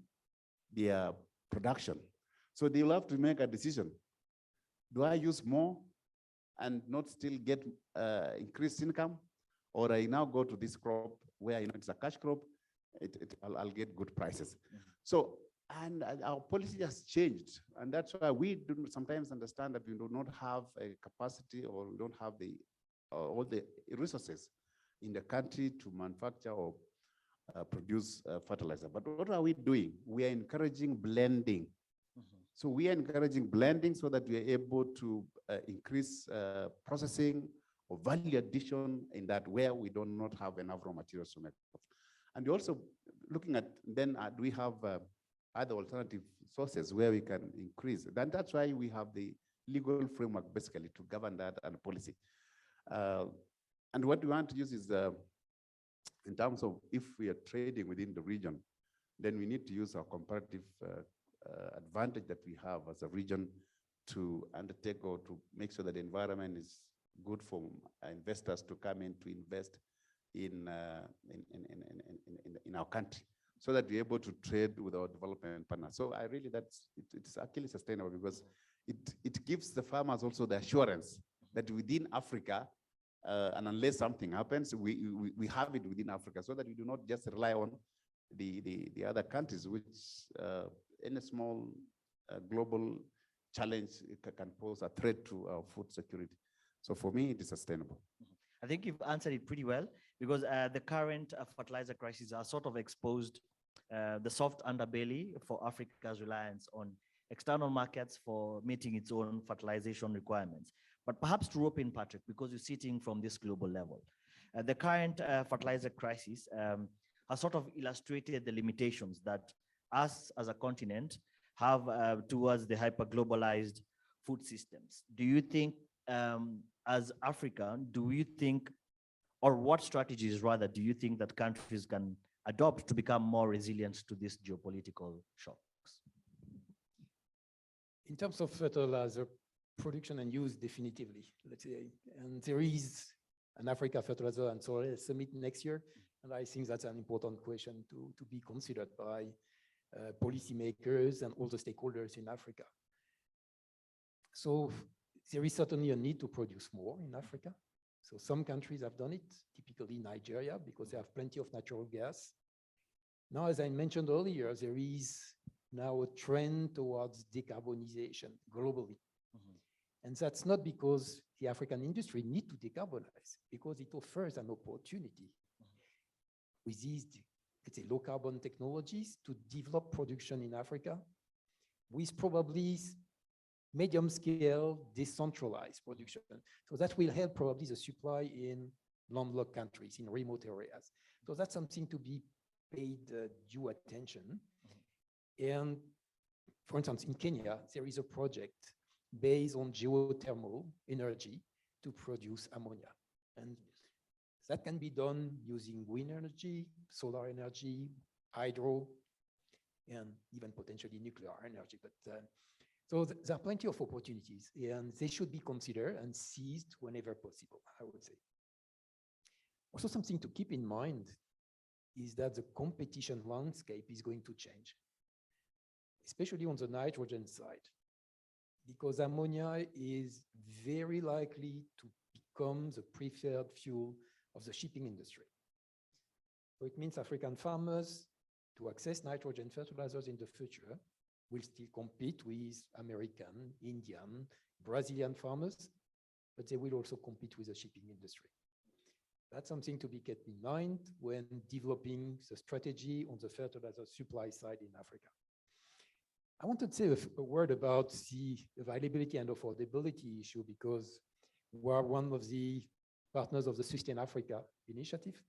their production. So they will have to make a decision. Do I use more and not still get increased income? Or I now go to this crop where it's a cash crop, I'll get good prices. So, and our policy has changed. And that's why we do sometimes understand that we do not have a capacity, or we don't have all the resources in the country to manufacture or produce fertilizer. But what are we doing? We are encouraging blending. So we are encouraging blending so that we are able to increase processing or value addition in that where we do not have enough raw materials to make. And we're also looking at then do we have other alternative sources where we can increase. Then that's why we have the legal framework basically to govern that and policy. And what we want to use is in terms of if we are trading within the region, then we need to use our comparative advantage that we have as a region to undertake or to make sure that the environment is good for investors to come in to invest in our country, so that we're able to trade with our development partners. So I really, it's actually sustainable, because it gives the farmers also the assurance that within Africa, and unless something happens, we have it within Africa, so that we do not just rely on the other countries, which any small global challenge can pose a threat to our food security. So for me, it is sustainable. I think you've answered it pretty well, because the current fertilizer crisis has sort of exposed the soft underbelly for Africa's reliance on external markets for meeting its own fertilization requirements. But perhaps to rope in, Patrick, because you're sitting from this global level, the current fertilizer crisis has sort of illustrated the limitations that us as a continent have towards the hyper-globalized food systems. Do you think, as Africa, do you think, or what strategies rather, do you think that countries can adopt to become more resilient to these geopolitical shocks? In terms of fertilizer production and use, definitively, let's say, and there is an Africa Fertilizer and Soil Summit next year, and I think that's an important question to be considered by policymakers and all the stakeholders in Africa. So there is certainly a need to produce more in Africa. So some countries have done it, typically Nigeria, because they have plenty of natural gas. Now, as I mentioned earlier, there is now a trend towards decarbonization globally. And that's not because the African industry need to decarbonize, because it offers an opportunity with these, let's say, low carbon technologies to develop production in Africa with probably medium scale decentralized production. So that will help probably the supply in landlocked countries, in remote areas. So that's something to be paid due attention. And for instance, in Kenya, there is a project based on geothermal energy to produce ammonia. And that can be done using wind energy, solar energy, hydro, and even potentially nuclear energy. But so there are plenty of opportunities, and they should be considered and seized whenever possible, I would say. Also, something to keep in mind is that the competition landscape is going to change, especially on the nitrogen side, because ammonia is very likely to become the preferred fuel of the shipping industry. So it means African farmers, to access nitrogen fertilizers in the future, will still compete with American, Indian, Brazilian farmers, but they will also compete with the shipping industry. That's something to be kept in mind when developing the strategy on the fertilizer supply side in Africa. I wanted to say a word about the availability and affordability issue, because we are one of the partners of the Sustain Africa initiative,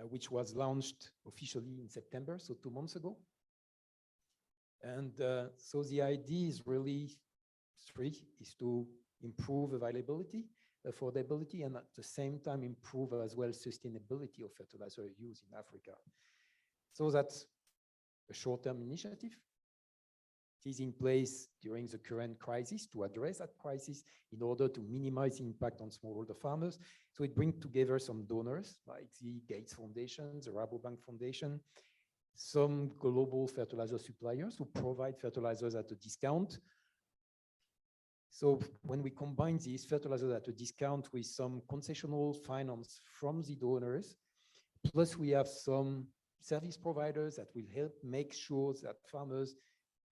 which was launched officially in September, so 2 months ago. And so the idea is really is to improve availability, affordability, and at the same time improve as well sustainability of fertilizer use in Africa. So that's a short-term initiative. It is in place during the current crisis to address that crisis in order to minimize impact on smallholder farmers. So it brings together some donors like the Gates Foundation, the Rabobank Foundation, some global fertilizer suppliers who provide fertilizers at a discount. So when we combine these fertilizers at a discount with some concessional finance from the donors, plus we have some service providers that will help make sure that farmers,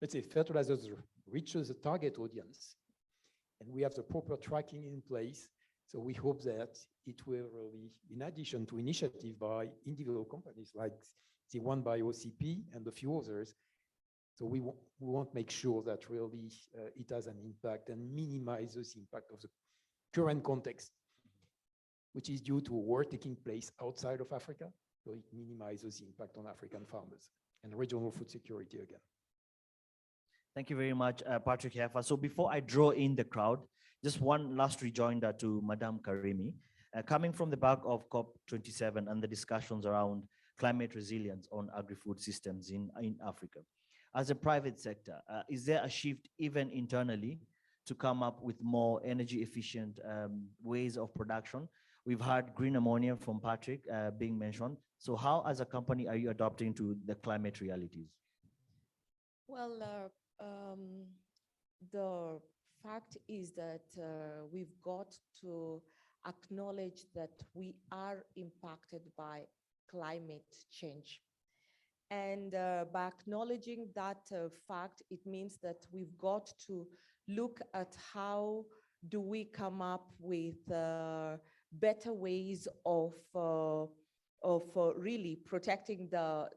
let's say, fertilizers reaches the target audience, and we have the proper tracking in place. So we hope that it will really, in addition to initiative by individual companies like the one by OCP and a few others, so we want to make sure that really it has an impact and minimizes the impact of the current context, which is due to a war taking place outside of Africa. So it minimizes the impact on African farmers and regional food security again. Thank you very much, Patrick Heffa. So before I draw in the crowd, just one last rejoinder to Madame Karimi. Coming from the back of COP27 and the discussions around climate resilience on agri-food systems in Africa, as a private sector, is there a shift even internally to come up with more energy efficient ways of production. We've had green ammonia from Patrick being mentioned. So how, as a company, are you adapting to the climate realities? Well, the fact is that we've got to acknowledge that we are impacted by climate change. And by acknowledging that fact, it means that we've got to look at how do we come up with better ways of really protecting the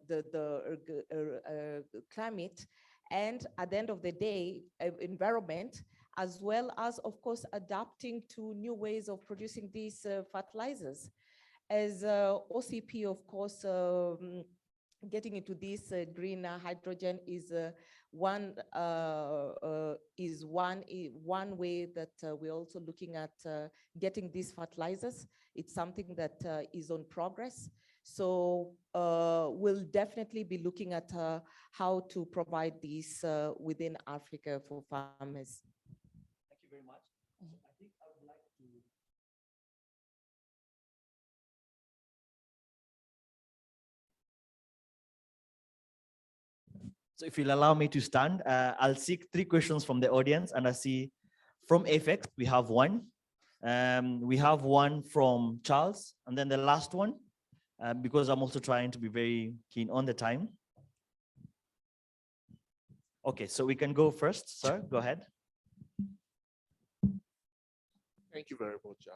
climate, and at the end of the day, environment, as well as, of course, adapting to new ways of producing these fertilizers. As OCP, of course, getting into this green hydrogen is one way that we're also looking at getting these fertilizers. It's something that is on progress. So we'll definitely be looking at how to provide these within Africa for farmers. Thank you very much. So I think I would like to. So if you'll allow me to stand, I'll seek 3 questions from the audience, and I see from AFEX, we have one. We have one from Charles, and then the last one, because I'm also trying to be very keen on the time. Okay, so we can go first, sir, go ahead. Thank you very much.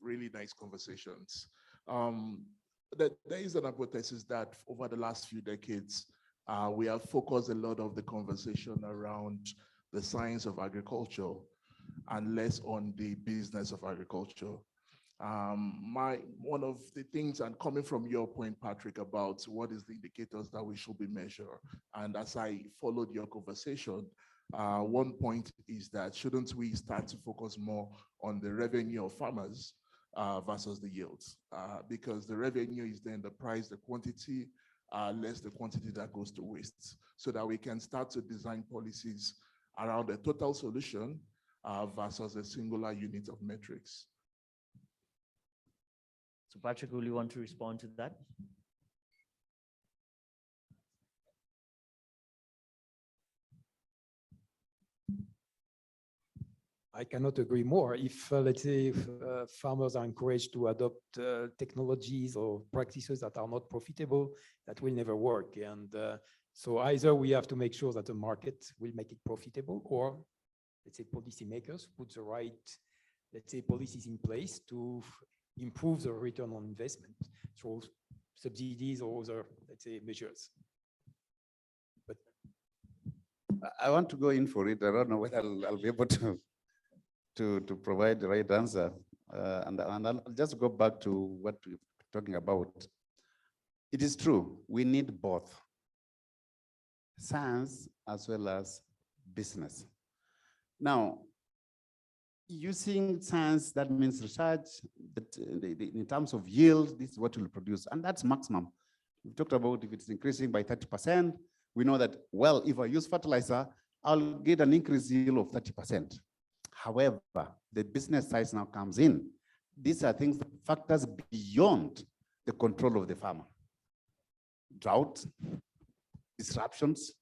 Really nice conversations. There is an hypothesis that over the last few decades, we have focused a lot of the conversation around the science of agriculture and less on the business of agriculture. One of the things, and coming from your point, Patrick, about what is the indicators that we should be measuring, and as I followed your conversation, one point is that shouldn't we start to focus more on the revenue of farmers versus the yields? Because the revenue is then the price, the quantity, less the quantity that goes to waste, so that we can start to design policies around a total solution versus a singular unit of metrics. So Patrick, will you want to respond to that? I cannot agree more. If, let's say, if, farmers are encouraged to adopt technologies or practices that are not profitable, that will never work. And so either we have to make sure that the market will make it profitable, or let's say policymakers put the right, let's say, policies in place to improve the return on investment through subsidies or other, let's say, measures. But I want to go in for it. I don't know whether I'll be able to provide the right answer. And I'll just go back to what we're talking about. It is true, we need both science as well as business. Now, using science, that means research, that in terms of yield, this is what will produce, and that's maximum. We talked about if it's increasing by 30%, we know that, well, if I use fertilizer, I'll get an increased yield of 30%. However, the business side now comes in. These are things, factors beyond the control of the farmer. Drought, disruptions.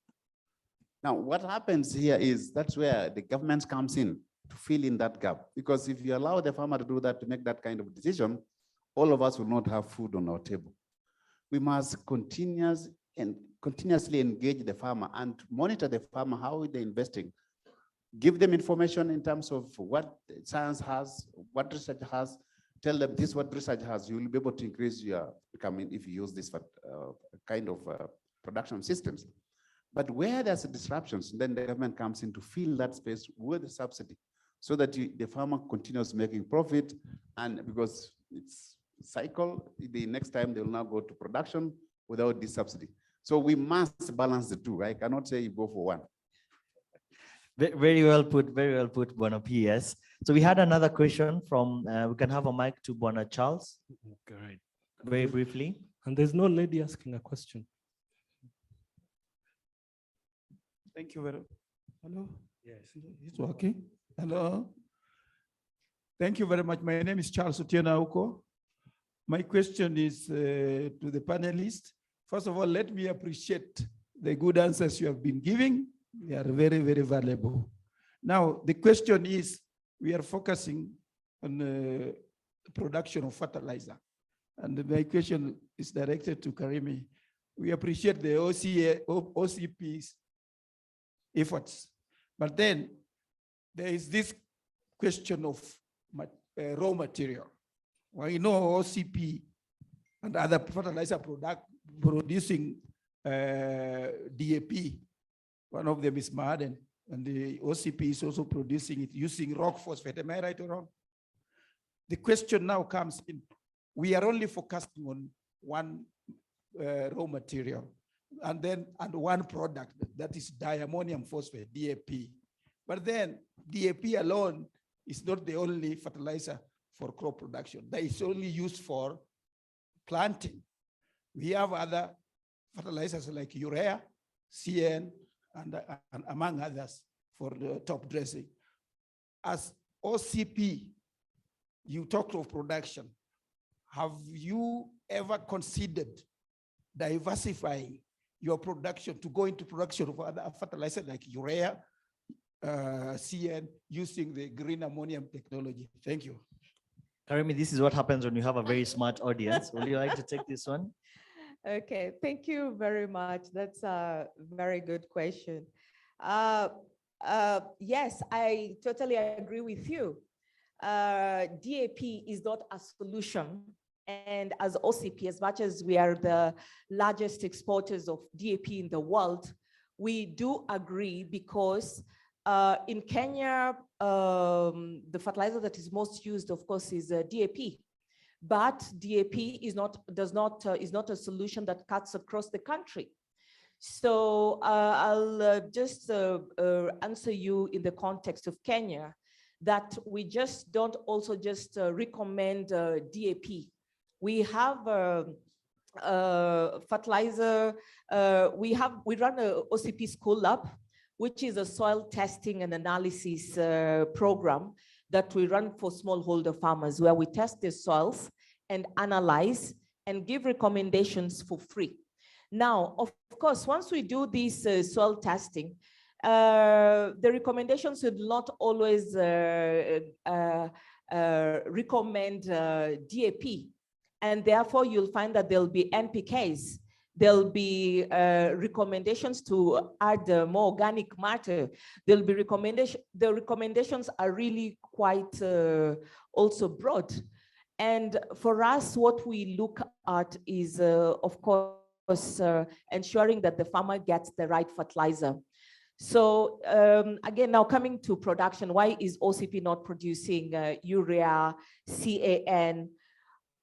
Now, what happens here is that's where the government comes in to fill in that gap. Because if you allow the farmer to do that, to make that kind of decision, all of us will not have food on our table. We must continuously engage the farmer and monitor the farmer, how they're investing. Give them information in terms of what science has, what research has. Tell them this is what research has. You will be able to increase your income if you use this kind of production systems. But where there's disruptions, then the government comes in to fill that space with a subsidy, so that the farmer continues making profit, and because it's cycle, the next time they will now go to production without this subsidy. So we must balance the two. I cannot say you go for one. Very well put, Bwana PS. So we had another question from, we can have a mic to Bwana Charles. Great. Very briefly. And there's no lady asking a question. Thank you very much. Hello? Yes. It's working? Hello. Thank you very much. My name is Charles Otieno Auko. My question is to the panelists. First of all, let me appreciate the good answers you have been giving. They are very, very valuable. Now, the question is, we are focusing on production of fertilizer. And my question is directed to Karimi. We appreciate the OCP's efforts, but then there is this question of raw material. Well, you know, OCP and other fertilizer producing DAP. One of them is Mahadin, and the OCP is also producing it using rock phosphate. Am I right or wrong? The question now comes in, we are only focusing on one raw material and one product, that is diammonium phosphate, DAP. But then DAP alone is not the only fertilizer for crop production. That is only used for planting. We have other fertilizers like urea, CN, and among others for the top dressing. As OCP, you talked of production. Have you ever considered diversifying your production to go into production of other fertilizers like urea, CN, using the green ammonium technology? Thank you. Karimi, this is what happens when you have a very smart audience. Would you like to take this one? Okay, thank you very much. That's a very good question. Yes, I totally agree with you. DAP is not a solution. And as OCP, as much as we are the largest exporters of DAP in the world, we do agree because in Kenya, the fertilizer that is most used, of course, is DAP. But DAP is not a solution that cuts across the country. So I'll just answer you in the context of Kenya, that we just don't also just recommend DAP. We have fertilizer. We run a OCP School Lab, which is a soil testing and analysis program that we run for smallholder farmers, where we test their soils and analyze and give recommendations for free. Now, of course, once we do this soil testing, the recommendations would not always recommend DAP. And therefore, you'll find that there'll be NPKs. There'll be recommendations to add more organic matter. There'll be the recommendations are really quite also broad. And for us, what we look at is, of course, ensuring that the farmer gets the right fertilizer. So again, now coming to production, why is OCP not producing urea, CAN?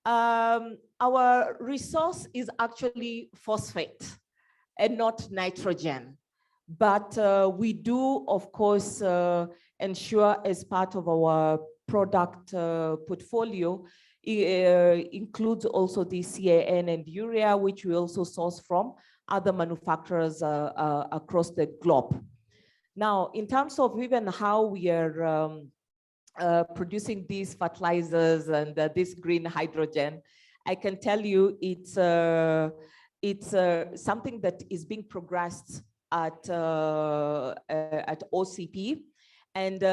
Our resource is actually phosphate and not nitrogen. But we do, of course, ensure as part of our product portfolio, includes also the CAN and urea, which we also source from other manufacturers across the globe. Now, in terms of even how we are producing these fertilizers and this green hydrogen, I can tell you it's something that is being progressed at OCP. And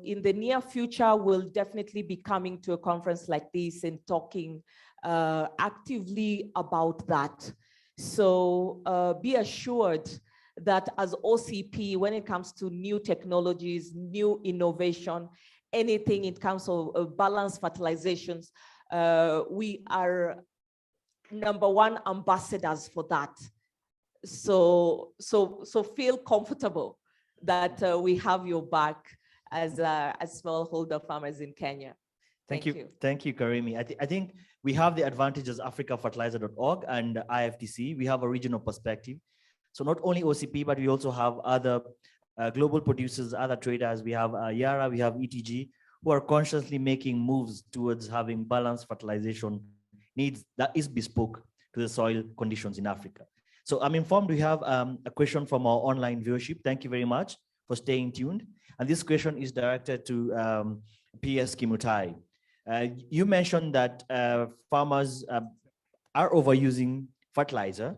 in the near future, we'll definitely be coming to a conference like this and talking actively about that. So be assured that as OCP, when it comes to new technologies, new innovation, anything in terms of balanced fertilizations, we are #1 ambassadors for that. So feel comfortable that we have your back as smallholder farmers in Kenya. Thank you, Karimi. I think we have the advantages africafertilizer.org and IFTC. We have a regional perspective. So not only OCP, but we also have other global producers, other traders. We have Yara, we have ETG, who are consciously making moves towards having balanced fertilization needs that is bespoke to the soil conditions in Africa. So I'm informed we have a question from our online viewership. Thank you very much for staying tuned. And this question is directed to PS Kimutai. You mentioned that farmers are overusing fertilizer,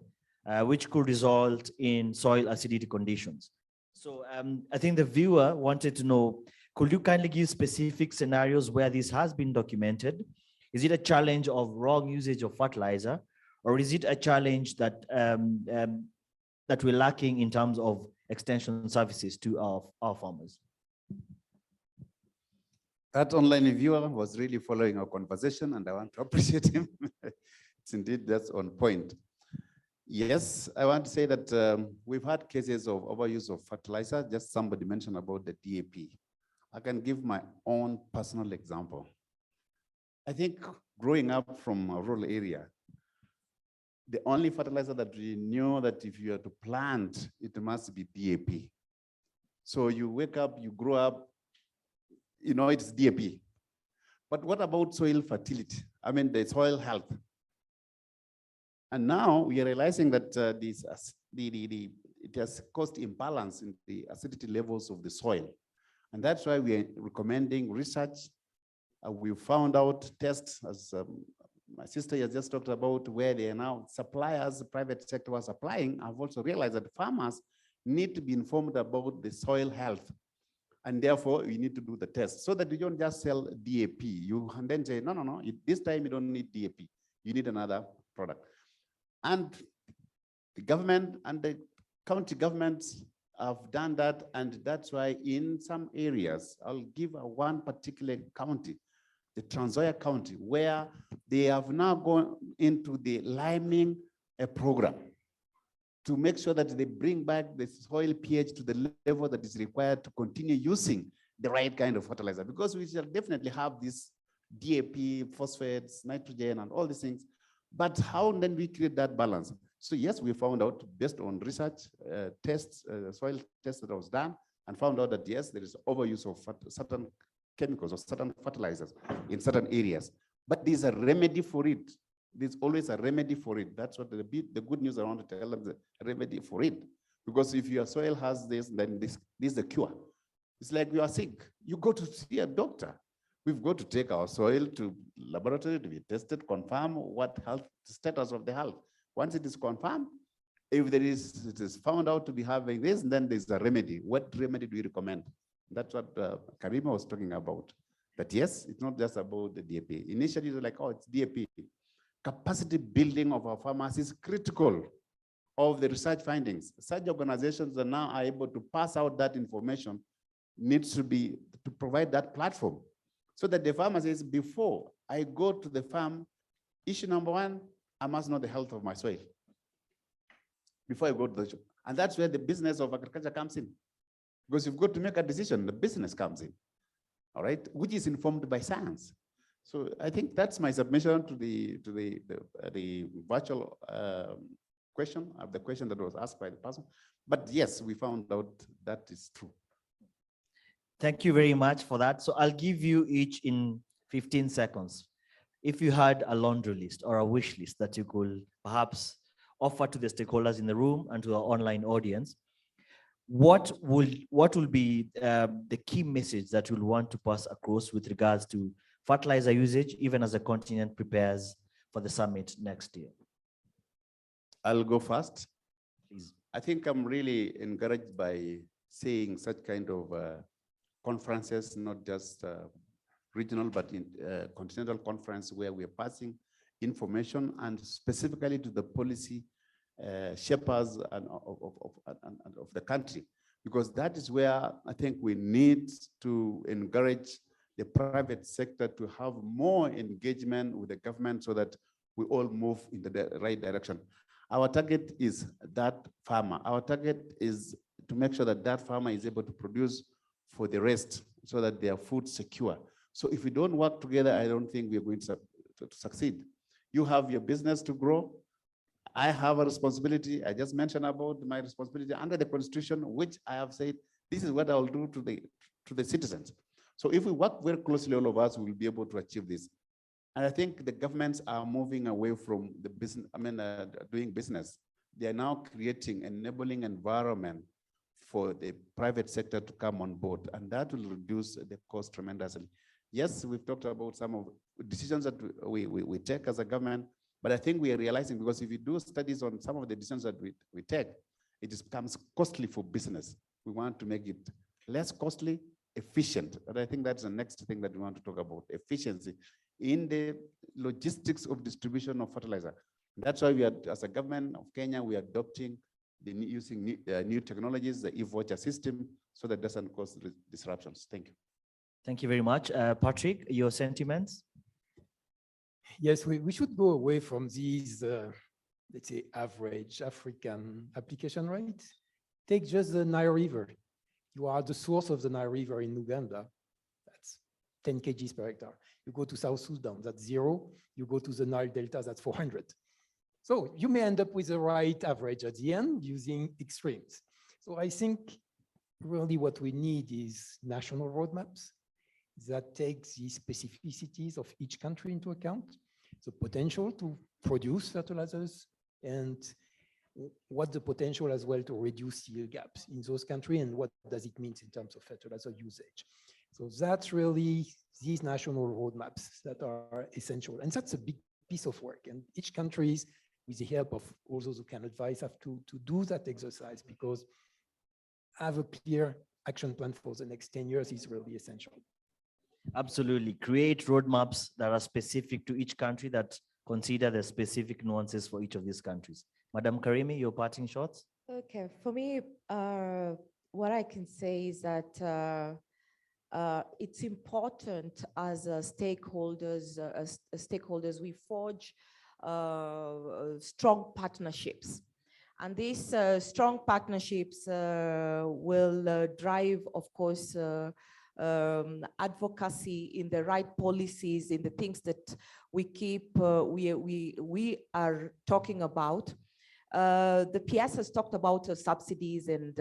which could result in soil acidity conditions. So I think the viewer wanted to know, could you kindly give specific scenarios where this has been documented? Is it a challenge of wrong usage of fertilizer, or is it a challenge that that we're lacking in terms of extension services to our farmers? That online viewer was really following our conversation, and I want to appreciate him. It's indeed, that's on point. Yes, I want to say that we've had cases of overuse of fertilizer. Just somebody mentioned about the DAP. I can give my own personal example. I think growing up from a rural area, the only fertilizer that we knew that if you are to plant, it must be DAP. So you wake up, you grow up, you know it's DAP. But what about soil fertility? I mean, the soil health. And now we are realizing that it has caused imbalance in the acidity levels of the soil. And that's why we are recommending research. We found out tests, as my sister has just talked about, where they are now suppliers, the private sector was supplying. I've also realized that farmers need to be informed about the soil health. And therefore, we need to do the test so that you don't just sell DAP. And then say, no, this time you don't need DAP. You need another product. And the government and the county governments have done that. And that's why in some areas, I'll give one particular county, the Trans Nzoia County, where they have now gone into the liming program to make sure that they bring back the soil pH to the level that is required to continue using the right kind of fertilizer, because we shall definitely have this DAP, phosphates, nitrogen, and all these things. But how then we create that balance? So yes, we found out based on research tests, soil tests that was done, and found out that yes, there is overuse of certain chemicals or certain fertilizers in certain areas. But there's a remedy for it. There's always a remedy for it. That's what the good news I want to tell them, the remedy for it. Because if your soil has this, then this is the cure. It's like you are sick. You go to see a doctor. We've got to take our soil to laboratory to be tested, confirm what health status of the health. Once it is confirmed, if it is found out to be having this, then there's a remedy. What remedy do we recommend? That's what Karima was talking about. That yes, it's not just about the DAP. Initially, it was like, oh, it's DAP. Capacity building of our farmers is critical of the research findings. Such organizations that now are able to pass out that information needs to provide that platform so that the farmer says, before I go to the farm, issue number one, I must know the health of my soil before I go to the shop. And that's where the business of agriculture comes in. Because you've got to make a decision, the business comes in, all right, which is informed by science. So I think that's my submission to the virtual question, of the question that was asked by the person. But yes, we found out that is true. Thank you very much for that. So I'll give you each in 15 seconds. If you had a laundry list or a wish list that you could perhaps offer to the stakeholders in the room and to our online audience, what will be the key message that you'll want to pass across with regards to fertilizer usage, even as the continent prepares for the summit next year? I'll go first. Please. I think I'm really encouraged by seeing such kind of conferences, not just regional, but in continental conference where we're passing information and specifically to the policy shapers of the country, because that is where I think we need to encourage the private sector to have more engagement with the government so that we all move in the right direction. Our target is that farmer. Our target is to make sure that that farmer is able to produce for the rest so that their food secure. So if we don't work together, I don't think we're going to succeed. You have your business to grow. I have a responsibility. I just mentioned about my responsibility under the constitution, which I have said, this is what I'll do to the citizens. So if we work very closely, all of us will be able to achieve this. And I think the governments are moving away from the business, doing business. They are now creating an enabling environment for the private sector to come on board, and that will reduce the cost tremendously. Yes, we've talked about some of the decisions that we take as a government, but I think we are realizing, because if you do studies on some of the decisions that we take, it just becomes costly for business. We want to make it less costly, efficient. And I think that's the next thing that we want to talk about, efficiency in the logistics of distribution of fertilizer. That's why we are, as a government of Kenya, we are adopting using new technologies, the e-voucher system, so that doesn't cause disruptions. Thank you. Thank you very much. Patrick, your sentiments? Yes, we should go away from these, let's say, average African application rates. Take just the Nile River. You are the source of the Nile River in Uganda. That's 10 kgs per hectare. You go to South Sudan, that's 0. You go to the Nile Delta, that's 400. So you may end up with the right average at the end using extremes. So I think really what we need is national roadmaps that take the specificities of each country into account, the potential to produce fertilizers, and what the potential as well to reduce yield gaps in those countries, and what does it mean in terms of fertilizer usage. So that's really these national roadmaps that are essential. And that's a big piece of work. And each country, with the help of all those who can advise, have to do that exercise, because have a clear action plan for the next 10 years is really essential. Absolutely. Create roadmaps that are specific to each country, that consider the specific nuances for each of these countries. Madam Karimi, your parting shots? Okay, for me, what I can say is that it's important as stakeholders, we forge strong partnerships. And these strong partnerships will drive, of course, advocacy in the right policies, in the things that we are talking about. The PS has talked about subsidies and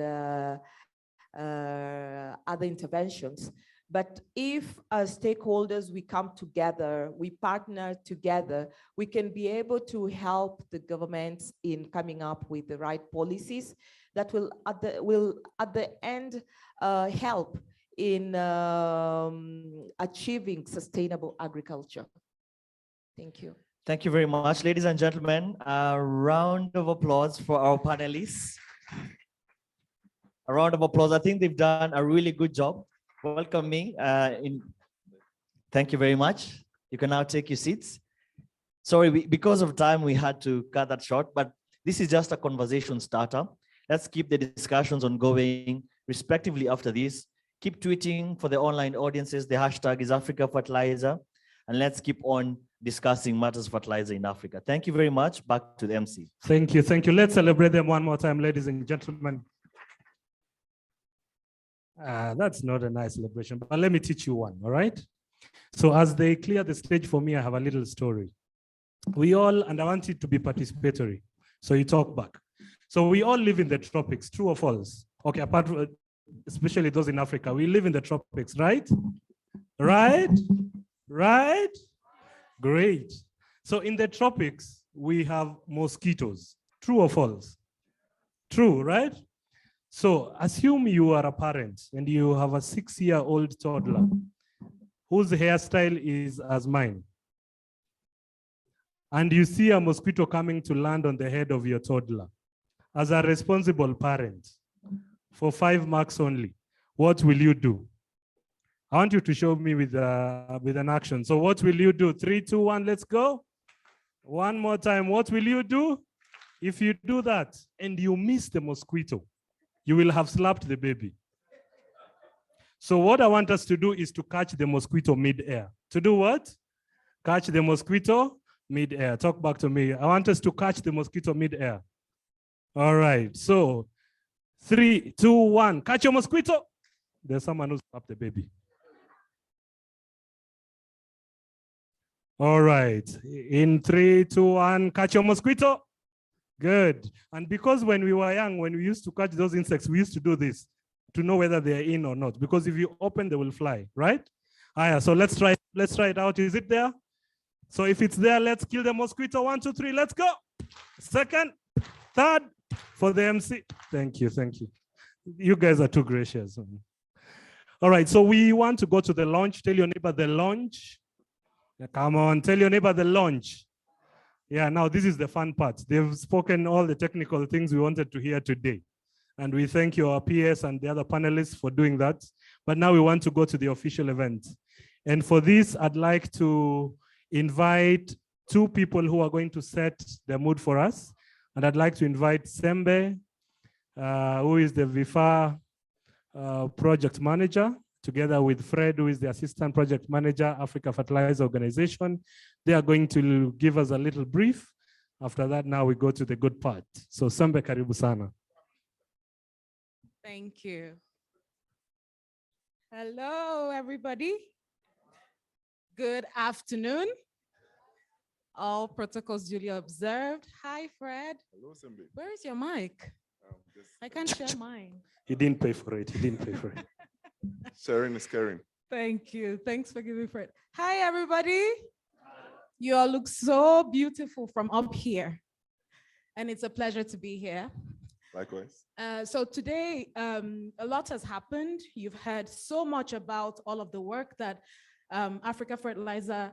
other interventions. But if as stakeholders, we come together, we partner together, we can be able to help the governments in coming up with the right policies that will at the end help in achieving sustainable agriculture. Thank you. Thank you very much, ladies and gentlemen. A round of applause for our panelists. A round of applause. I think they've done a really good job welcoming. Thank you very much. You can now take your seats. Sorry, because of time, we had to cut that short, but this is just a conversation starter. Let's keep the discussions ongoing respectively after this. Keep tweeting for the online audiences. The hashtag is Africa Fertilizer, and let's keep on discussing matters of fertilizer in Africa. Thank you very much. Back to the MC. Thank you. Thank you. Let's celebrate them one more time, ladies and gentlemen. That's not a nice celebration, but let me teach you one, all right? So as they clear the stage for me, I have a little story. We all, and I want it to be participatory, so you talk back. So we all live in the tropics, true or false? Okay, apart from, especially those in Africa, we live in the tropics, right? Right? Right? Great. So in the tropics, we have mosquitoes, true or false? True, right? So assume you are a parent and you have a 6-year-old toddler whose hairstyle is as mine. And you see a mosquito coming to land on the head of your toddler. As a responsible parent, for 5 marks only, what will you do? I want you to show me with an action. So what will you do? 3, 2, 1, let's go. One more time, what will you do? If you do that and you miss the mosquito, you will have slapped the baby. So what I want us to do is to catch the mosquito mid-air. To do what? Catch the mosquito mid-air. Talk back to me. I want us to catch the mosquito mid-air. All right, so 3, 2, 1, catch your mosquito. There's someone who slapped the baby. All right, in 3, 2, 1, catch your mosquito. Good. And because when we were young, when we used to catch those insects, we used to do this to know whether they're in or not. Because if you open, they will fly, right? So let's try it out. Is it there? So if it's there, let's kill the mosquito. 1, 2, 3, let's go. Second, third, for the MC. Thank you, thank you. You guys are too gracious. All right, so we want to go to the launch. Tell your neighbor the launch. Yeah, come on, tell your neighbor the launch. Yeah, now this is the fun part. They've spoken all the technical things we wanted to hear today. And we thank your PS and the other panelists for doing that. But now we want to go to the official event. And for this, I'd like to invite two people who are going to set the mood for us. And I'd like to invite Sembe, who is the VIFA project manager, together with Fred, who is the assistant project manager, Africa Fertilizer Organization. They are going to give us a little brief. After that, now we go to the good part. So Sembe, karibu sana. Thank you. Hello, everybody. Good afternoon. All protocols duly observed. Hi, Fred. Hello, Sembe. Where is your mic? I can't share mine. He didn't pay for it. He didn't pay for it. Sharing is caring. Thank you. Thanks for giving Fred. Hi, everybody. You all look so beautiful from up here. And it's a pleasure to be here. Likewise. So today, a lot has happened. You've heard so much about all of the work that Africa Fertilizer,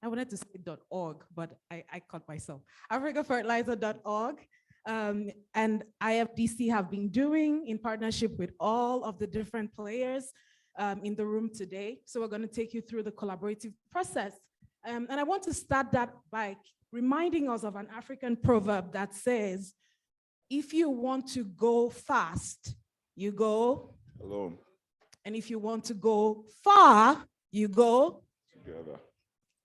I wanted to say .org, but I caught myself. AfricaFertilizer.org and IFDC have been doing in partnership with all of the different players in the room today. So we're going to take you through the collaborative process. And I want to start that by reminding us of an African proverb that says, if you want to go fast, you go alone. And if you want to go far, you go together.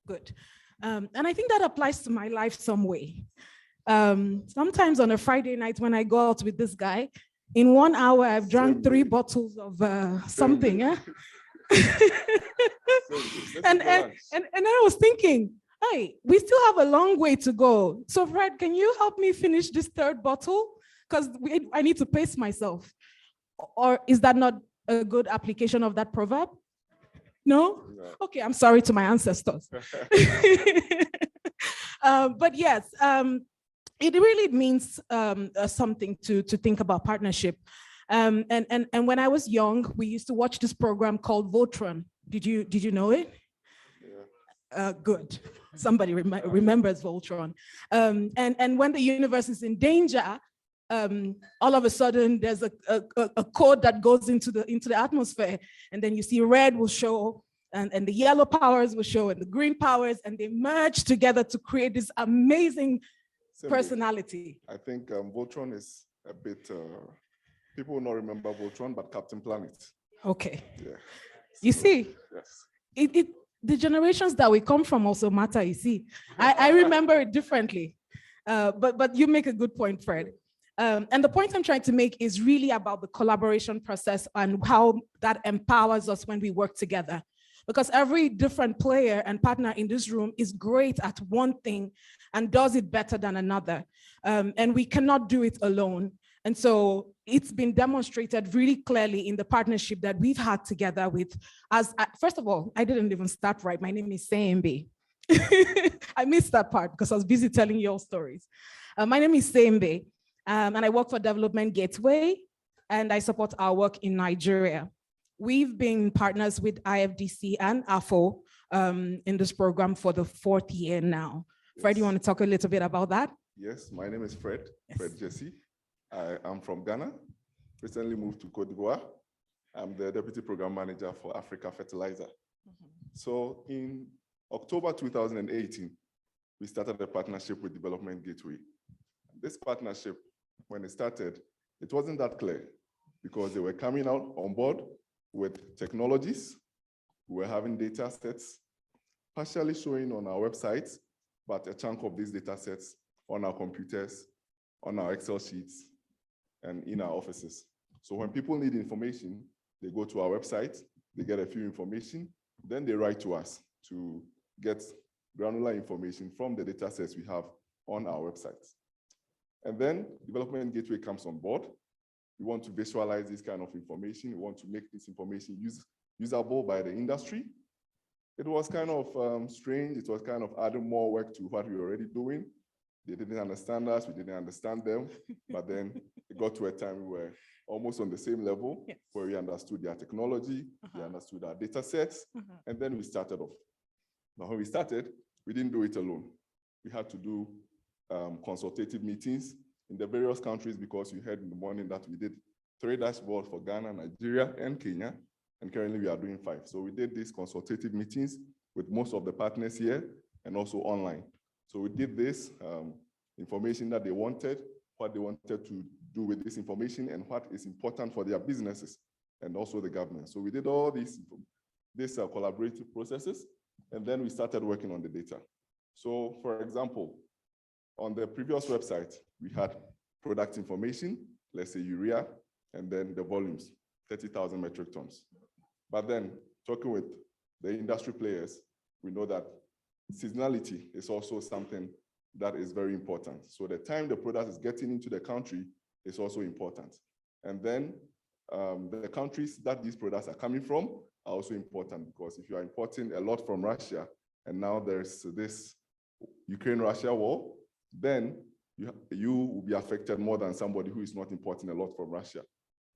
Good. And I think that applies to my life some way. Sometimes on a Friday night when I go out with this guy, in 1 hour, I've drunk 3 bottles of something. Eh? and I was thinking, hey, we still have a long way to go. So Fred, can you help me finish this 3rd bottle? Because I need to pace myself. Or is that not a good application of that proverb? No? Okay, I'm sorry to my ancestors. But yes, it really means something to think about partnership. And when I was young, we used to watch this program called Voltron. Did you know it? Yeah. Good. Somebody remembers Voltron. And when the universe is in danger, all of a sudden there's a code that goes into the atmosphere, and then you see red will show, and the yellow powers will show, and the green powers, and they merge together to create this amazing personality. I think Voltron is a bit, people will not remember Voltron, but Captain Planet. Okay. Yeah. You see? Yes. The generations that we come from also matter, you see. I remember it differently. But you make a good point, Fred. And the point I'm trying to make is really about the collaboration process and how that empowers us when we work together. Because every different player and partner in this room is great at one thing and does it better than another. And we cannot do it alone. And so it's been demonstrated really clearly in the partnership that we've had together with, first of all, I didn't even start right. My name is Sembe. I missed that part because I was busy telling your stories. My name is Sembe. And I work for Development Gateway, and I support our work in Nigeria. We've been partners with IFDC and AFO in this program for the 4th year now. Yes. Fred, you want to talk a little bit about that? Yes, my name is Fred, Fred Jesse. I am from Ghana, recently moved to Cote d'Ivoire. I'm the Deputy Program Manager for Africa Fertilizer. So in October 2018, we started a partnership with Development Gateway. This partnership, when it started, it wasn't that clear because they were coming out on board with technologies. We were having data sets partially showing on our websites, but a chunk of these data sets on our computers, on our Excel sheets, and in our offices. So when people need information, they go to our website, they get a few information, then they write to us to get granular information from the data sets we have on our websites. And then Development Gateway comes on board. We want to visualize this kind of information. We want to make this information usable by the industry. It was kind of strange. It was kind of adding more work to what we were already doing. They didn't understand us, we didn't understand them, but then it got to a time we were almost on the same level, Yes. where we understood their technology, we understood our data sets, and then we started off. But when we started, we didn't do it alone. We had to do consultative meetings in the various countries, because you heard in the morning that we did 3 dashboards for Ghana, Nigeria, and Kenya, and currently we are doing 5. So we did these consultative meetings with most of the partners here and also online. So we did this information that they wanted, what they wanted to do with this information, and what is important for their businesses and also the government. So we did all these collaborative processes, and then we started working on the data. So for example, on the previous website, we had product information, let's say urea, and then the volumes, 30,000 metric tons. But then talking with the industry players, we know that seasonality is also something that is very important. So the time the product is getting into the country is also important. And then the countries that these products are coming from are also important, because if you are importing a lot from Russia, and now there's this Ukraine-Russia war, then you will be affected more than somebody who is not importing a lot from Russia.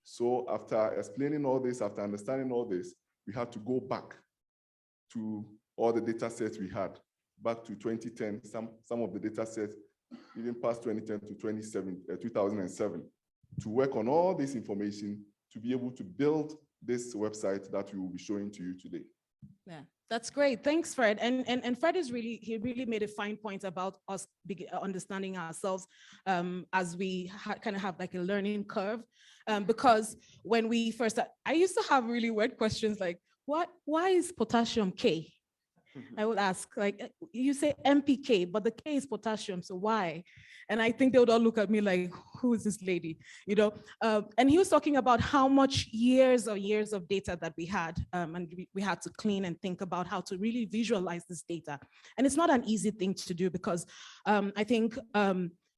So after explaining all this, after understanding all this, we had to go back to all the data sets we had, back to 2010, some of the data sets, even past 2010 to 2007, to work on all this information to be able to build this website that we will be showing to you today. Yeah, that's great. Thanks, Fred. And Fred he really made a fine point about us understanding ourselves as we kind of have like a learning curve. Because when we first, I used to have really weird questions like, why is potassium K? I would ask, like, you say MPK, but the K is potassium, so why? And I think they would all look at me like, who is this lady? You know, and he was talking about how much years of data that we had, and we had to clean and think about how to really visualize this data. And it's not an easy thing to do, because I think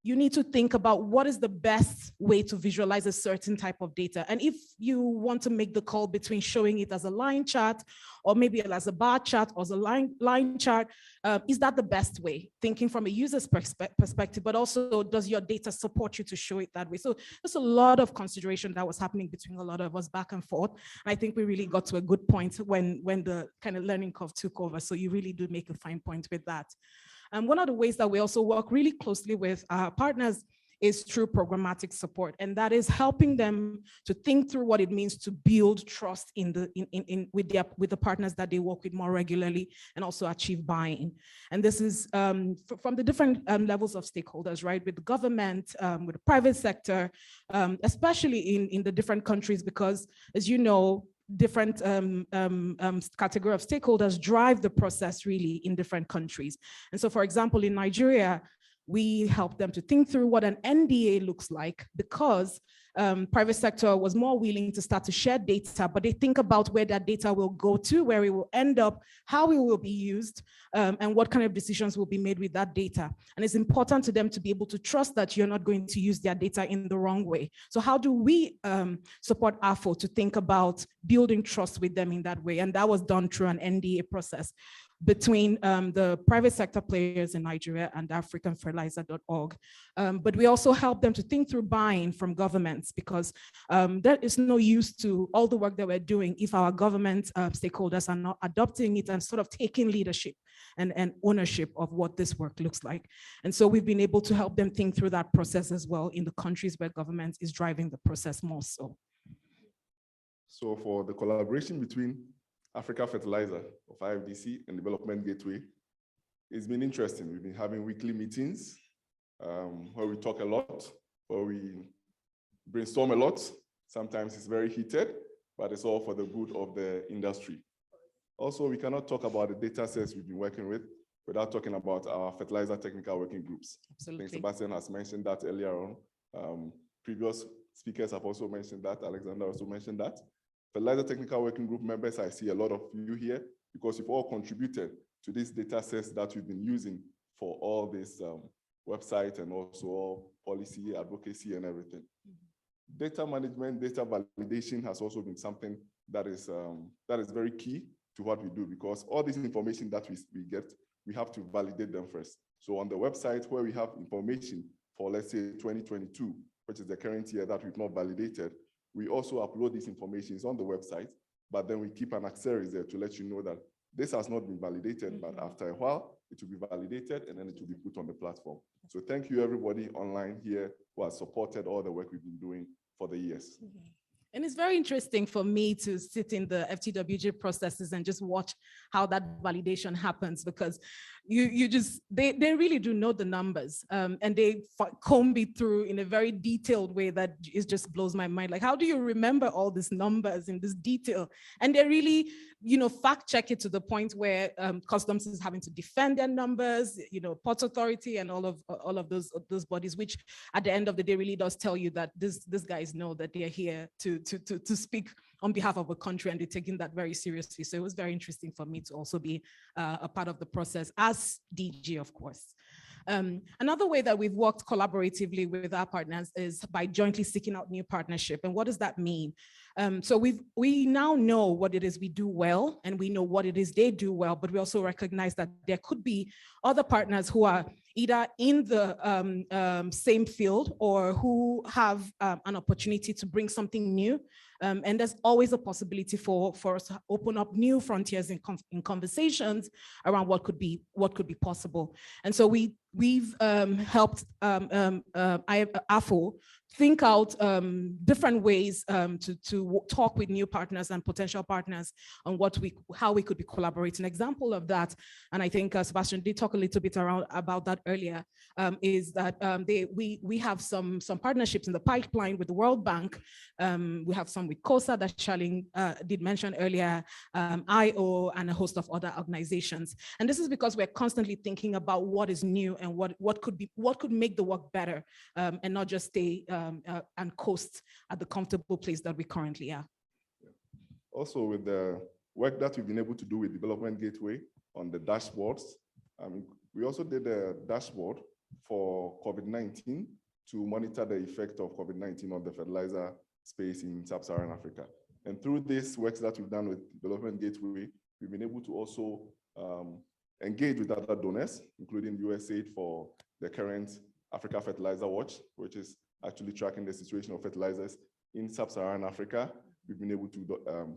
you need to think about what is the best way to visualize a certain type of data. And if you want to make the call between showing it as a line chart, or maybe as a bar chart or as a line chart, is that the best way? Thinking from a user's perspective, but also does your data support you to show it that way? So there's a lot of consideration that was happening between a lot of us back and forth. And I think we really got to a good point when the kind of learning curve took over. So you really do make a fine point with that. And one of the ways that we also work really closely with our partners is through programmatic support, and that is helping them to think through what it means to build trust with the partners that they work with more regularly, and also achieve buy-in. And this is from the different levels of stakeholders, right? With the government, with the private sector, especially in the different countries, because as you know, different category of stakeholders drive the process really in different countries. And so, for example, in Nigeria, we help them to think through what an NDA looks like, because private sector was more willing to start to share data, but they think about where that data will go to, where it will end up, how it will be used, and what kind of decisions will be made with that data. And it's important to them to be able to trust that you're not going to use their data in the wrong way. So how do we support AFO to think about building trust with them in that way? And that was done through an NDA process between the private sector players in Nigeria and AfricanFertilizer.org. But we also help them to think through buying from governments, because there is no use to all the work that we're doing if our government stakeholders are not adopting it and sort of taking leadership and ownership of what this work looks like. And so we've been able to help them think through that process as well in the countries where government is driving the process more so. So for the collaboration between Africa Fertilizer of IFDC and Development Gateway, it's been interesting. We've been having weekly meetings where we talk a lot, where we brainstorm a lot. Sometimes it's very heated, but it's all for the good of the industry. Also, we cannot talk about the data sets we've been working with without talking about our fertilizer technical working groups. Absolutely. I think Sebastian has mentioned that earlier on. Previous speakers have also mentioned that. Alexander also mentioned that. Fertilizer Technical Working Group members, I see a lot of you here because you've all contributed to these data sets that we've been using for all this website and also all policy, advocacy, and everything. Data management, data validation has also been something that is very key to what we do, because all this information that we get, we have to validate them first. So on the website where we have information for, let's say, 2022, which is the current year that we've not validated, we also upload this information. It's on the website, but then we keep an asterisk there to let you know that this has not been validated, but after a while, it will be validated and then it will be put on the platform. So thank you everybody online here who has supported all the work we've been doing for the years. And it's very interesting for me to sit in the FTWG processes and just watch how that validation happens, because they really do know the numbers, and they comb it through in a very detailed way that it just blows my mind. Like, how do you remember all these numbers in this detail? And they really, fact check it to the point where customs is having to defend their numbers, Port Authority and all of those bodies, which at the end of the day really does tell you that these guys know that they're here to speak on behalf of a country, and they're taking that very seriously. So it was very interesting for me to also be a part of the process as DG, of course. Another way that we've worked collaboratively with our partners is by jointly seeking out new partnership. And what does that mean? So we now know what it is we do well, and we know what it is they do well, but we also recognize that there could be other partners who are either in the same field or who have an opportunity to bring something new. And there's always a possibility for us to open up new frontiers in conversations around what could be possible. And so we've helped AFO think out different ways to talk with new partners and potential partners on how we could be collaborating. An example of that, and I think Sebastian did talk a little bit about that earlier, is that we have some partnerships in the pipeline with the World Bank. We have some with COSA that Charlene did mention earlier, IO, and a host of other organizations. And this is because we're constantly thinking about what is new and what could make the work better, and not just stay and coast at the comfortable place that we currently are. Also, with the work that we've been able to do with Development Gateway on the dashboards, we also did a dashboard for COVID-19 to monitor the effect of COVID-19 on the fertilizer space in sub-Saharan Africa. And through this work that we've done with Development Gateway, we've been able to also engage with other donors, including USAID for the current Africa Fertilizer Watch, which is actually tracking the situation of fertilizers in sub-Saharan Africa. We've been able to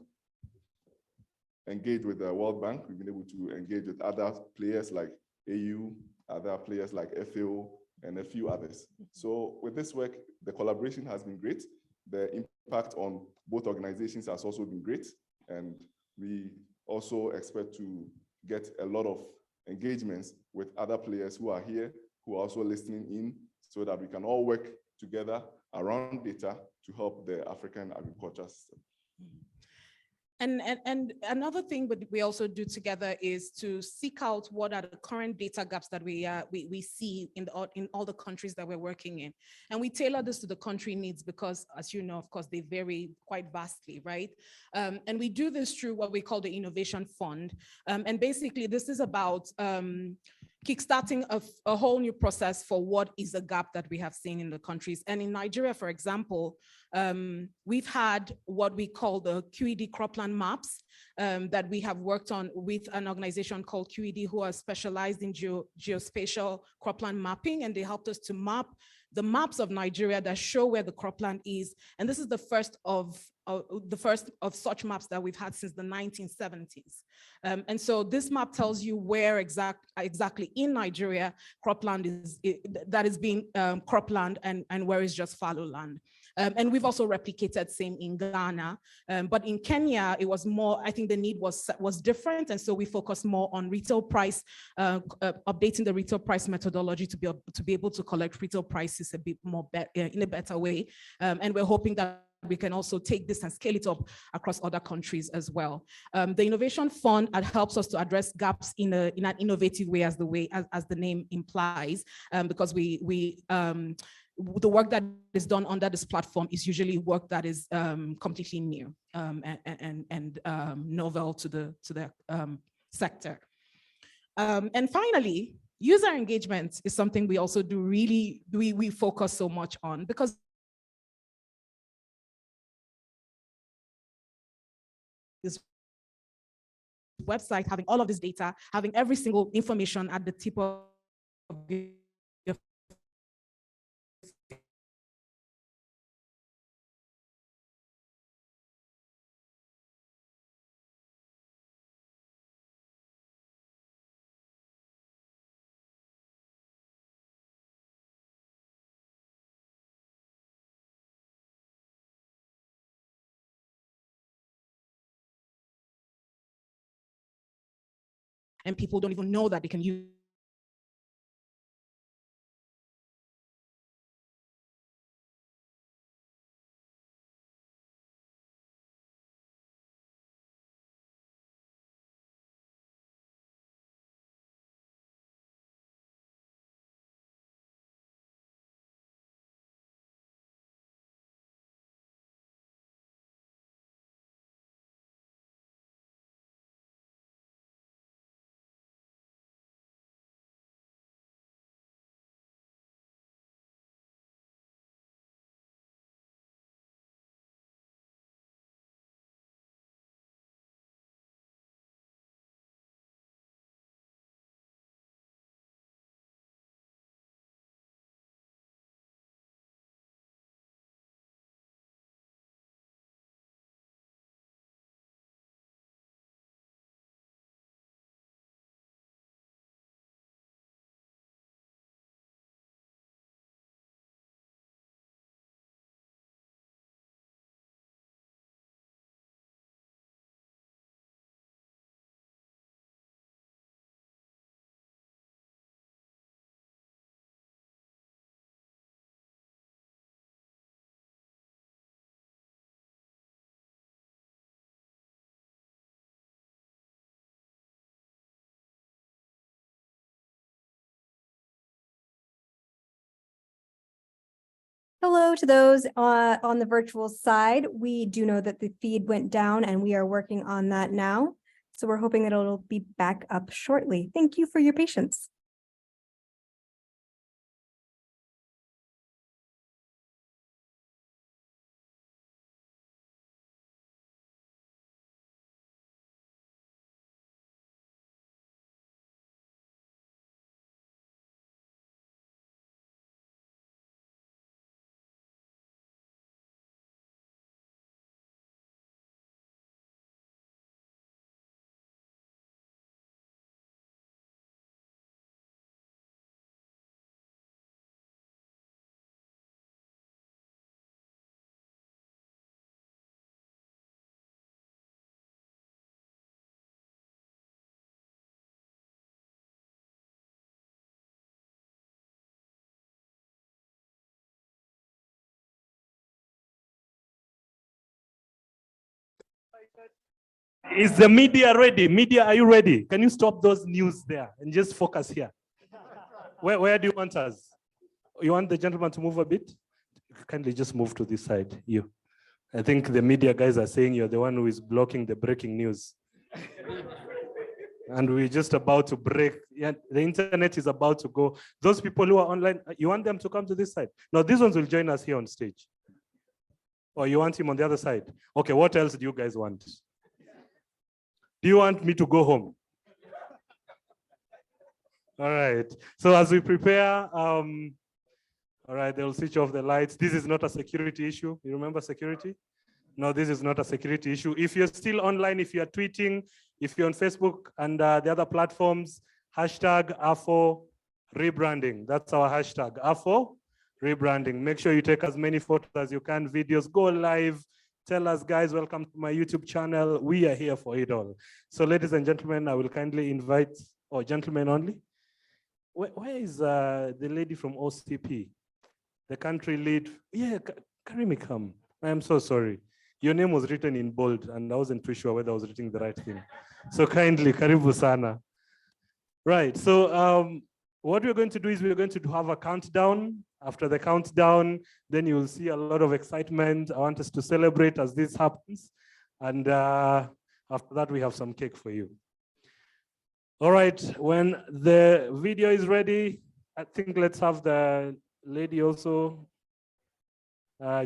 engage with the World Bank. We've been able to engage with other players like AU, other players like FAO, and a few others. So with this work, the collaboration has been great. The impact on both organizations has also been great. And we also expect to get a lot of engagements with other players who are here, who are also listening in, so that we can all work together around data to help the African agriculture system. And another thing we also do together is to seek out what are the current data gaps that we see in all the countries that we're working in. And we tailor this to the country needs because, as you know, of course, they vary quite vastly, right? And we do this through what we call the Innovation Fund. And basically, this is about kickstarting a whole new process for what is a gap that we have seen in the countries. And in Nigeria, for example, we've had what we call the QED cropland maps that we have worked on with an organization called QED, who are specialized in geospatial cropland mapping, and they helped us to map the maps of Nigeria that show where the cropland is. And this is the first of such maps that we've had since the 1970s. And so this map tells you where exactly in Nigeria cropland is being cropland and where is just fallow land. And we've also replicated same in Ghana, but in Kenya, it was more, I think the need was different. And so we focused more on retail price, updating the retail price methodology to be able to collect retail prices a bit more in a better way. And we're hoping that we can also take this and scale it up across other countries as well. The Innovation Fund helps us to address gaps in an innovative way, as the name implies, because the work that is done under this platform is usually work that is completely new and novel to the sector. And finally, user engagement is something we also do we focus so much on, because this website having all of this data, having every single information at the tip of and people don't even know that they can use Hello to those on the virtual side. We do know that the feed went down and we are working on that now. So we're hoping that it'll be back up shortly. Thank you for your patience. Is the media ready? Media, are you ready? Can you stop those news there and just focus here? Where do you want us? You want the gentleman to move a bit? Kindly just move to this side, you. I think the media guys are saying you're the one who is blocking the breaking news. And we're just about to break. Yeah, the internet is about to go. Those people who are online, you want them to come to this side? No, these ones will join us here on stage. Or you want him on the other side? Okay, what else do you guys want? Do you want me to go home? All right. So as we prepare, all right, they'll switch off the lights. This is not a security issue. You remember security? No, this is not a security issue. If you're still online, if you're tweeting, if you're on Facebook and the other platforms, hashtag AFO rebranding. That's our hashtag, AFO rebranding. Make sure you take as many photos as you can, videos, go live. Tell us, guys, welcome to my YouTube channel. We are here for it all. So ladies and gentlemen, I will kindly invite, or gentlemen only. Where is the lady from OCP? The country lead. Yeah, Karimi, come. I am so sorry. Your name was written in bold and I wasn't too sure whether I was reading the right thing. So kindly, karibu sana. Right, so what we're going to do is we're going to have a countdown. After the countdown, then you'll see a lot of excitement. I want us to celebrate as this happens. And after that, we have some cake for you. All right, when the video is ready, I think let's have the lady also.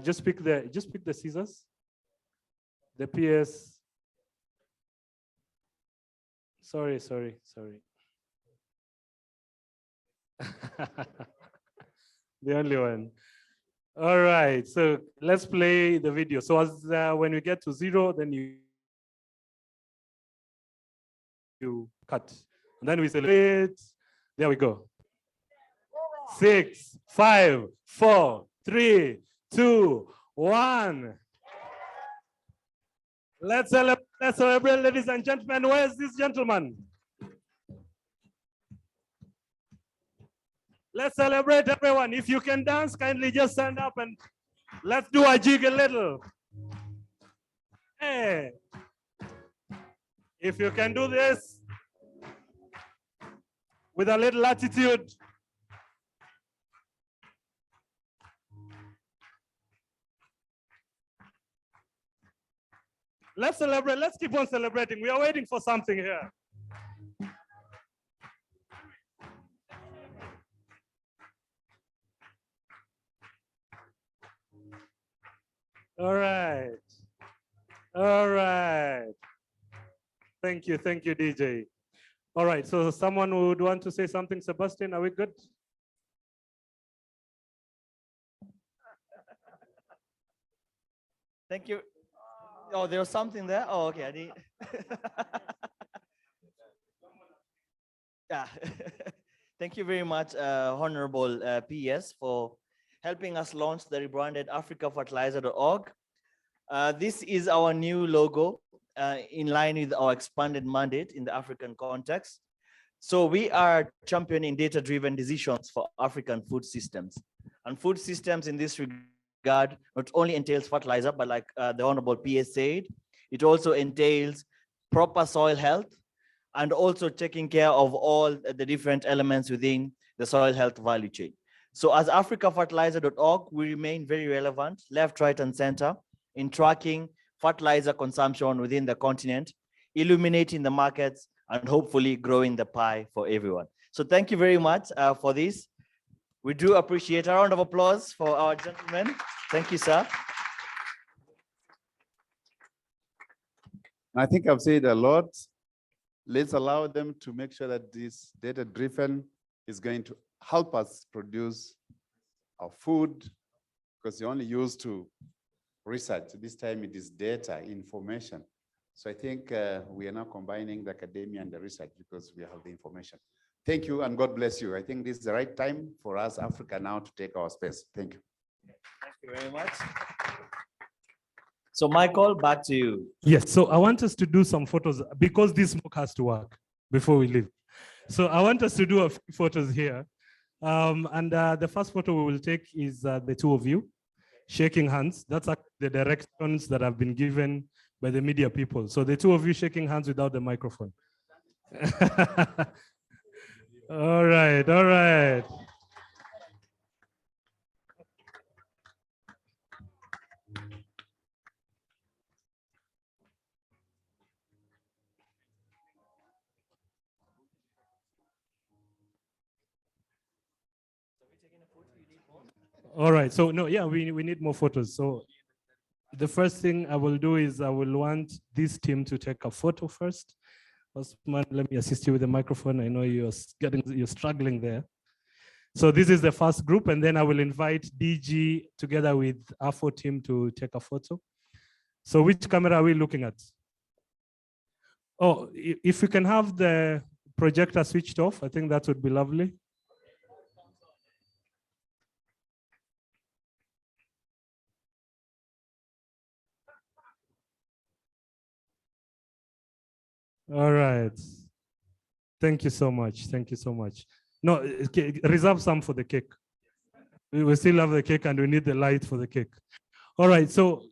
Just pick the scissors. The PS. Sorry. The only one. All right, so let's play the video. So as when we get to 0, then you cut. And then we celebrate. There we go. 6, 5, 4, 3, 2, 1. Let's celebrate, ladies and gentlemen. Where's this gentleman? Let's celebrate, everyone. If you can dance, kindly just stand up and let's do a jig a little. Hey. If you can do this with a little attitude. Let's celebrate. Let's keep on celebrating. We are waiting for something here. All right. All right. Thank you, DJ. All right, so someone would want to say something. Sebastian, are we good? Thank you. Oh, there was something there? Oh, okay. I didn't. Yeah. Thank you very much, Honorable PS, for helping us launch the rebranded africafertilizer.org. This is our new logo in line with our expanded mandate in the African context. So we are championing data-driven decisions for African food systems. And food systems in this regard not only entails fertilizer, but like the Honorable PS said, it also entails proper soil health and also taking care of all the different elements within the soil health value chain. So as africafertilizer.org, we remain very relevant, left, right, and center in tracking fertilizer consumption within the continent, illuminating the markets, and hopefully growing the pie for everyone. So thank you very much for this. We do appreciate a round of applause for our gentlemen. Thank you, sir. I think I've said a lot. Let's allow them to make sure that this data-driven is going to help us produce our food, because you're only used to research. This time it is data, information. So I think we are now combining the academia and the research because we have the information. Thank you and God bless you. I think this is the right time for us, Africa, now to take our space. Thank you. Thank you very much. So Michael, back to you. Yes, so I want us to do some photos because this smoke has to work before we leave. So I want us to do a few photos here. The first photo we will take is the two of you shaking hands. That's the directions that have been given by the media people. So the two of you shaking hands without the microphone. All right, all right. All right, so no, yeah, we need more photos. So the first thing I will do is I will want this team to take a photo first. Osman, let me assist you with the microphone. I know you're struggling there. So this is the first group, and then I will invite DG together with AFO team to take a photo. So which camera are we looking at? Oh, if we can have the projector switched off, I think that would be lovely. All right. Thank you so much. Thank you so much. No, reserve some for the cake. We will still have the cake and we need the light for the cake. All right, so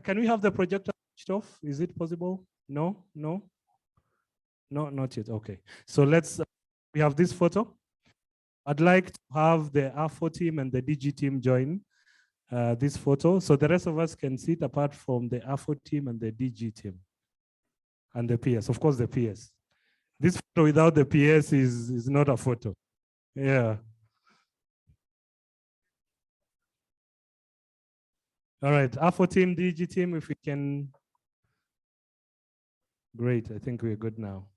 can we have the projector switched off? Is it possible? No, no? No, not yet, okay. So let's, we have this photo. I'd like to have the AFO team and the DG team join this photo. So the rest of us can sit apart from the AFO team and the DG team. And the PS, of course, the PS. This photo without the PS is not a photo. Yeah. All right, AFO team, DG team, if we can. Great, I think we're good now.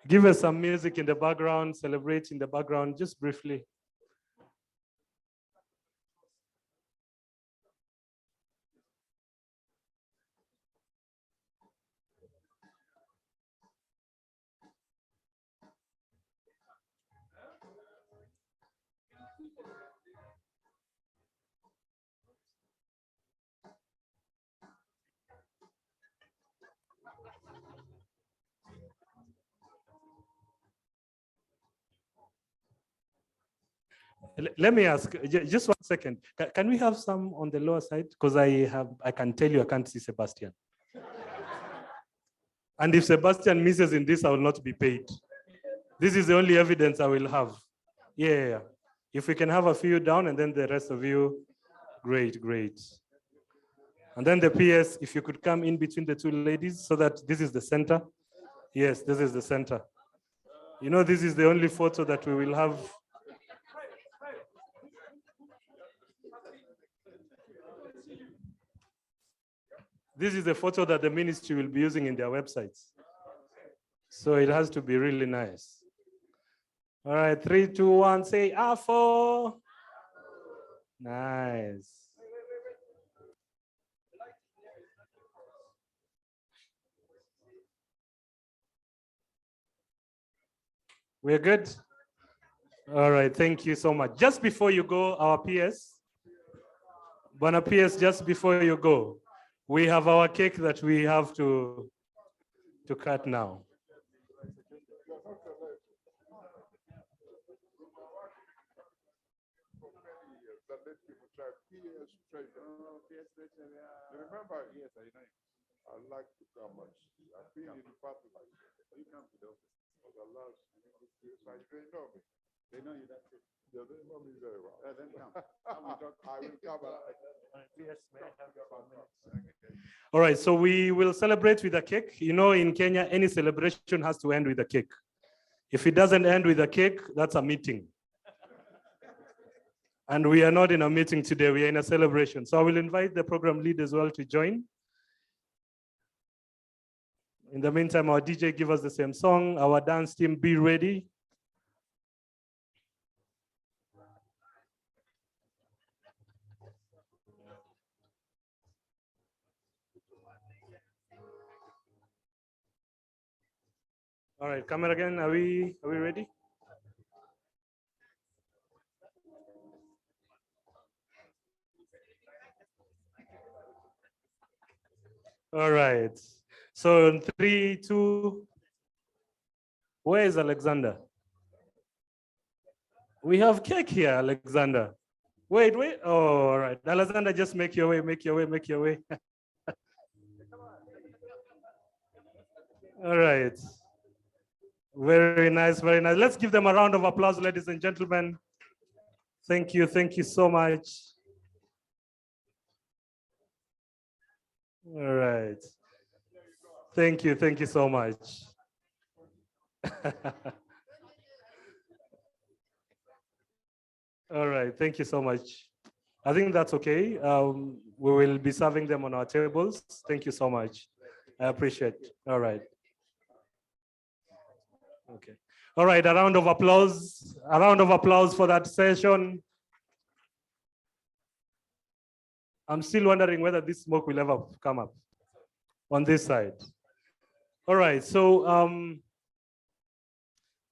Give us some music in the background, celebrate in the background, just briefly. Let me ask, just 1 second. Can we have some on the lower side? Because I can tell you, I can't see Sebastian. And if Sebastian misses in this, I will not be paid. This is the only evidence I will have. Yeah. If we can have a few down and then the rest of you, great. And then the PS, if you could come in between the two ladies so that this is the center. Yes, this is the center. You know, this is the only photo that we will have. This is the photo that the ministry will be using in their websites. So it has to be really nice. All right, 3, 2, 1, say AFO. Nice. We're good? All right, thank you so much. Just before you go, our PS, Bona PS, just before you go, we have our cake that we have to cut now. Remember, yes, I know. I like to come much. I've been in the party like you come to the office. But I love they know me. They know you, that's it. Yeah, they know me very well. Then come. I will come. All right, so we will celebrate with a cake. You know, in Kenya, any celebration has to end with a cake. If it doesn't end with a cake, that's a meeting. And we are not in a meeting today, we are in a celebration. So I will invite the program lead as well to join. In the meantime, our DJ give us the same song. Our dance team, be ready. All right, camera again, are we ready? All right, so in 3, 2, where is Alexander? We have cake here, Alexander. Wait. Oh, all right, Alexander, just make your way. All right. Very nice. Let's give them a round of applause, ladies and gentlemen. Thank you so much. All right. Thank you so much. All right, thank you so much. I think that's okay. We will be serving them on our tables. Thank you so much. I appreciate it. All right. Okay. All right, a round of applause for that session. I'm still wondering whether this smoke will ever come up on this side. All right, so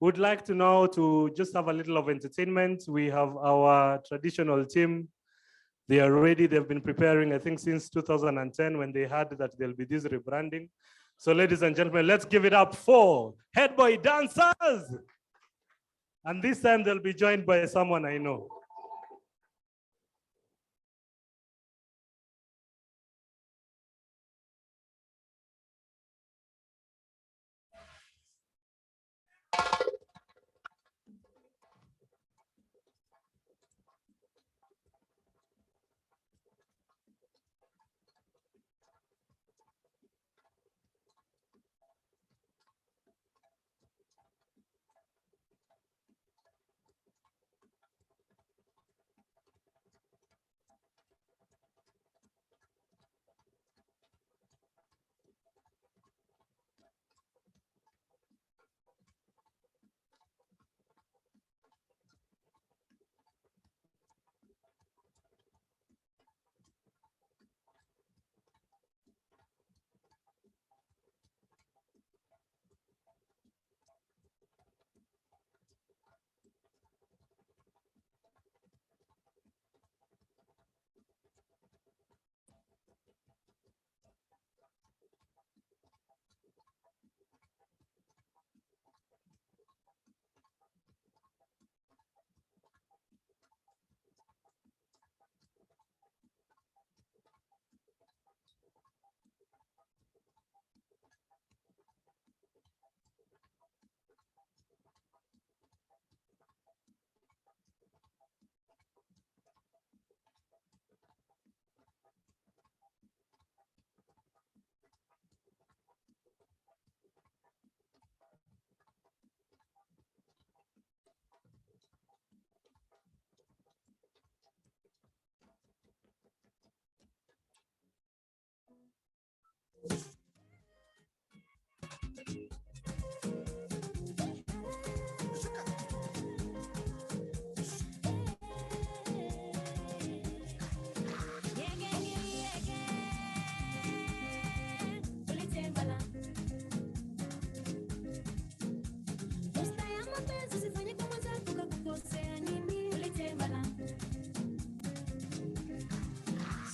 would like to now to just have a little of entertainment. We have our traditional team. They are ready. They've been preparing, I think, since 2010 when they heard that there'll be this rebranding. So ladies and gentlemen, let's give it up for Head Boy Dancers. And this time they'll be joined by someone I know.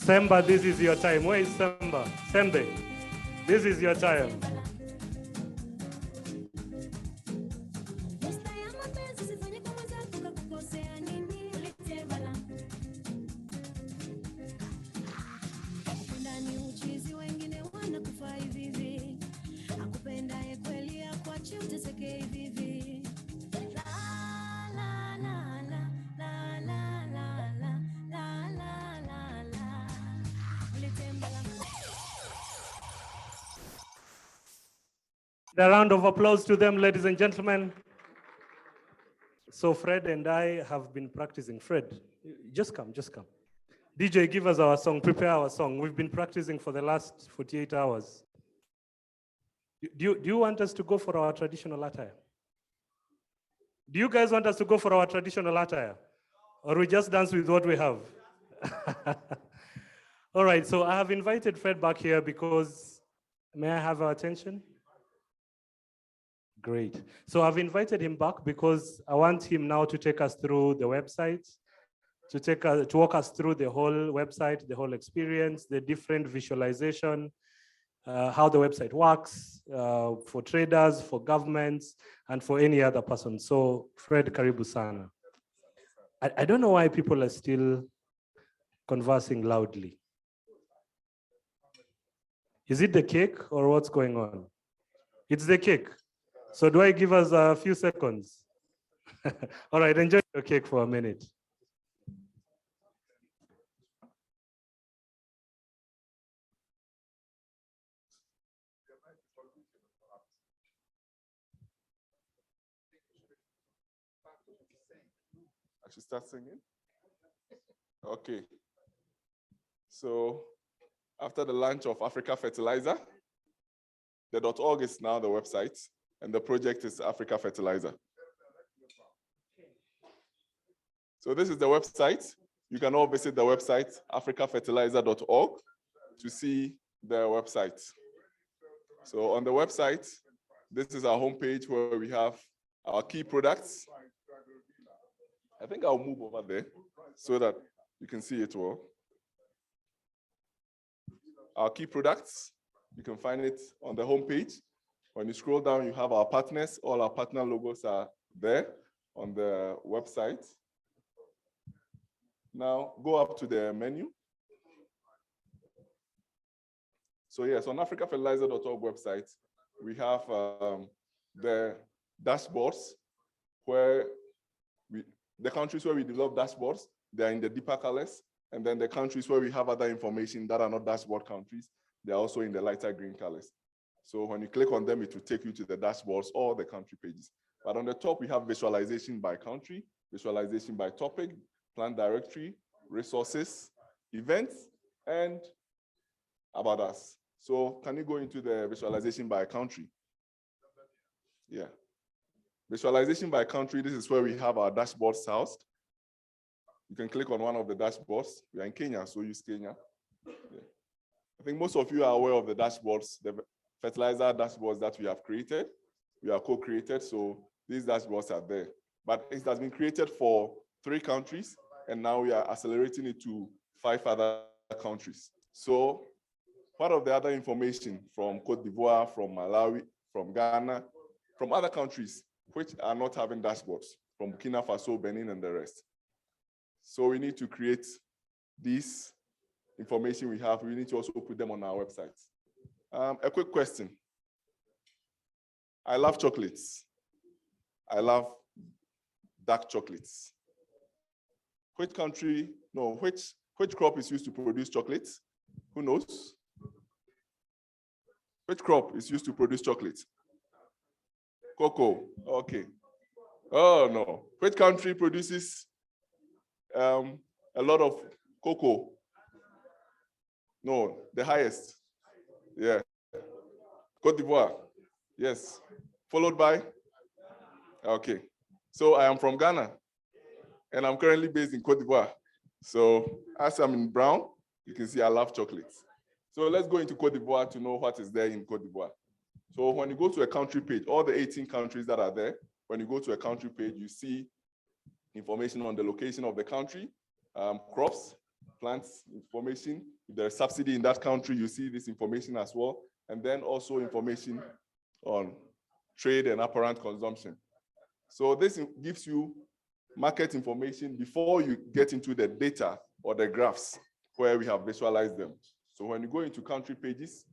Semba, this is your time. Where is Semba? Sembe, this is your time. A round of applause to them, ladies and gentlemen. So Fred and I have been practicing. Fred, just come, just come. DJ, give us our song, prepare our song. We've been practicing for the last 48 hours. Do you want us to go for our traditional attire? Do you guys want us to go for our traditional attire? Or we just dance with what we have? All right, so I have invited Fred back here because, may I have our attention? Great. So I've invited him back because I want him now to take us through the website, to walk us through the whole website, the whole experience, the different visualization, how the website works for traders, for governments, and for any other person. So Fred, karibu sana. I don't know why people are still conversing loudly. Is it the cake or what's going on? It's the cake. So do I give us a few seconds? All right, enjoy your cake for a minute. I should start singing? Okay. So after the launch of Africa Fertilizer, the .org is now the website, and the project is Africa Fertilizer. So this is the website. You can all visit the website, africafertilizer.org, to see the website. So on the website, this is our homepage where we have our key products. I think I'll move over there so that you can see it well. Our key products, you can find it on the homepage. When you scroll down, you have our partners. All our partner logos are there on the website. Now go up to the menu. So yes, on africafertilizer.org website, we have the dashboards where the countries where we develop dashboards, they're in the deeper colors. And then the countries where we have other information that are not dashboard countries, they're also in the lighter green colors. So when you click on them, it will take you to the dashboards or the country pages. But on the top, we have visualization by country, visualization by topic, plant directory, resources, events, and about us. So can you go into the visualization by country? Yeah. Visualization by country, this is where we have our dashboards housed. You can click on one of the dashboards. We are in Kenya, so use Kenya. Yeah. I think most of you are aware of the dashboards, the fertilizer dashboards that we have created. We are co-created, so these dashboards are there. But it has been created for 3 countries, and now we are accelerating it to 5 other countries. So part of the other information from Cote d'Ivoire, from Malawi, from Ghana, from other countries, which are not having dashboards, from Burkina Faso, Benin, and the rest. So we need to create this information we have. We need to also put them on our website. A quick question. I love chocolates. I love dark chocolates. Which country, no, which crop is used to produce chocolates? Who knows? Which crop is used to produce chocolate? Cocoa, okay. Oh no, which country produces a lot of cocoa? No, the highest. Yeah. Côte d'Ivoire. Yes. Followed by? Okay. So I am from Ghana, and I'm currently based in Côte d'Ivoire. So as I'm in brown, you can see I love chocolates. So let's go into Côte d'Ivoire to know what is there in Côte d'Ivoire. So when you go to a country page, all the 18 countries that are there, when you go to a country page, you see information on the location of the country, crops, plants information. If there's subsidy in that country, you see this information as well. And then also information on trade and apparent consumption. So this gives you market information before you get into the data or the graphs where we have visualized them. So when you go into country pages,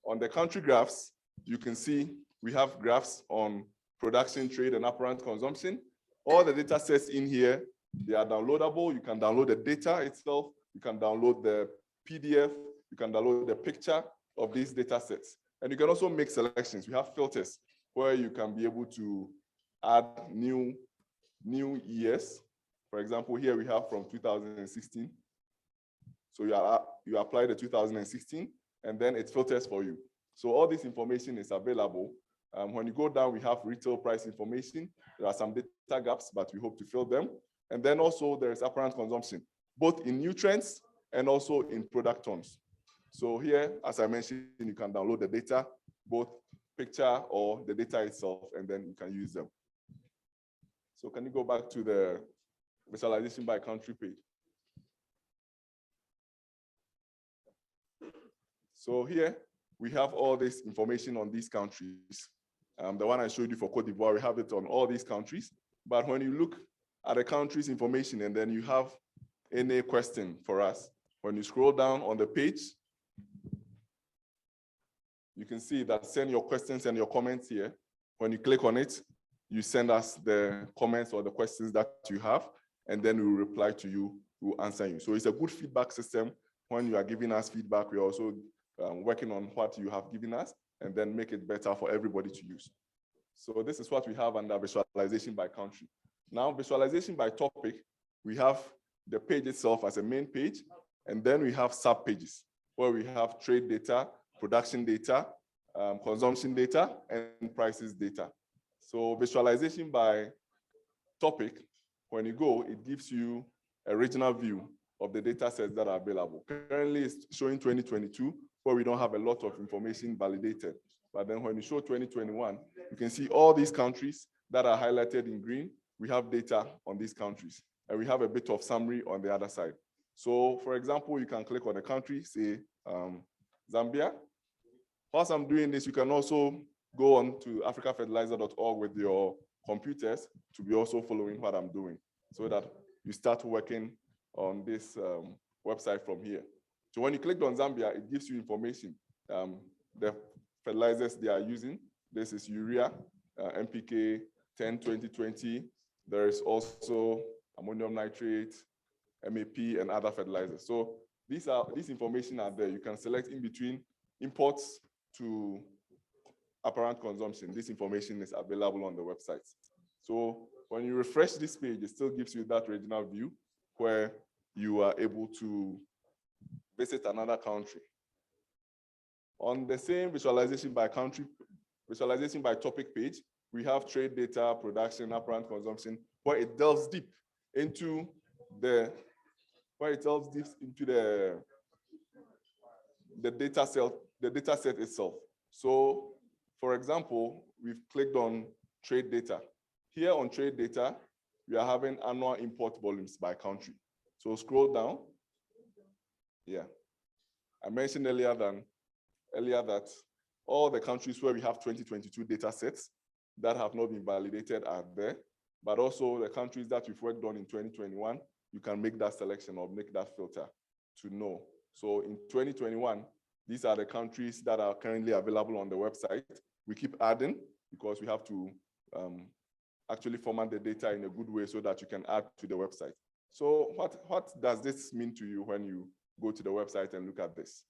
on the country graphs, you can see we have graphs on production, trade, and apparent consumption. All the data sets in here, they are downloadable. You can download the data itself. You can download the PDF. You can download the picture of these data sets. And you can also make selections. We have filters where you can be able to add new years. For example, here we have from 2016. So you apply the 2016, and then it filters for you. So all this information is available. When you go down, we have retail price information. There are some data gaps, but we hope to fill them. And then also there is apparent consumption, both in nutrients and also in product terms. So here, as I mentioned, you can download the data, both picture or the data itself, and then you can use them. So can you go back to the visualization by country page? So here, we have all this information on these countries. The one I showed you for Côte d'Ivoire, we have it on all these countries. But when you look at the country's information and then you have any question for us, when you scroll down on the page, you can see that send your questions and your comments here. When you click on it, you send us the comments or the questions that you have, and then we will reply to you, we'll answer you. So it's a good feedback system. When you are giving us feedback, we're also working on what you have given us and then make it better for everybody to use. So this is what we have under visualization by country. Now, visualization by topic, we have the page itself as a main page, and then we have sub pages where we have trade data, production data, consumption data, and prices data. So visualization by topic, when you go, it gives you a regional view of the data sets that are available. Currently, it's showing 2022, where we don't have a lot of information validated. But then when you show 2021, you can see all these countries that are highlighted in green. We have data on these countries, and we have a bit of summary on the other side. So for example, you can click on the country, say Zambia. Whilst I'm doing this, you can also go on to africafertilizer.org with your computers to be also following what I'm doing, so that you start working on this website from here. So when you click on Zambia, it gives you information. The fertilizers they are using. This is urea, NPK 10, 20, 20. There is also ammonium nitrate, MAP, and other fertilizers. So this information are there. You can select in between imports to apparent consumption. This information is available on the website. So when you refresh this page, it still gives you that regional view where you are able to visit another country. On the same visualization by country, visualization by topic page, we have trade data, production, apparent consumption, where it delves deep into the data set itself. So for example, we've clicked on trade data. Here on trade data, we are having annual import volumes by country. So scroll down. Yeah. I mentioned earlier that all the countries where we have 2022 data sets that have not been validated are there, but also the countries that we've worked on in 2021, you can make that selection or make that filter to know. So in 2021, these are the countries that are currently available on the website. We keep adding because we have to actually format the data in a good way so that you can add to the website. So what does this mean to you when you go to the website and look at this?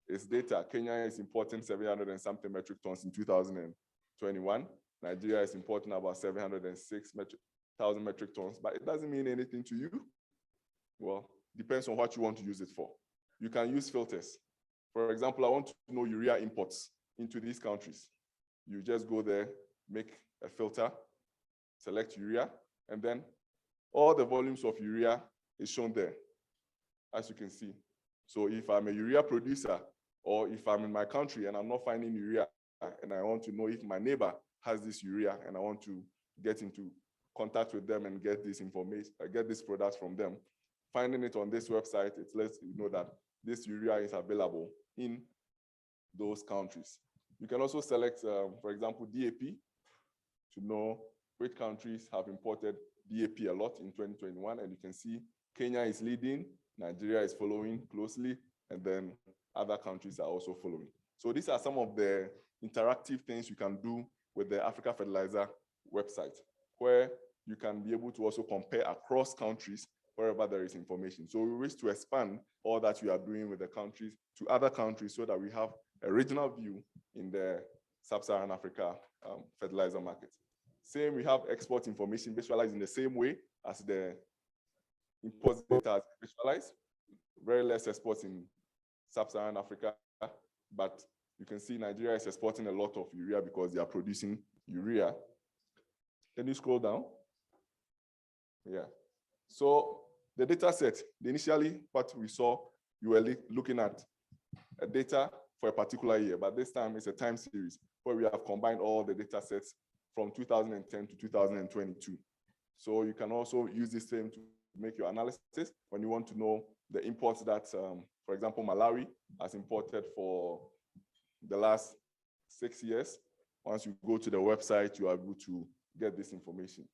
It's data. Kenya is importing 700 and something metric tons in 2021. Nigeria is importing about 706,000 metric tons, but it doesn't mean anything to you. Well, depends on what you want to use it for. you can use filters. For example, I want to know urea imports into these countries. You just go there, make a filter, select urea, and then all the volumes of urea is shown there, as you can see. So if I'm a urea producer, or if I'm in my country and I'm not finding urea, and I want to know if my neighbor has this urea and I want to get into contact with them and get this information, get this product from them, finding it on this website, it lets you know that this urea is available in those countries. You can also select, for example, DAP to know which countries have imported DAP a lot in 2021. And you can see Kenya is leading, Nigeria is following closely, and then other countries are also following. So these are some of the interactive things you can do with the Africa Fertilizer website, where you can be able to also compare across countries wherever there is information. So we wish to expand all that we are doing with the countries to other countries so that we have a regional view in the sub-Saharan Africa fertilizer market. Same, we have export information visualized in the same way as the import data is visualized. Very less exports in sub-Saharan Africa, but you can see Nigeria is exporting a lot of urea because they are producing urea. Can you scroll down? Yeah. So the data set, initially what we saw, you were looking at a data for a particular year, but this time it's a time series where we have combined all the data sets from 2010 to 2022. So you can also use this same to make your analysis when you want to know the imports that, for example, Malawi has imported for the last 6 years. Once you go to the website, you are able to get this information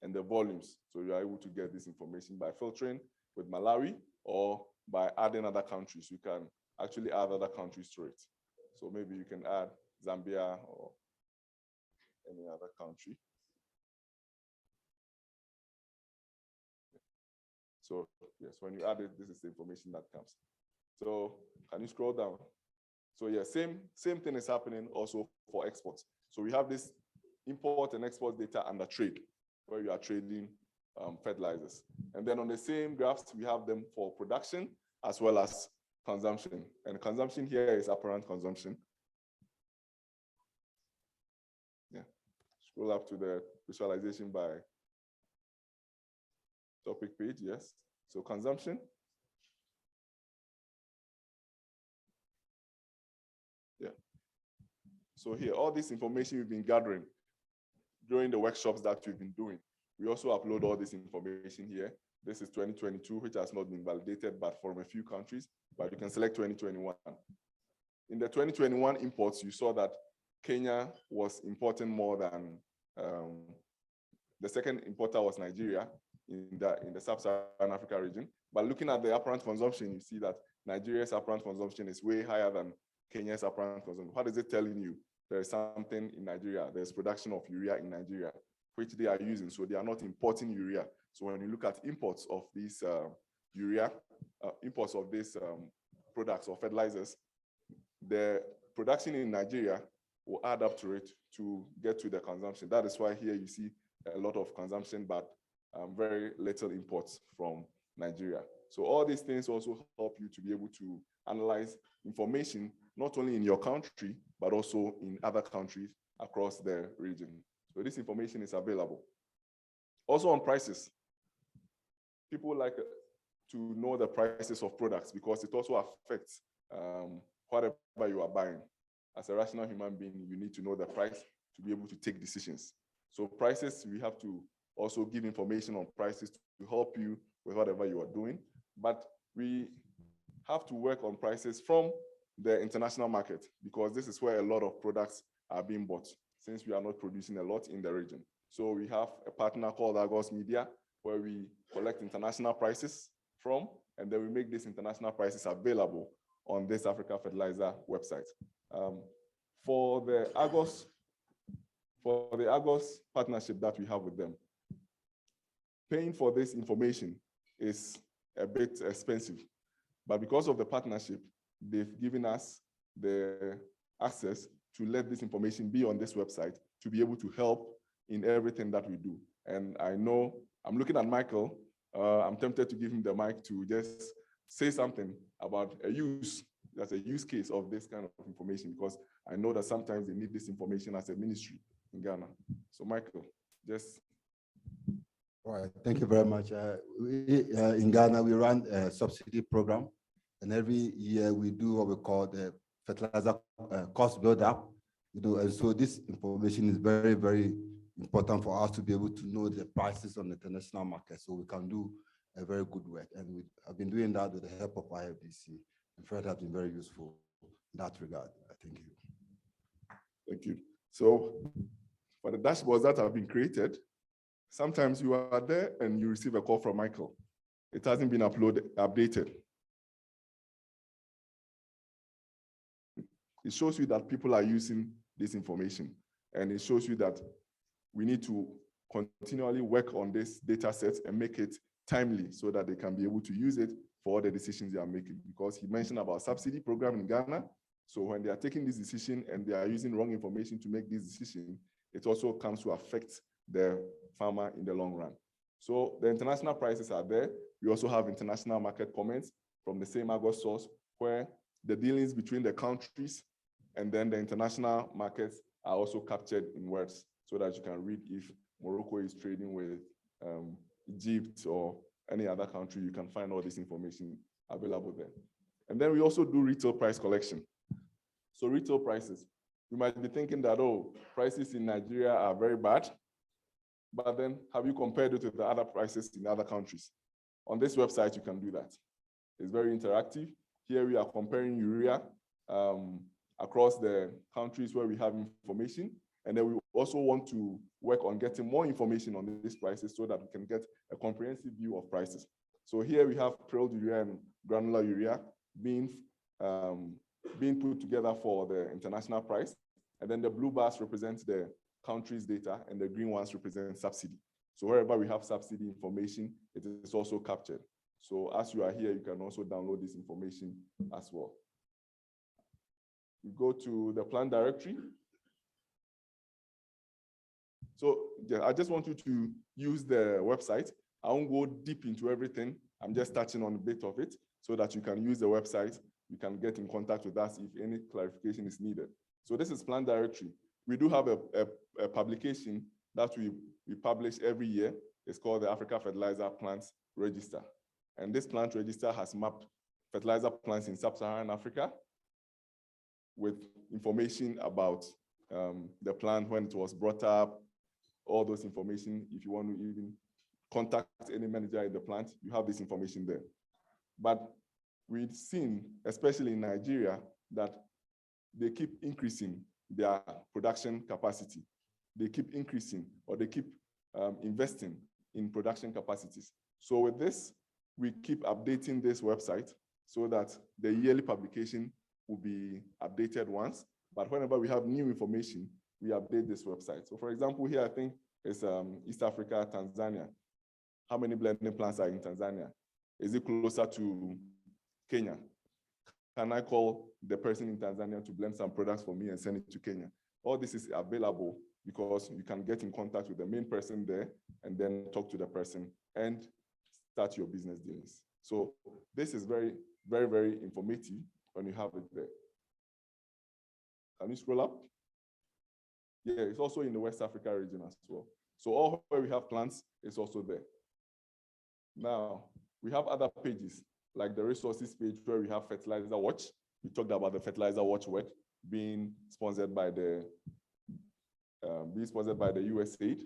and the volumes. So you are able to get this information by filtering with Malawi or by adding other countries. You can actually add other countries to it. So maybe you can add Zambia or any other country. So yes, when you add it, this is the information that comes. So can you scroll down? So yeah, same thing is happening also for exports. So we have this import and export data under trade, where you are trading fertilizers. And then on the same graphs, we have them for production as well as consumption. And consumption here is apparent consumption. Yeah, scroll up to the visualization by topic page, yes. So consumption. Yeah. So here, all this information we've been gathering during the workshops that we've been doing. We also upload all this information here. This is 2022, which has not been validated, but from a few countries, but you can select 2021. In the 2021 imports, you saw that Kenya was importing more than, the second importer was Nigeria in the sub-Saharan Africa region. But looking at the apparent consumption, you see that Nigeria's apparent consumption is way higher than Kenya's apparent consumption. What is it telling you? There is something in Nigeria. There's production of urea in Nigeria, which they are using. So they are not importing urea. So when you look at imports of these urea, imports of these products or fertilizers, the production in Nigeria will add up to it to get to the consumption. That is why here you see a lot of consumption, but very little imports from Nigeria. So all these things also help you to be able to analyze information, not only in your country, but also in other countries across the region. So this information is available. Also on prices. People like to know the prices of products because it also affects whatever you are buying. As a rational human being, you need to know the price to be able to take decisions. So prices, we have to also give information on prices to help you with whatever you are doing. But we have to work on prices from the international market because this is where a lot of products are being bought since we are not producing a lot in the region. So we have a partner called Argos Media where we collect international prices from, and then we make these international prices available on this Africa Fertilizer website. For the Argos partnership that we have with them, paying for this information is a bit expensive, but because of the partnership, they've given us the access to let this information be on this website to be able to help in everything that we do. And I know, I'm looking at Michael, I'm tempted to give him the mic to just say something about a use, that's a use case of this kind of information, because I know that sometimes they need this information as a ministry in Ghana. So Michael, just. All right, thank you very much. In Ghana, we run a subsidy program, and every year we do what we call the fertilizer cost build-up. And so this information is very, very important for us to be able to know the prices on the international market, so we can do a very good work. And we have been doing that with the help of IFDC. In fact, has been very useful in that regard. Thank you. Thank you. So for the dashboards that have been created, sometimes you are there and you receive a call from Michael. It hasn't been updated. It shows you that people are using this information, and it shows you that we need to continually work on this data set and make it timely so that they can be able to use it for all the decisions they are making. Because he mentioned about subsidy program in Ghana. So when they are taking this decision and they are using wrong information to make this decision, it also comes to affect the farmer in the long run. So the international prices are there. We also have international market comments from the same Argos source, where the dealings between the countries and then the international markets are also captured in words, so that you can read if Morocco is trading with Egypt or any other country. You can find all this information available there. And then we also do retail price collection. So retail prices, you might be thinking that, oh, prices in Nigeria are very bad, but then have you compared it with the other prices in other countries? On this website, you can do that. It's very interactive. Here we are comparing urea across the countries where we have information. And then we also want to work on getting more information on these prices so that we can get a comprehensive view of prices. So here we have prilled urea and granular urea being put together for the international price. And then the blue bars represent the country's data, and the green ones represent subsidy. So wherever we have subsidy information, it is also captured. So as you are here, you can also download this information as well. You go to the plant directory. So yeah, I just want you to use the website. I won't go deep into everything. I'm just touching on a bit of it so that you can use the website. You can get in contact with us if any clarification is needed. So this is plant directory. We do have a publication that we publish every year. It's called the Africa Fertilizer Plants Register. And this plant register has mapped fertilizer plants in sub-Saharan Africa with information about the plant, when it was brought up, all those information. If you want to even contact any manager in the plant, you have this information there. But we've seen, especially in Nigeria, that they keep increasing their production capacity. They keep increasing, or they keep investing in production capacities. So with this, we keep updating this website so that the yearly publication will be updated once, but whenever we have new information, we update this website. So for example, here I think it's East Africa, Tanzania. How many blending plants are in Tanzania? Is it closer to Kenya? Can I call the person in Tanzania to blend some products for me and send it to Kenya? All this is available because you can get in contact with the main person there and then talk to the person and start your business dealings. So this is very, very, very informative when you have it there. Can you scroll up? Yeah, it's also in the West Africa region as well. So all where we have plants is also there. Now, we have other pages, like the resources page where we have Fertilizer Watch. We talked about the Fertilizer Watch work being sponsored by the USAID.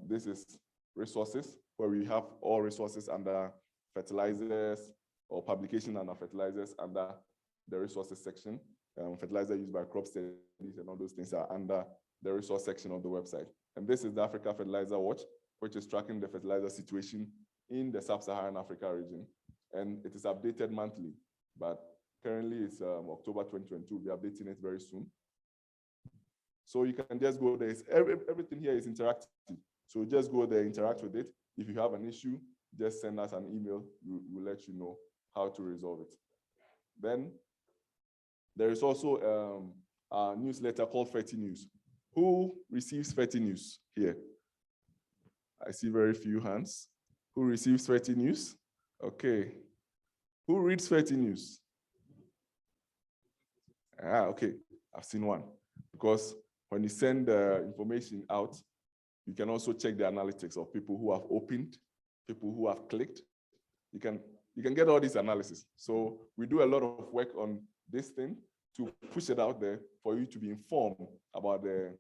This is resources where we have all resources under fertilizers or publication under fertilizers under the resources section. Fertilizer used by crop studies and all those things are under the resource section of the website. And this is the Africa Fertilizer Watch, which is tracking the fertilizer situation in the sub-Saharan Africa region. And it is updated monthly, but currently it's October 2022. We'll be updating it very soon. So you can just go there. Everything here is interactive. So just go there, interact with it. If you have an issue, just send us an email. We'll let you know how to resolve it. Then there is also a newsletter called Ferti News. Who receives Ferti News here? I see very few hands. Who receives Ferti News? Okay, Who reads 30 News? Ah, okay, I've seen one. Because when you send the information out, you can also check the analytics of people who have opened, people who have clicked. You can get all this analysis. So we do a lot of work on this thing to push it out there for you to be informed about the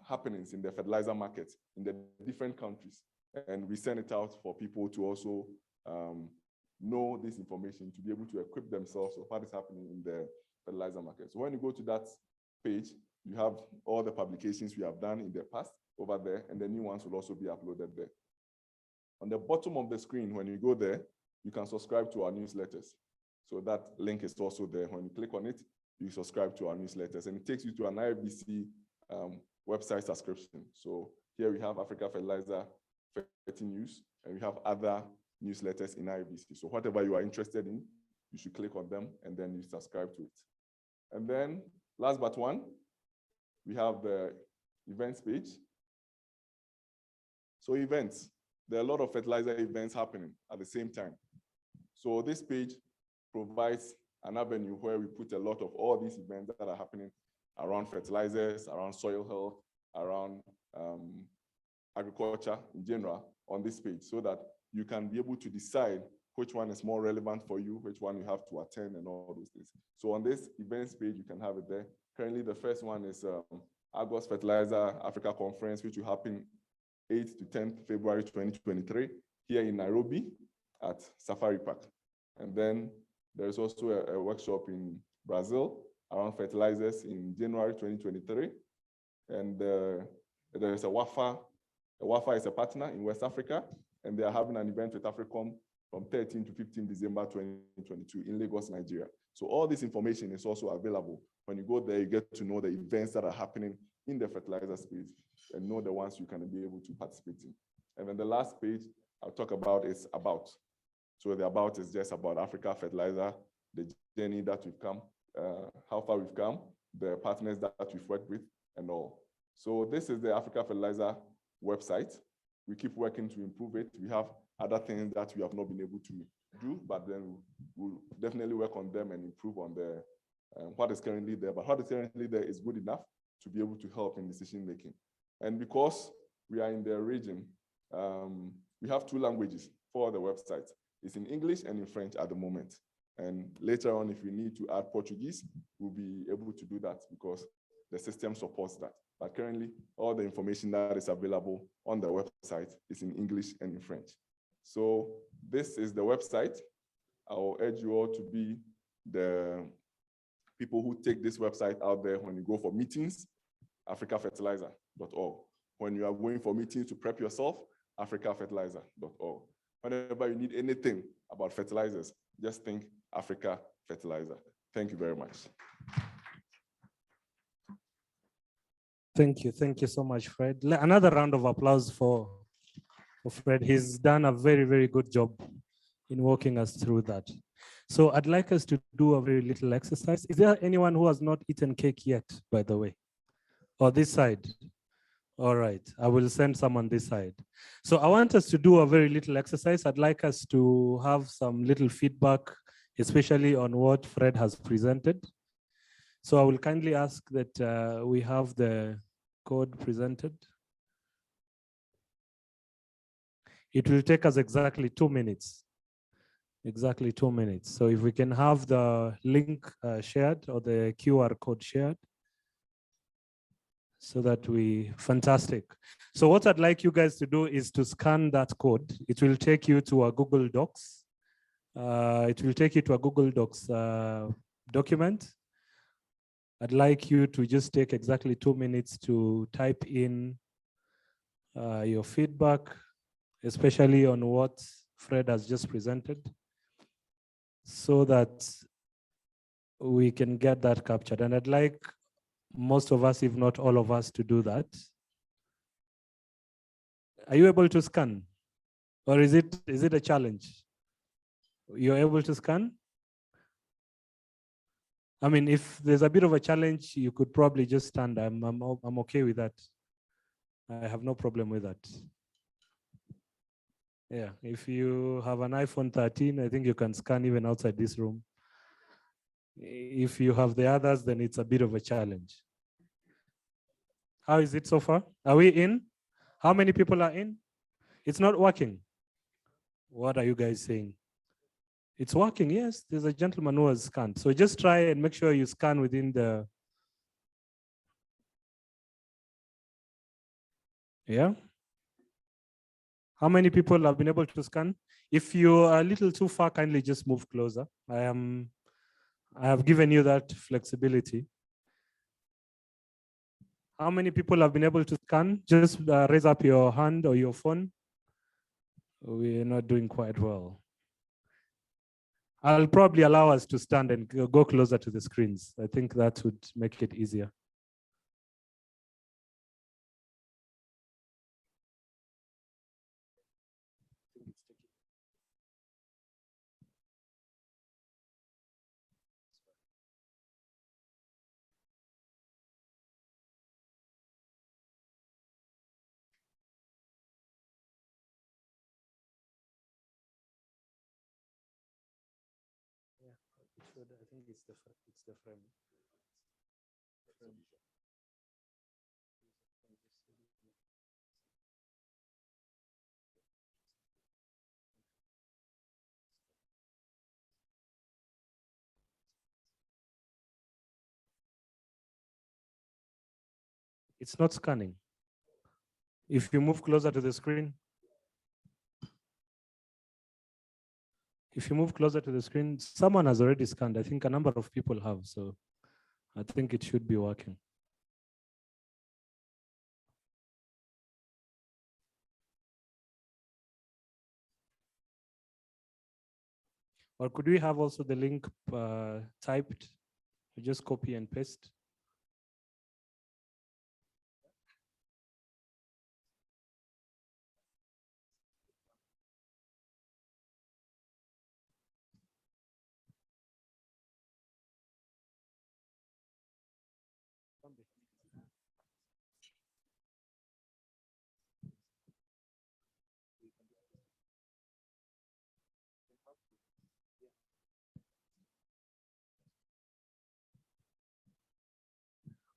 happenings in the fertilizer market in the different countries. And we send it out for people to also know this information, to be able to equip themselves of what is happening in the fertilizer market. So when you go to that page, you have all the publications we have done in the past over there, and the new ones will also be uploaded there. On the bottom of the screen, when you go there, you can subscribe to our newsletters. So that link is also there. When you click on it, you subscribe to our newsletters, and it takes you to an IFBC website subscription. So here we have Africa Fertilizer 30 News, and we have other newsletters in IFBC. So whatever you are interested in, you should click on them, and then you subscribe to it. And then last but one, we have the events page. So events, there are a lot of fertilizer events happening at the same time. So this page provides an avenue where we put a lot of all these events that are happening around fertilizers, around soil health, around agriculture in general on this page, so that you can be able to decide which one is more relevant for you, which one you have to attend, and all those things. So on this events page, you can have it there. Currently, the first one is August Fertilizer Africa Conference, which will happen 8th to 10th February 2023 here in Nairobi at Safari Park. And then there's also a workshop in Brazil around fertilizers in January 2023. And there is a WAFA. WAFA is a partner in West Africa, and they are having an event with AFRICOM from 13 to 15 December 2022 in Lagos, Nigeria. So all this information is also available. When you go there, you get to know the events that are happening in the fertilizer space and know the ones you can be able to participate in. And then the last page I'll talk about is about. So the about is just about Africa Fertilizer, the journey that we've come, how far we've come, the partners that we've worked with, and all. So this is the Africa Fertilizer website. We keep working to improve it. We have other things that we have not been able to do, but then we'll definitely work on them and improve on the what is currently there. But what is currently there is good enough to be able to help in decision making. And because we are in the region, we have 2 languages for the website. It's in English and in French at the moment. And later on, if we need to add Portuguese, we'll be able to do that because the system supports that. But currently, all the information that is available on the website is in English and in French. So this is the website. I will urge you all to be the people who take this website out there when you go for meetings, africafertilizer.org. When you are going for meetings to prep yourself, africafertilizer.org. Whenever you need anything about fertilizers, just think Africa Fertilizer. Thank you very much. Thank you so much, Fred. Another round of applause for Fred. He's done a very, very good job in walking us through that. So I'd like us to do a very little exercise. Is there anyone who has not eaten cake yet, by the way? Or this side? All right, I will send someone this side. So I want us to do a very little exercise. I'd like us to have some little feedback, especially on what Fred has presented. So I will kindly ask that we have the code presented. It will take us exactly 2 minutes. Exactly 2 minutes. So if we can have the link shared or the QR code shared, so that fantastic. So what I'd like you guys to do is to scan that code. It will take you to a Google Docs. It will take you to a Google Docs document. I'd like you to just take exactly 2 minutes to type in your feedback, especially on what Fred has just presented, so that we can get that captured. And I'd like most of us, if not all of us, to do that. Are you able to scan? Or is it a challenge? You're able to scan? I mean, if there's a bit of a challenge, you could probably just stand. I'm okay with that. I have no problem with that. Yeah, if you have an iPhone 13, I think you can scan even outside this room. If you have the others, then it's a bit of a challenge. How is it so far? Are we in? How many people are in? It's not working. What are you guys saying? It's working, yes. There's a gentleman who has scanned. So just try and make sure you scan within the... Yeah? How many people have been able to scan? If you are a little too far, kindly just move closer. I have given you that flexibility. How many people have been able to scan? Just raise up your hand or your phone. We're not doing quite well. I'll probably allow us to stand and go closer to the screens. I think that would make it easier. I think it's the frame. It's not scanning. If you move closer to the screen, someone has already scanned. I think a number of people have, so I think it should be working. Or could we have also the link typed? We just copy and paste.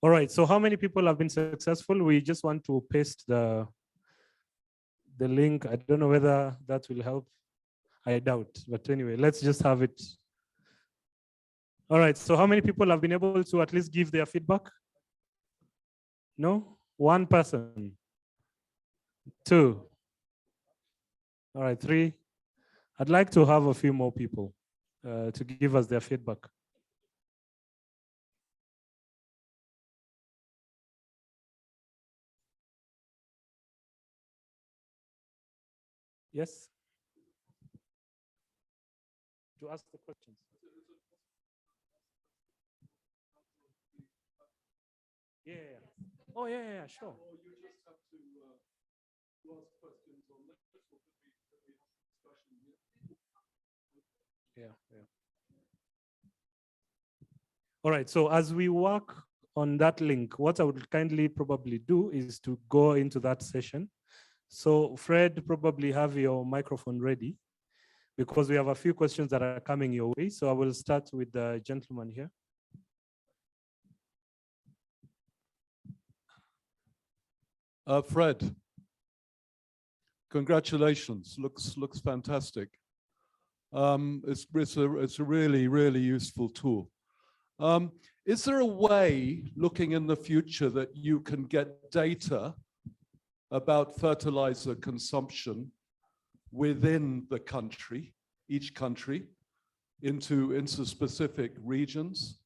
All right, so how many people have been successful? We just want to paste the link. I don't know whether that will help. I doubt, but anyway, let's just have it. All right, so how many people have been able to at least give their feedback? No? One person? Two? All right, three? I'd like to have a few more people to give us their feedback. Yes? To ask the questions. Yeah. Oh, yeah, sure. Yeah. All right, so as we work on that link, what I would kindly probably do is to go into that session. So Fred, probably have your microphone ready because we have a few questions that are coming your way. So I will start with the gentleman here. Fred, congratulations. Looks fantastic. It's a really useful tool. Is there a way, looking in the future, that you can get data about fertilizer consumption within the country, each country, into specific regions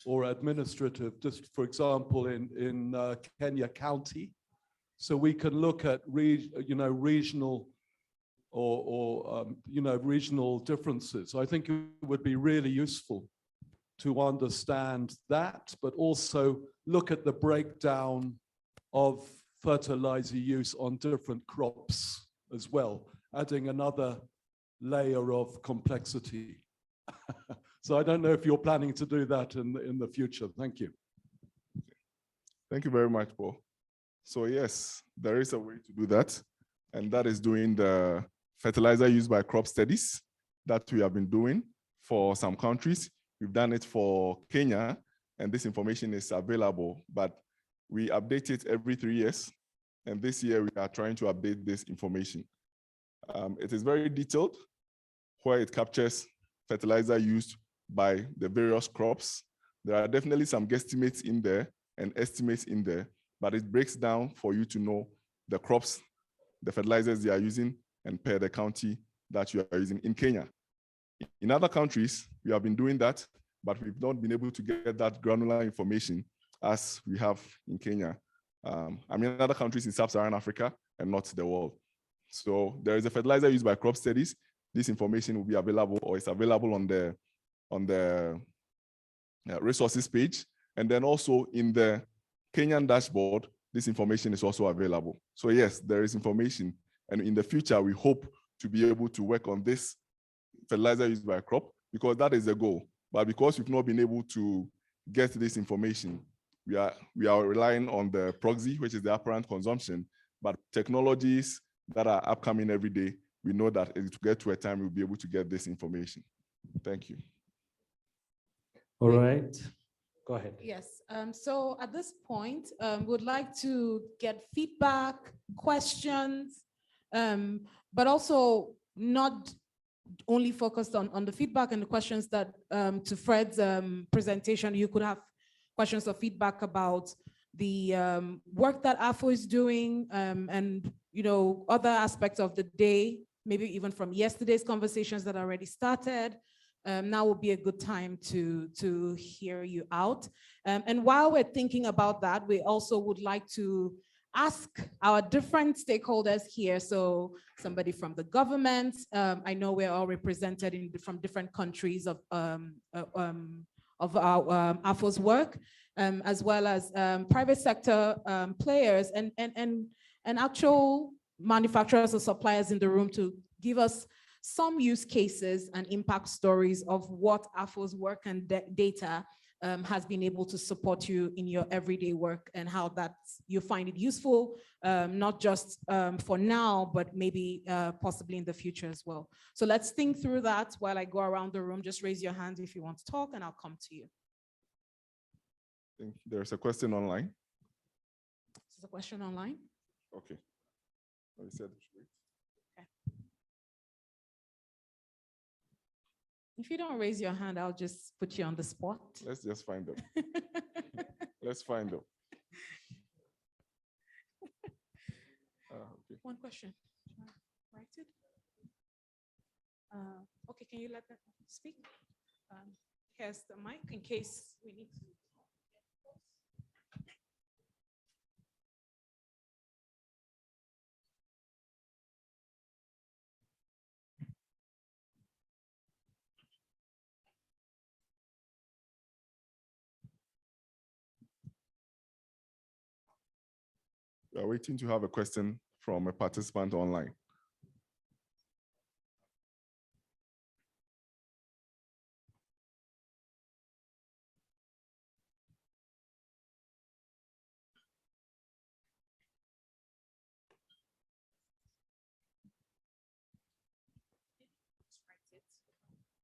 or administrative, just for example, in Kenya County? So we can look at regional or regional differences. I think it would be really useful to understand that, but also look at the breakdown of fertilizer use on different crops as well, adding another layer of complexity. So I don't know if you're planning to do that in the future. Thank you. Thank you very much, Paul. So yes, there is a way to do that, and that is doing the fertilizer used by crop studies that we have been doing for some countries. We've done it for Kenya, and this information is available, but we update it every 3 years. And this year we are trying to update this information. It is very detailed, where it captures fertilizer used by the various crops. There are definitely some guesstimates in there and estimates in there, but it breaks down for you to know the crops, the fertilizers they are using, and per the county that you are using in Kenya. In other countries, we have been doing that, but we've not been able to get that granular information as we have in Kenya. I mean, other countries in sub-Saharan Africa and not the world. So there is a fertilizer used by crop studies. This information will be available, or it's available on the resources page. And then also in the Kenyan dashboard, this information is also available. So yes, there is information. And in the future, we hope to be able to work on this fertilizer used by crop, because that is the goal. But because we've not been able to get this information, we are relying on the proxy, which is the apparent consumption, but technologies that are upcoming every day, we know that to get to a time, we'll be able to get this information. Thank you. All right, go ahead. Yes, so at this point, we'd like to get feedback, questions, but also not only focused on the feedback and the questions that to Fred's presentation. You could have questions or feedback about the work that AFO is doing, and other aspects of the day, maybe even from yesterday's conversations that already started. Now would be a good time to hear you out. And while we're thinking about that, we also would like to ask our different stakeholders here. So somebody from the government, I know we're all represented from different countries of our AFO's work, as well as private sector players and actual manufacturers or suppliers in the room to give us some use cases and impact stories of what AFO's work and data has been able to support you in your everyday work, and how that you find it useful, not just for now, but maybe possibly in the future as well. So let's think through that while I go around the room. Just raise your hand if you want to talk and I'll come to you. I think there's a question online. There's a question online. Okay. Oh, you said, Okay. If you don't raise your hand, I'll just put you on the spot. Let's just find them. Let's find them. Okay. One question. Write it. Okay, can you let them speak? Here's the mic in case we need to. We are waiting to have a question from a participant online.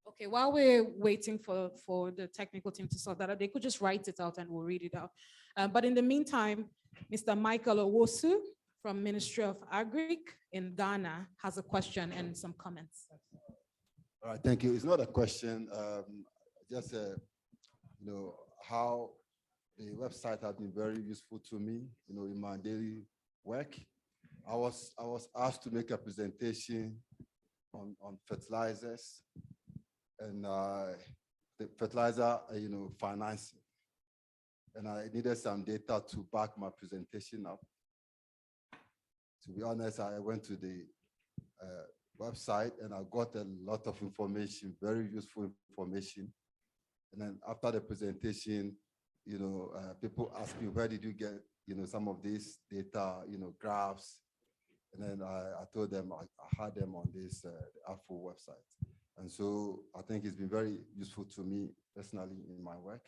Okay, while we're waiting for the technical team to sort that out, they could just write it out and we'll read it out. But in the meantime, Mr. Michael Owosu from Ministry of Agric in Ghana has a question and some comments. All right, thank you. It's not a question, just how the website has been very useful to me, in my daily work. I was asked to make a presentation on fertilizers and the fertilizer, financing. And I needed some data to back my presentation up. To be honest, I went to the website and I got a lot of information, very useful information. And then after the presentation, people asked me, where did you get, some of this data, graphs? And then I told them I had them on this AFO website. And so I think it's been very useful to me personally in my work.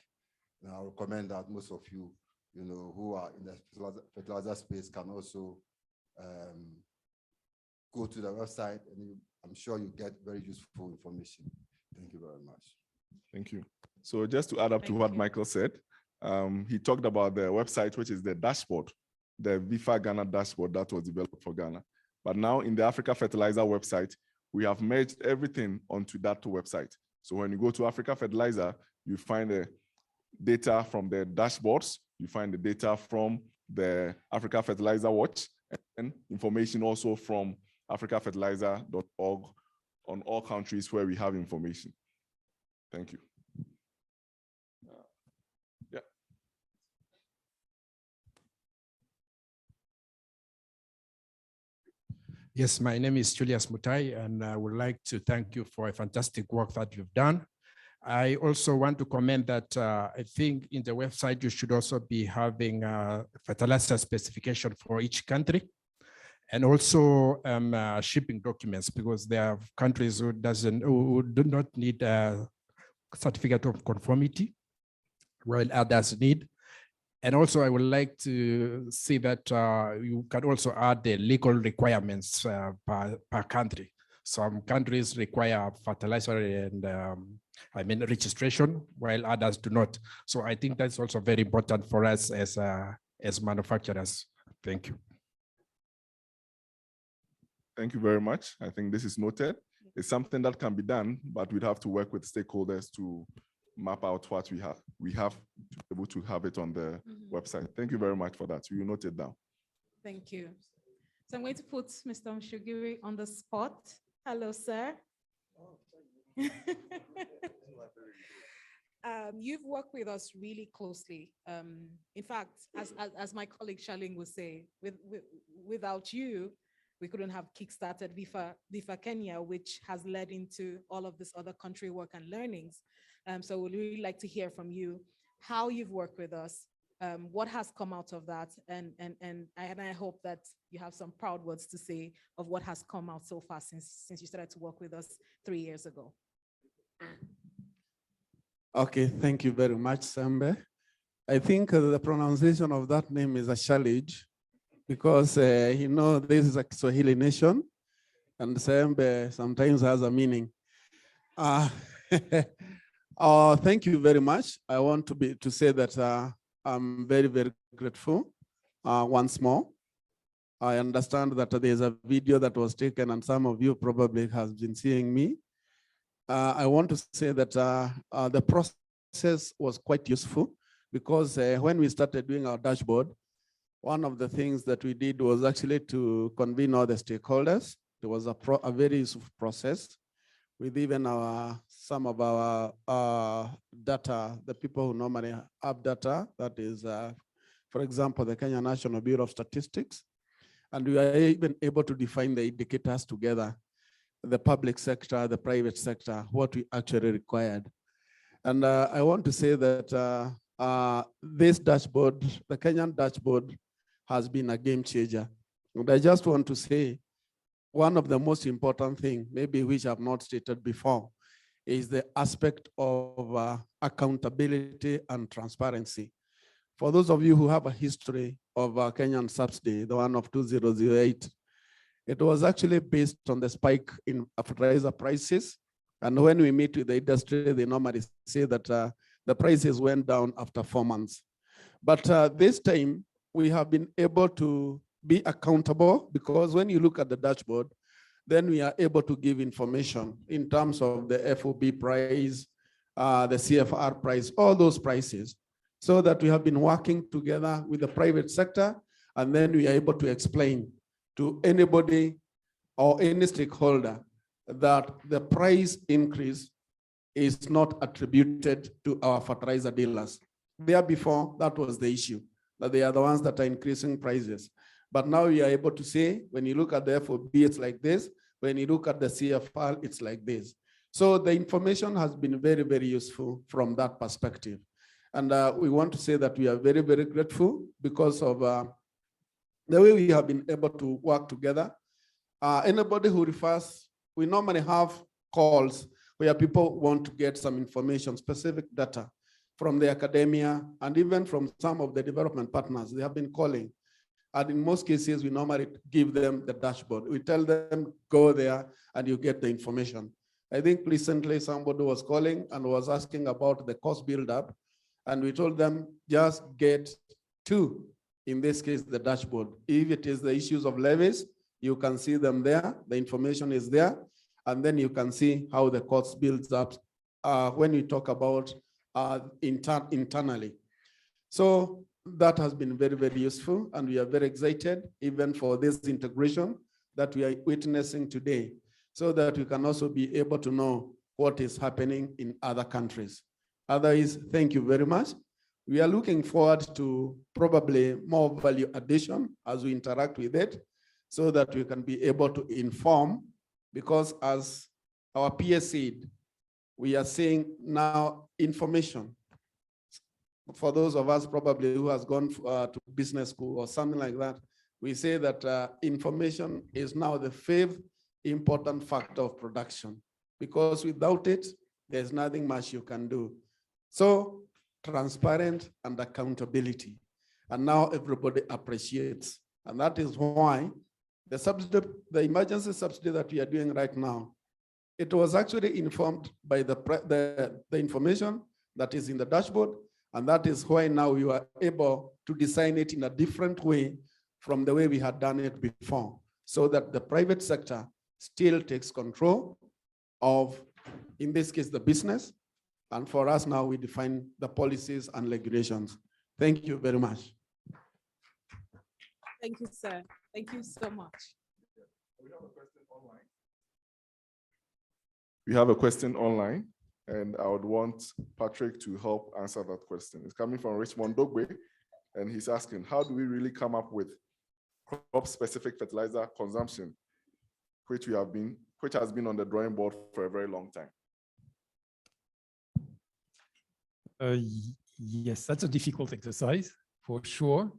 And I recommend that most of you, who are in the fertilizer space can also go to the website and I'm sure you get very useful information. Thank you very much. Thank you. So just to add up to what Michael said, he talked about the website, which is the dashboard, the VIFA Ghana dashboard that was developed for Ghana. But now in the Africa Fertilizer website, we have merged everything onto that website. So when you go to Africa Fertilizer, you find the data from the dashboards, you find the data from the Africa Fertilizer Watch, and information also from africafertilizer.org on all countries where we have information. Thank you. Yeah. Yes, my name is Julius Mutai, and I would like to thank you for a fantastic work that you've done. I also want to comment that I think in the website, you should also be having fertilizer specification for each country, and also shipping documents, because there are countries who do not need a certificate of conformity, while others need. And also, I would like to see that you can also add the legal requirements per country. Some countries require fertilizer and registration, while others do not. So I think that's also very important for us as manufacturers. Thank you. Thank you very much. I think this is noted. It's something that can be done, but we'd have to work with stakeholders to map out what we have to be able to have it on the website. Thank you very much for that. You note it down. Thank you. So I'm going to put Mr. Mshugiri on the spot. Hello, sir. You've worked with us really closely. In fact, as my colleague Charlene would say, without you, we couldn't have kickstarted VIFA Kenya, which has led into all of this other country work and learnings. So we'd really like to hear from you how you've worked with us, what has come out of that, and I hope that you have some proud words to say of what has come out so far since you started to work with us 3 years ago. Okay, thank you very much, Sambe. I think the pronunciation of that name is a challenge because, this is a Swahili nation and Sambe sometimes has a meaning. Thank you very much. I want to say that I'm very, very grateful once more. I understand that there's a video that was taken and some of you probably have been seeing me. I want to say that the process was quite useful because when we started doing our dashboard, one of the things that we did was actually to convene all the stakeholders. There was a very useful process with even some of our data, the people who normally have data, that is, for example, the Kenya National Bureau of Statistics. And we are even able to define the indicators together, the public sector, the private sector, what we actually required. And I want to say that this dashboard, the Kenyan dashboard, has been a game changer. And I just want to say, one of the most important things, maybe which I've not stated before, is the aspect of accountability and transparency. For those of you who have a history of Kenyan subsidy, the one of 2008, it was actually based on the spike in fertilizer prices. And when we meet with the industry, they normally say that the prices went down after 4 months. But this time, we have been able to be accountable because when you look at the dashboard, then we are able to give information in terms of the FOB price, the CFR price, all those prices, so that we have been working together with the private sector, and then we are able to explain to anybody or any stakeholder that the price increase is not attributed to our fertilizer dealers. There before, that was the issue, that they are the ones that are increasing prices. But now we are able to say, when you look at the FOB, it's like this. When you look at the CFR, it's like this. So the information has been very, very useful from that perspective. And we want to say that we are very, very grateful because of the way we have been able to work together. Anybody who refers, we normally have calls where people want to get some information, specific data from the academia, and even from some of the development partners. They have been calling. And in most cases, we normally give them the dashboard. We tell them, go there and you get the information. I think recently somebody was calling and was asking about the cost buildup. And we told them, just get two, in this case, the dashboard. If it is the issues of levies, you can see them there. The information is there. And then you can see how the cost builds up when we talk about internally. So that has been very, very useful. And we are very excited even for this integration that we are witnessing today, so that we can also be able to know what is happening in other countries. Otherwise, thank you very much. We are looking forward to probably more value addition as we interact with it, so that we can be able to inform, because as our PS said, we are seeing now information. For those of us probably who has gone to business school or something like that, we say that information is now the fifth important factor of production, because without it, there's nothing much you can do. So transparent and accountability. And now everybody appreciates. And that is why the subsidy, the emergency subsidy that we are doing right now, it was actually informed by the information that is in the dashboard. And that is why now we were able to design it in a different way from the way we had done it before, so that the private sector still takes control of, in this case, the business. And for us now, we define the policies and regulations. Thank you very much. Thank you, sir. Thank you so much. We have a question online. We have a question online, and I would want Patrick to help answer that question. It's coming from Richmond Dogbe, and he's asking, how do we really come up with crop-specific fertilizer consumption, which has been on the drawing board for a very long time? Yes, that's a difficult exercise for sure.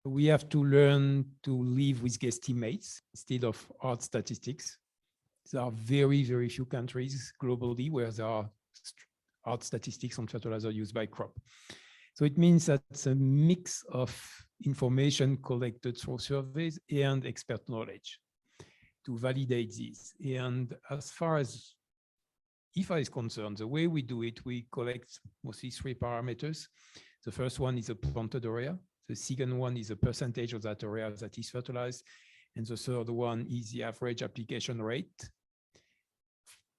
We have to learn to live with guesstimates instead of hard statistics. There are very, very few countries globally where there are hard statistics on fertilizer used by crop. So it means that it's a mix of information collected through surveys and expert knowledge to validate these. And as far as IFA is concerned, the way we do it, we collect mostly three parameters. The first one is a planted area. The second one is a percentage of that area that is fertilized. And the third one is the average application rate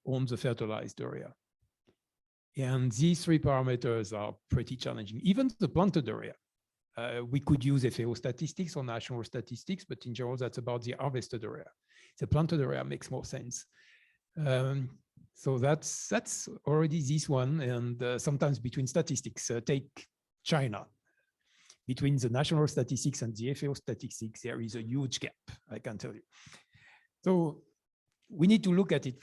on the fertilized area. And these three parameters are pretty challenging. Even the planted area, we could use FAO statistics or national statistics, but in general, that's about the harvested area. The planted area makes more sense. So that's already this one. And sometimes between statistics, take China. Between the national statistics and the FAO statistics, there is a huge gap, I can tell you. So we need to look at it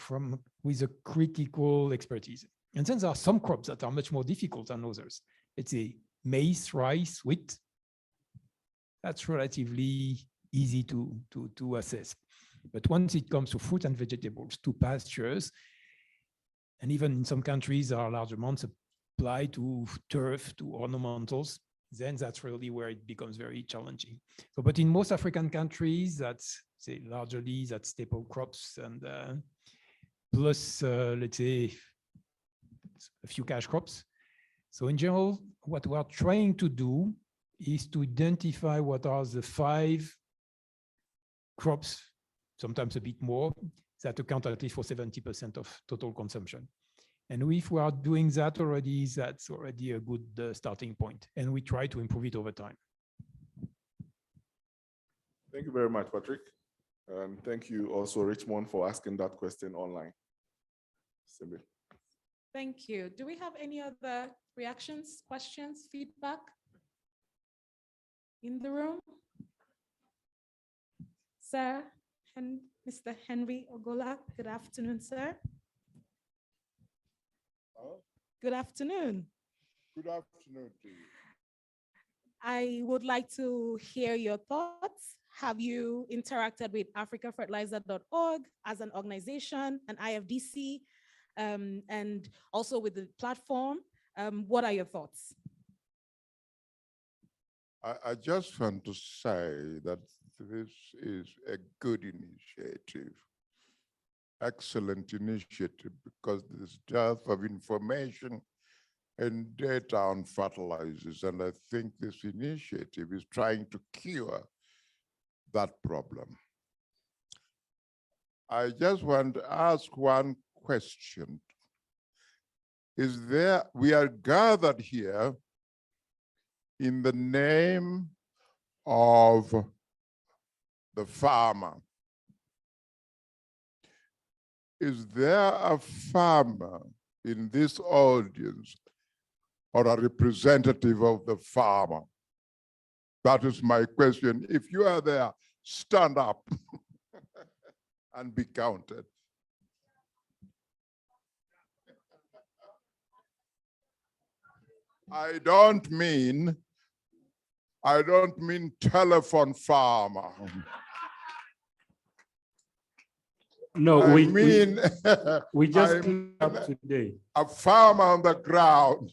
with a critical expertise. And then there are some crops that are much more difficult than others. Let's say maize, rice, wheat. That's relatively easy to assess. But once it comes to fruit and vegetables, to pastures, and even in some countries, there are large amounts applied to turf, to ornamentals, then that's really where it becomes very challenging. So, but in most African countries, that's largely that's staple crops and plus, let's say, a few cash crops. So in general, what we're trying to do is to identify what are the 5 crops, sometimes a bit more, that account at least for 70% of total consumption. And if we are doing that already, that's already a good starting point. And we try to improve it over time. Thank you very much, Patrick. And thank you also, Richmond, for asking that question online. Sibyl. Thank you. Do we have any other reactions, questions, feedback in the room? Sir, and Mr. Henry Ogola, good afternoon, sir. Good afternoon. Good afternoon to you. I would like to hear your thoughts. Have you interacted with africafertilizer.org as an organization, an IFDC, and also with the platform? What are your thoughts? I just want to say that this is a good initiative, excellent initiative, because there's dearth of information and data on fertilizers. And I think this initiative is trying to cure that problem. I just want to ask one question. We are gathered here in the name of the farmer. Is there a farmer in this audience or a representative of the farmer? That is my question. If you are there, stand up and be counted. I don't mean telephone farmer. No, I we mean, just I cleaned up today. A farmer on the ground.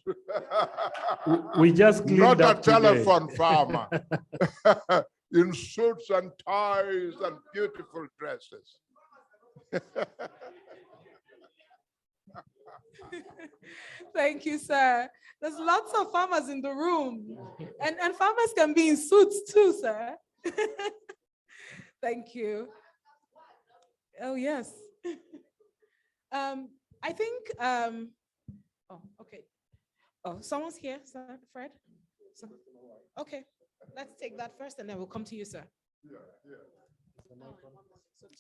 We just cleaned Not up a today. telephone farmer. In suits and ties and beautiful dresses. Thank you, sir. There's lots of farmers in the room, and farmers can be in suits too, sir. Thank you. Oh, yes. I think, oh, okay. Oh, someone's here, sir, Fred? Okay, let's take that first and then we'll come to you, sir.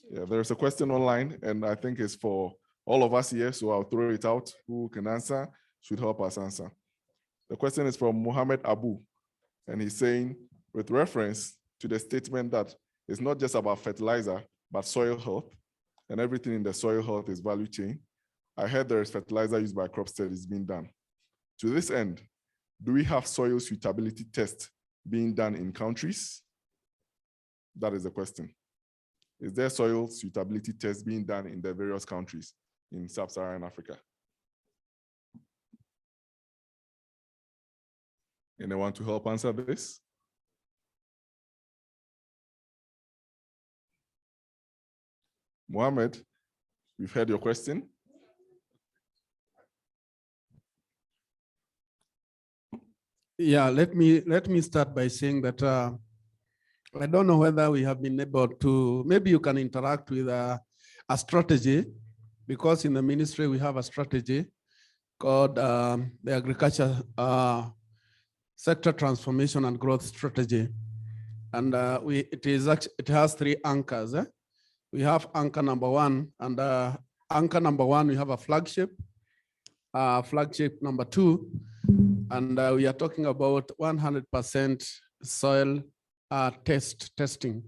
Yeah, there's a question online, and I think it's for all of us here, so I'll throw it out. Who can answer should help us answer. The question is from Muhammad Abu, and he's saying, with reference to the statement that it's not just about fertilizer, but soil health, and everything in the soil health is value chain. I heard there is fertilizer used by crop studies being done. To this end, do we have soil suitability tests being done in countries? That is the question. Is there soil suitability tests being done in the various countries in sub-Saharan Africa? Anyone to help answer this? Mohammed, we've heard your question. Yeah, let me start by saying that I don't know whether we have been able to, maybe you can interact with a strategy, because in the ministry we have a strategy called the Agriculture Sector Transformation and Growth Strategy. And it has 3 anchors. We have anchor number 1, and anchor number 1, we have a flagship number 2, and we are talking about 100% soil testing.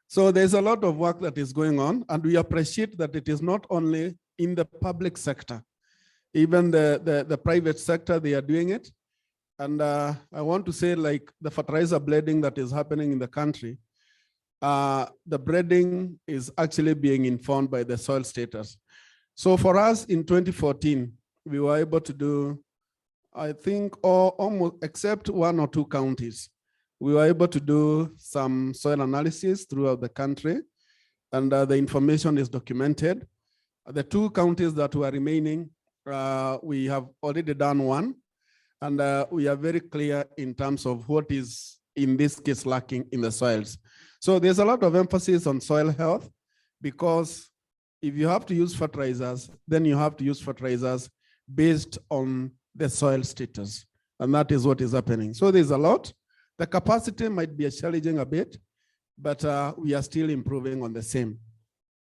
So there's a lot of work that is going on, and we appreciate that it is not only in the public sector, even the private sector, they are doing it. And I want to say, like the fertilizer blending that is happening in the country, the blending is actually being informed by the soil status. So for us in 2014, we were able to do, I think, almost except 1 or 2 counties, we were able to do some soil analysis throughout the country, and the information is documented. The 2 counties that were remaining, we have already done 1, and we are very clear in terms of what is, in this case, lacking in the soils. So there's a lot of emphasis on soil health, because if you have to use fertilizers, then you have to use fertilizers based on the soil status. And that is what is happening. So there's a lot. The capacity might be challenging a bit, but we are still improving on the same.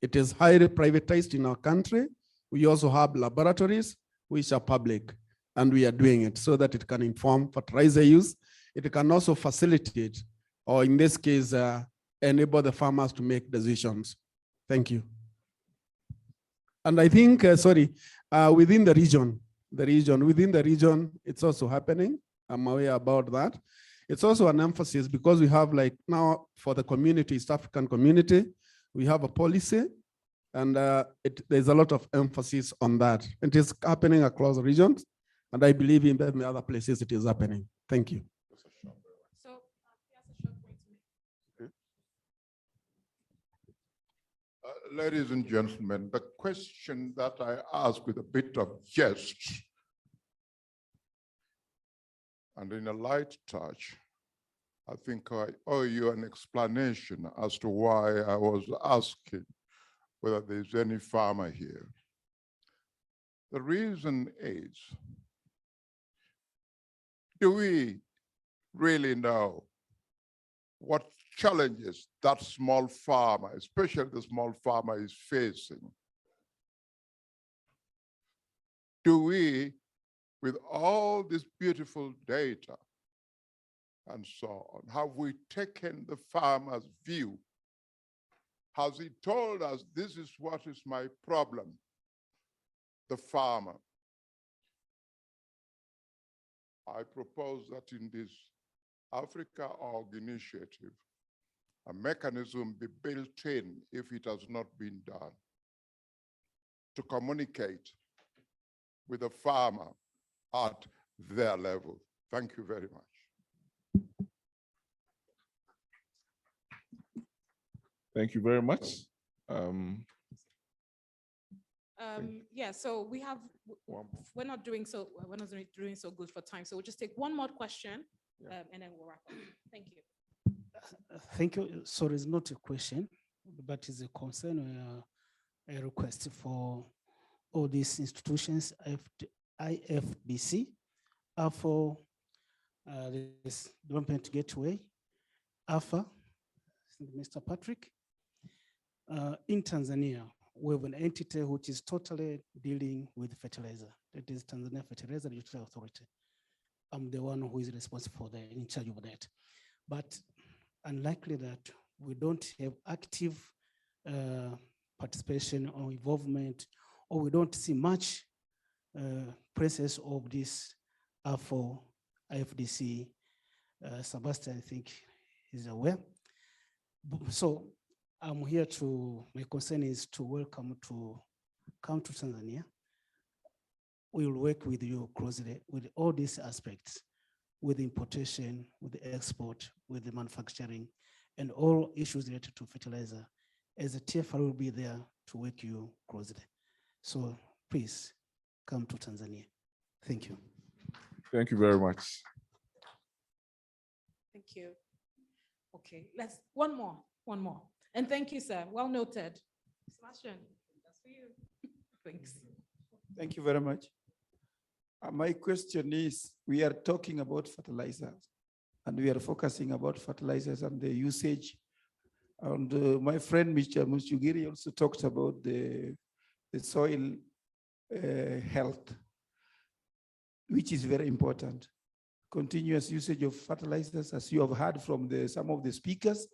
It is highly privatized in our country. We also have laboratories which are public, and we are doing it so that it can inform fertilizer use. It can also facilitate, or in this case, enable the farmers to make decisions. Thank you. And I think, within the region, it's also happening. I'm aware about that. It's also an emphasis because we have, like now for the community, East African community, we have a policy, and there's a lot of emphasis on that. It is happening across the regions, and I believe in the other places it is happening. Thank you. Ladies and gentlemen, the question that I ask with a bit of jest and in a light touch, I think I owe you an explanation as to why I was asking whether there's any farmer here. The reason is, do we really know what challenges that small farmer, especially the small farmer, is facing? Do we, with all this beautiful data and so on, have we taken the farmer's view? Has he told us, this is what is my problem, the farmer? I propose that in this Africa.org initiative, a mechanism be built in, if it has not been done, to communicate with the farmer at their level. Thank you very much. Thank you very much. Yeah, so we're not doing so good for time. So we'll just take one more question and then we'll wrap up. Thank you. Thank you. Sorry, it's not a question, but it's a concern or a request for all these institutions, IFBC, AFO, this Development Gateway, AFA, Mr. Patrick. In Tanzania, we have an entity which is totally dealing with fertilizer. That is Tanzania Fertilizer Regulatory Authority. I'm the one who is responsible in charge of that. But unlikely that we don't have active participation or involvement, or we don't see much presence of this AFO, IFDC. Sebastian, I think, is aware. So I'm here my concern is to welcome to come to Tanzania. We will work with you closely with all these aspects, with the importation, with the export, with the manufacturing, and all issues related to fertilizer. As a TFR will be there to work you closely. So please come to Tanzania. Thank you. Thank you very much. Thank you. Okay, one more. And thank you, sir. Well noted. Sebastian, that's for you. Thanks. Thank you very much. My question is, we are talking about fertilizers and we are focusing about fertilizers and the usage. And my friend, Mr. Musugiri, also talked about the soil health, which is very important. Continuous usage of fertilizers, as you have heard from some of the speakers,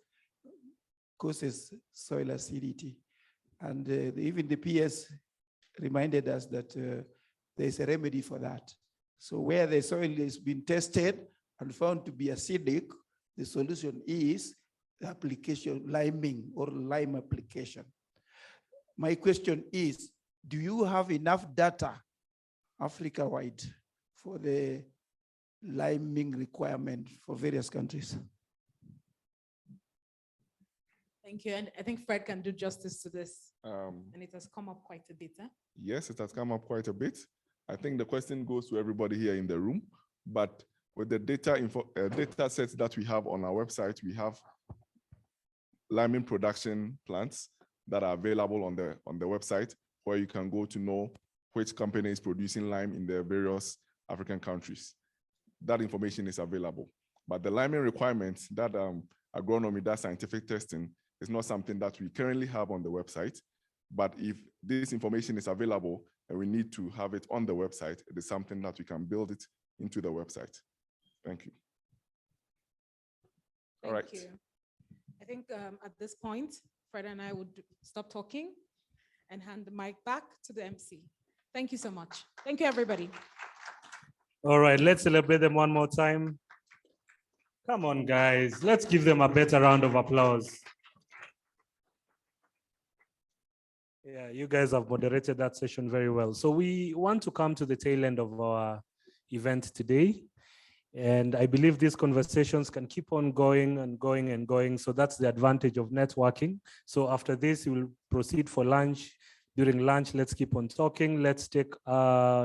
causes soil acidity. And even the PS reminded us that there's a remedy for that. So where the soil has been tested and found to be acidic, the solution is the application, liming or lime application. My question is, do you have enough data Africa-wide for the liming requirement for various countries? Thank you. And I think Fred can do justice to this. And it has come up quite a bit. Huh? Yes, it has come up quite a bit. I think the question goes to everybody here in the room, but with the data sets that we have on our website, we have liming production plants that are available on the website, where you can go to know which company is producing lime in the various African countries. That information is available. But the liming requirements that agronomy, that scientific testing, is not something that we currently have on the website. But if this information is available and we need to have it on the website, it is something that we can build it into the website. Thank you. All right. Thank you. I think at this point, Fred and I would stop talking and hand the mic back to the MC. Thank you so much. Thank you, everybody. All right, let's celebrate them one more time. Come on, guys. Let's give them a better round of applause. Yeah, you guys have moderated that session very well. So we want to come to the tail end of our event today. And I believe these conversations can keep on going and going and going. So that's the advantage of networking. So after this, we'll proceed for lunch. During lunch, let's keep on talking. Let's take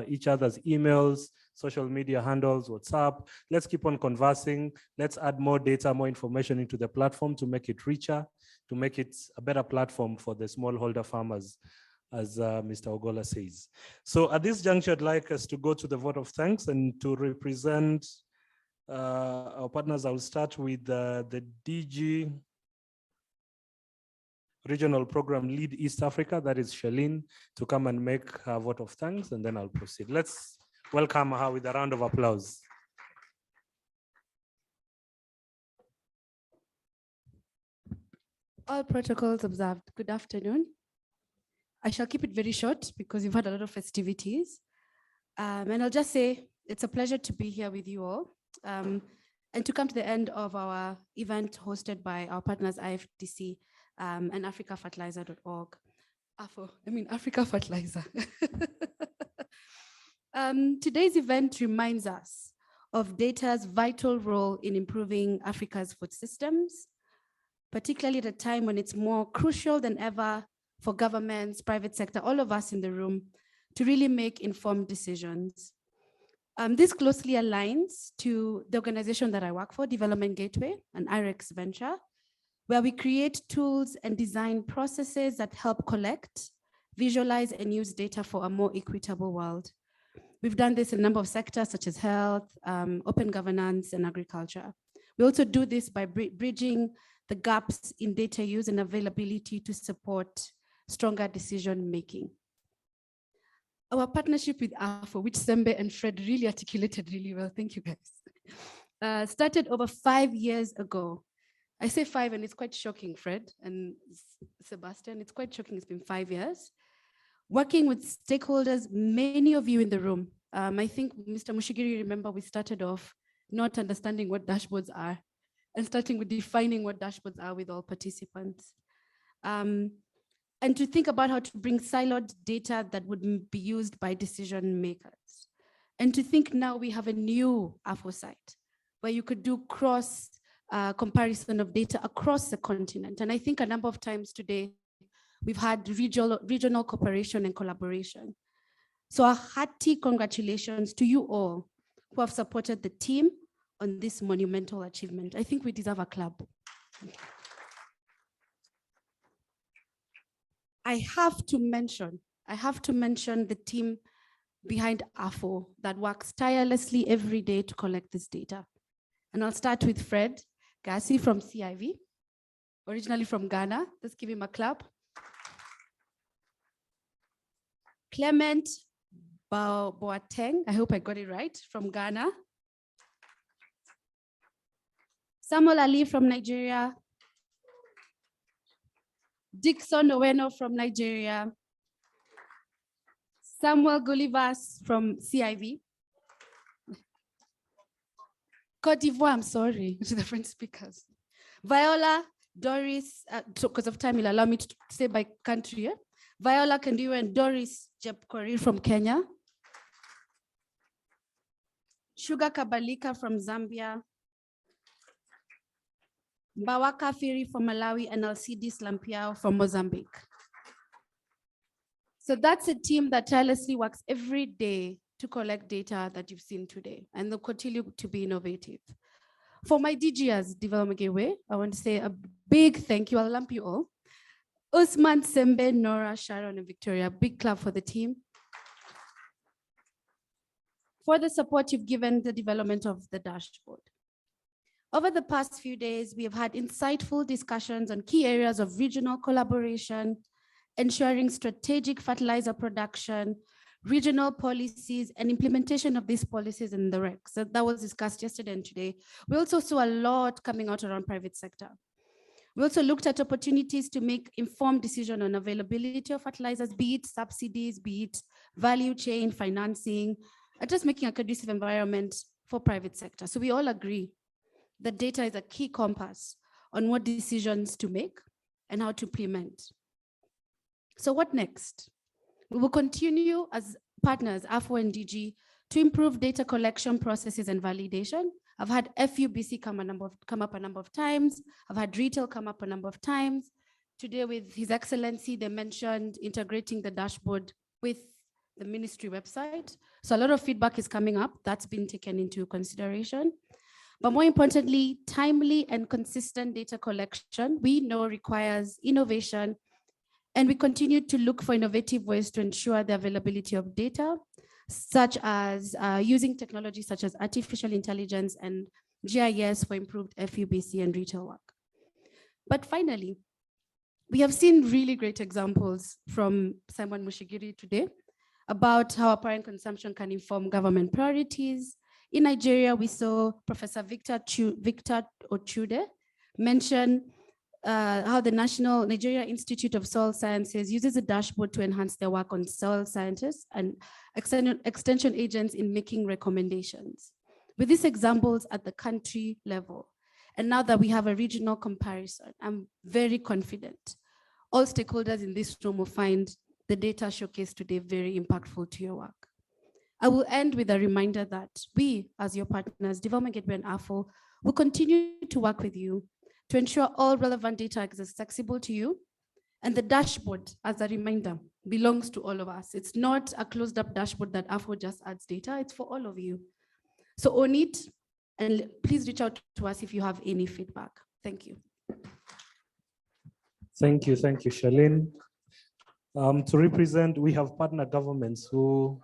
each other's emails, social media handles, WhatsApp. Let's keep on conversing. Let's add more data, more information into the platform to make it richer, to make it a better platform for the smallholder farmers, as Mr. Ogola says. So at this juncture, I'd like us to go to the vote of thanks and to represent our partners. I'll start with the DG Regional Program Lead East Africa, that is Shalene, to come and make her vote of thanks, and then I'll proceed. Let's welcome her with a round of applause. All protocols observed. Good afternoon. I shall keep it very short because we've had a lot of festivities. And I'll just say it's a pleasure to be here with you all and to come to the end of our event hosted by our partners IFDC and africafertilizer.org. AFO, I mean Africa Fertilizer. Today's event reminds us of data's vital role in improving Africa's food systems, particularly at a time when it's more crucial than ever for governments, private sector, all of us in the room to really make informed decisions. This closely aligns to the organization that I work for, Development Gateway, an IREX venture, where we create tools and design processes that help collect, visualize, and use data for a more equitable world. We've done this in a number of sectors such as health, open governance, and agriculture. We also do this by bridging the gaps in data use and availability to support stronger decision-making. Our partnership with AFO, which Sembe and Fred really articulated really well, thank you guys, started over 5 years ago. I say 5 and it's quite shocking, Fred and Sebastian, it's quite shocking, it's been 5 years. Working with stakeholders, many of you in the room. I think Mr. Mushigiri, remember we started off not understanding what dashboards are and starting with defining what dashboards are with all participants. And to think about how to bring siloed data that would be used by decision makers. And to think now we have a new AFO site where you could do cross comparison of data across the continent. And I think a number of times today, we've had regional cooperation and collaboration. So a hearty congratulations to you all who have supported the team on this monumental achievement. I think we deserve a clap. I have to mention the team behind AFO that works tirelessly every day to collect this data. And I'll start with Fred Gassi from CIV, originally from Ghana. Let's give him a clap. Clement Boateng, I hope I got it right, from Ghana. Samuel Ali from Nigeria. Dixon Oweno from Nigeria. Samuel Gulivas from CIV. Cote d'Ivoire, I'm sorry, to the French speakers. Viola, Doris, because of time, you'll allow me to say by country. Yeah? Viola Kandiwe and Doris Jepkorir from Kenya. Sugar Kabalika from Zambia. Mbawaka Firi from Malawi and Alcides Lampiao from Mozambique. So that's a team that tirelessly works every day to collect data that you've seen today, and they'll continue to be innovative. For my DGs, Development Gateway, I want to say a big thank you. I'll lump you all. Usman, Sembe, Nora, Sharon, and Victoria, big clap for the team. For the support you've given the development of the dashboard. Over the past few days, we have had insightful discussions on key areas of regional collaboration, ensuring strategic fertilizer production, regional policies, and implementation of these policies in the REC. So that was discussed yesterday and today. We also saw a lot coming out around private sector. We also looked at opportunities to make informed decision on availability of fertilizers, be it subsidies, be it value chain, financing, and just making a conducive environment for private sector. So we all agree that data is a key compass on what decisions to make and how to implement. So what next? We will continue as partners, AFO and DG, to improve data collection processes and validation. I've had FUBC come up a number of times. I've had retail come up a number of times. Today with His Excellency, they mentioned integrating the dashboard with the ministry website. So a lot of feedback is coming up. That's been taken into consideration. But more importantly, timely and consistent data collection, we know requires innovation, and we continue to look for innovative ways to ensure the availability of data, such as using technology such as artificial intelligence and GIS for improved FUBC and retail work. But finally, we have seen really great examples from Simon Mushigiri today about how apparent consumption can inform government priorities. In Nigeria, we saw Professor Victor Ochude mention how the National Nigeria Institute of Soil Sciences uses a dashboard to enhance their work on soil scientists and extension agents in making recommendations. With these examples at the country level, and now that we have a regional comparison, I'm very confident all stakeholders in this room will find the data showcased today very impactful to your work. I will end with a reminder that we, as your partners, Development Gateway and AFO, will continue to work with you to ensure all relevant data is accessible to you. And the dashboard, as a reminder, belongs to all of us. It's not a closed up dashboard that AFO just adds data, it's for all of you. So own it, and please reach out to us if you have any feedback. Thank you. Thank you, Charlene. To represent, we have partner governments who,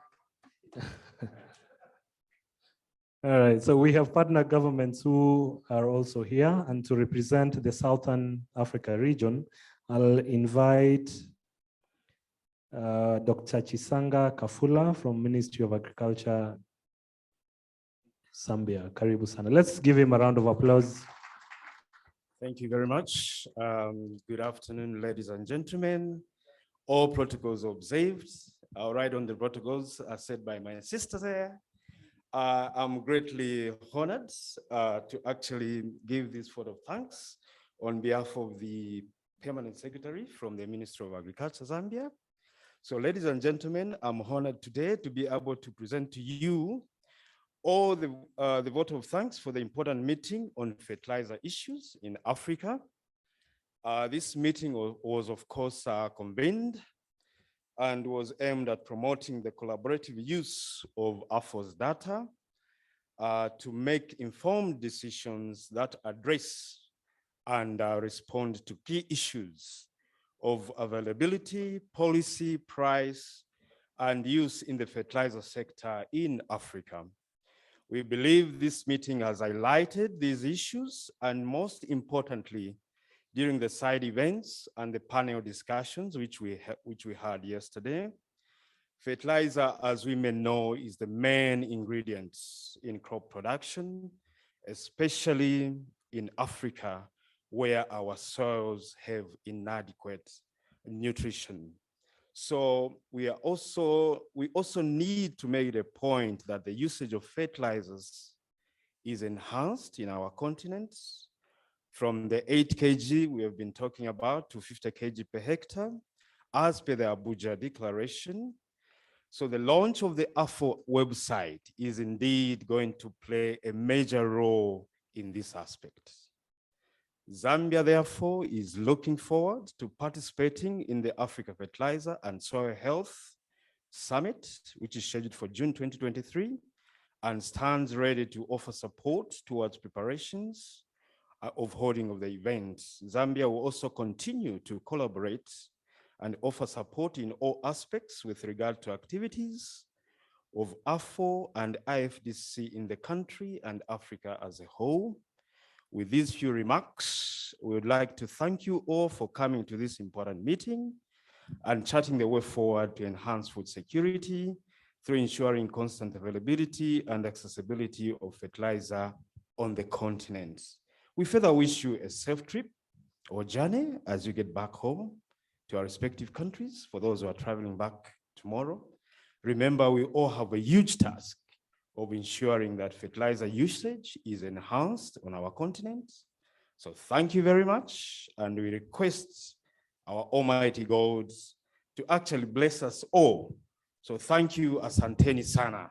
all right, so we have partner governments who are also here, and to represent the Southern Africa region, I'll invite Dr. Chisanga Kafula from Ministry of Agriculture, Zambia. Karibu sana. Let's give him a round of applause. Thank you very much. Good afternoon, ladies and gentlemen. All protocols observed. I'll write on the protocols as said by my sister there. I'm greatly honored to actually give this vote of thanks on behalf of the Permanent Secretary from the Ministry of Agriculture, Zambia. So ladies and gentlemen, I'm honored today to be able to present to you all the vote of thanks for the important meeting on fertilizer issues in Africa. This meeting was of course convened and was aimed at promoting the collaborative use of AFO's data to make informed decisions that address and respond to key issues of availability, policy, price, and use in the fertilizer sector in Africa. We believe this meeting has highlighted these issues, and most importantly, during the side events and the panel discussions which we had yesterday, fertilizer, as we may know, is the main ingredient in crop production, especially in Africa, where our soils have inadequate nutrition. So we also need to make the point that the usage of fertilizers is enhanced in our continent from the 8 kg we have been talking about to 50 kg per hectare, as per the Abuja Declaration. So the launch of the AFO website is indeed going to play a major role in this aspect. Zambia, therefore, is looking forward to participating in the Africa Fertilizer and Soil Health Summit, which is scheduled for June 2023, and stands ready to offer support towards preparations of holding of the event. Zambia will also continue to collaborate and offer support in all aspects with regard to activities of AFO and IFDC in the country and Africa as a whole. With these few remarks, we would like to thank you all for coming to this important meeting and charting the way forward to enhance food security through ensuring constant availability and accessibility of fertilizer on the continent. We further wish you a safe trip or journey as you get back home to our respective countries. For those who are traveling back tomorrow, remember we all have a huge task of ensuring that fertilizer usage is enhanced on our continent. So thank you very much, and we request our Almighty God to actually bless us all. So thank you, asanteni sana.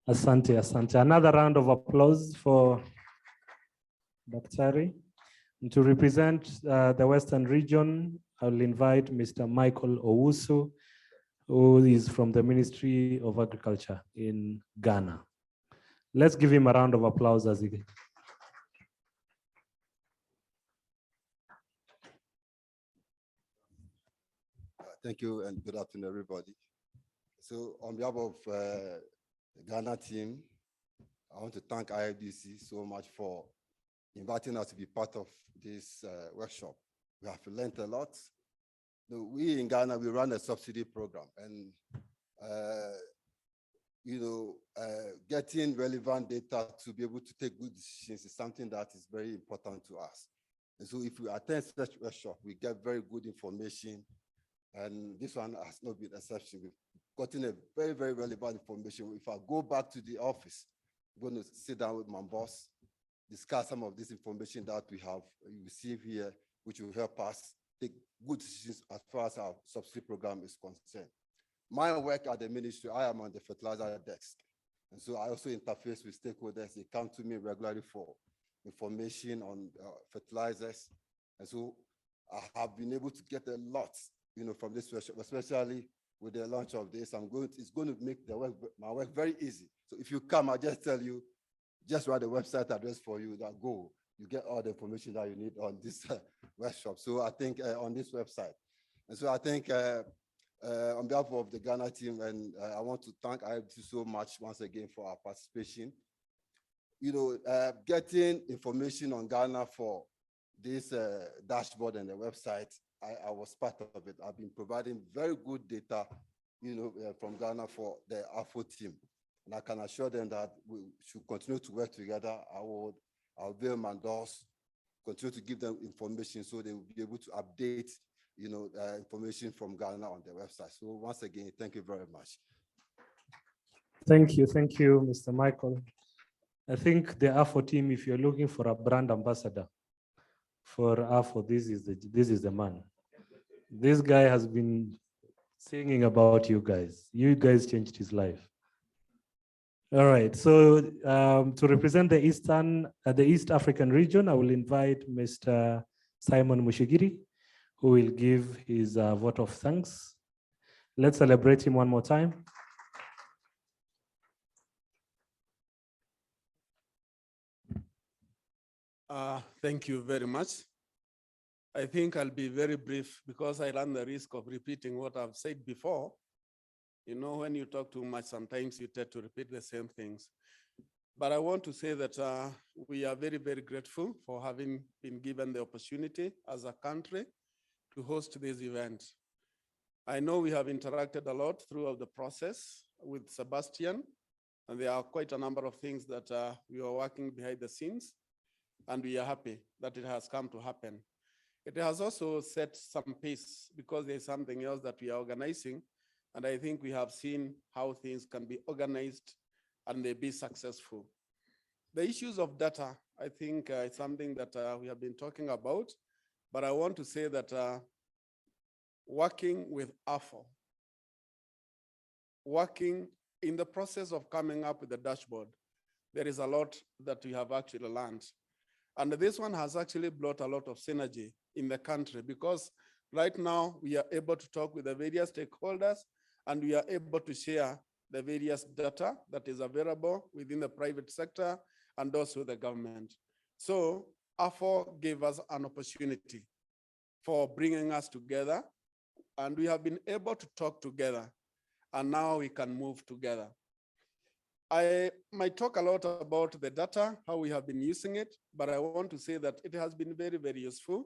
Asante, asante. Another round of applause for Daktari. And to represent the Western region, I will invite Mr. Michael Owusu, who is from the Ministry of Agriculture in Ghana. Let's give him a round of applause as he. Thank you and good afternoon, everybody. So on behalf of the Ghana team, I want to thank IFDC so much for inviting us to be part of this workshop. We have learned a lot. We in Ghana, we run a subsidy program, and getting relevant data to be able to take good decisions is something that is very important to us. And so if we attend such workshop, we get very good information, and this one has not been an exception. We've gotten a very, very relevant information. If I go back to the office, I'm going to sit down with my boss, discuss some of this information that we have received here, which will help us take good decisions as far as our subsidy program is concerned. My work at the ministry, I am on the fertilizer desk. And so I also interface with stakeholders. They come to me regularly for information on fertilizers. And so I have been able to get a lot, from this workshop, especially with the launch of this. It's going to make my work very easy. So if you come, I just tell you, just write the website address for you, that go. You get all the information that you need on this workshop. So I think on this website. And so I think on behalf of the Ghana team, and I want to thank IFDC so much once again for our participation. Getting information on Ghana for this dashboard and the website, I was part of it. I've been providing very good data, from Ghana for the AFO team. And I can assure them that we should continue to work together. I'll avail my doors, continue to give them information so they will be able to update, information from Ghana on their website. So once again, thank you very much. Thank you, Mr. Michael. I think the AFO team, if you're looking for a brand ambassador for AFO, this is the man. This guy has been singing about you guys. You guys changed his life. All right, so to represent the East African region, I will invite Mr. Simon Mushigiri, who will give his vote of thanks. Let's celebrate him one more time. Thank you very much. I think I'll be very brief because I run the risk of repeating what I've said before. When you talk too much, sometimes you tend to repeat the same things. But I want to say that we are very, very grateful for having been given the opportunity as a country to host this event. I know we have interacted a lot throughout the process with Sebastian, and there are quite a number of things that we are working behind the scenes, and we are happy that it has come to happen. It has also set some pace because there's something else that we are organizing, and I think we have seen how things can be organized and they be successful. The issues of data, I think it's something that we have been talking about, but I want to say that working with AFO, working in the process of coming up with the dashboard, there is a lot that we have actually learned. And this one has actually brought a lot of synergy in the country because right now we are able to talk with the various stakeholders and we are able to share the various data that is available within the private sector and also the government. So AFO gave us an opportunity for bringing us together, and we have been able to talk together, and now we can move together. I might talk a lot about the data, how we have been using it, but I want to say that it has been very, very useful.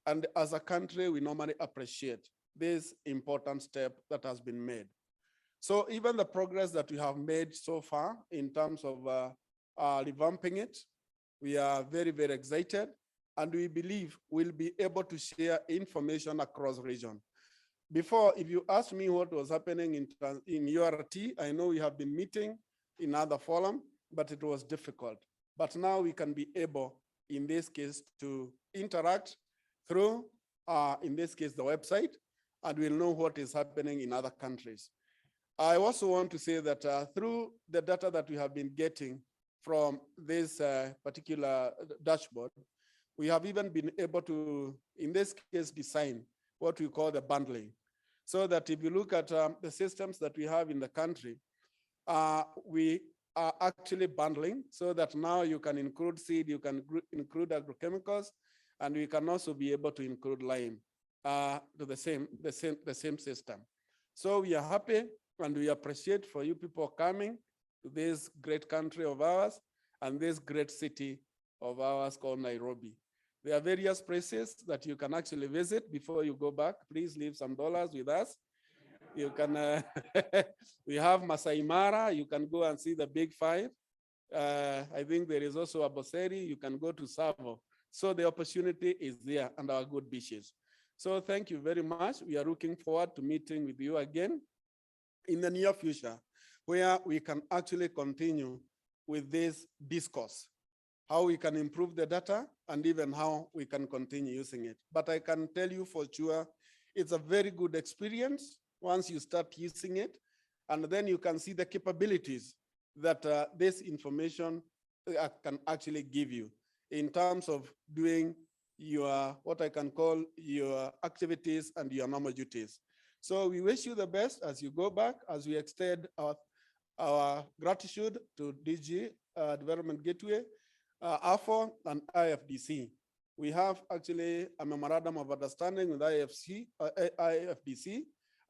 And as a country, we normally appreciate this important step that has been made. So even the progress that we have made so far in terms of revamping it, we are very, very excited, and we believe we'll be able to share information across region. Before, if you asked me what was happening in URT, I know we have been meeting in other forum, but it was difficult. But now we can be able, in this case, to interact through, in this case, the website, and we'll know what is happening in other countries. I also want to say that through the data that we have been getting from this particular dashboard, we have even been able to, in this case, design what we call the bundling. So that if you look at the systems that we have in the country, we are actually bundling so that now you can include seed, you can include agrochemicals, and we can also be able to include lime to the same system. So we are happy and we appreciate for you people coming to this great country of ours and this great city of ours called Nairobi. There are various places that you can actually visit before you go back. Please leave some dollars with us. You can, we have Masai Mara, you can go and see the big five. I think there is also Aboseri, you can go to Savo. So the opportunity is there and our good beaches. So thank you very much. We are looking forward to meeting with you again in the near future, where we can actually continue with this discourse, how we can improve the data and even how we can continue using it. But I can tell you for sure, it's a very good experience once you start using it, and then you can see the capabilities that this information can actually give you in terms of doing your, what I can call your activities and your normal duties. So we wish you the best as you go back, as we extend our gratitude to DG Development Gateway, AFO and IFDC. We have actually a memorandum of understanding with IFDC,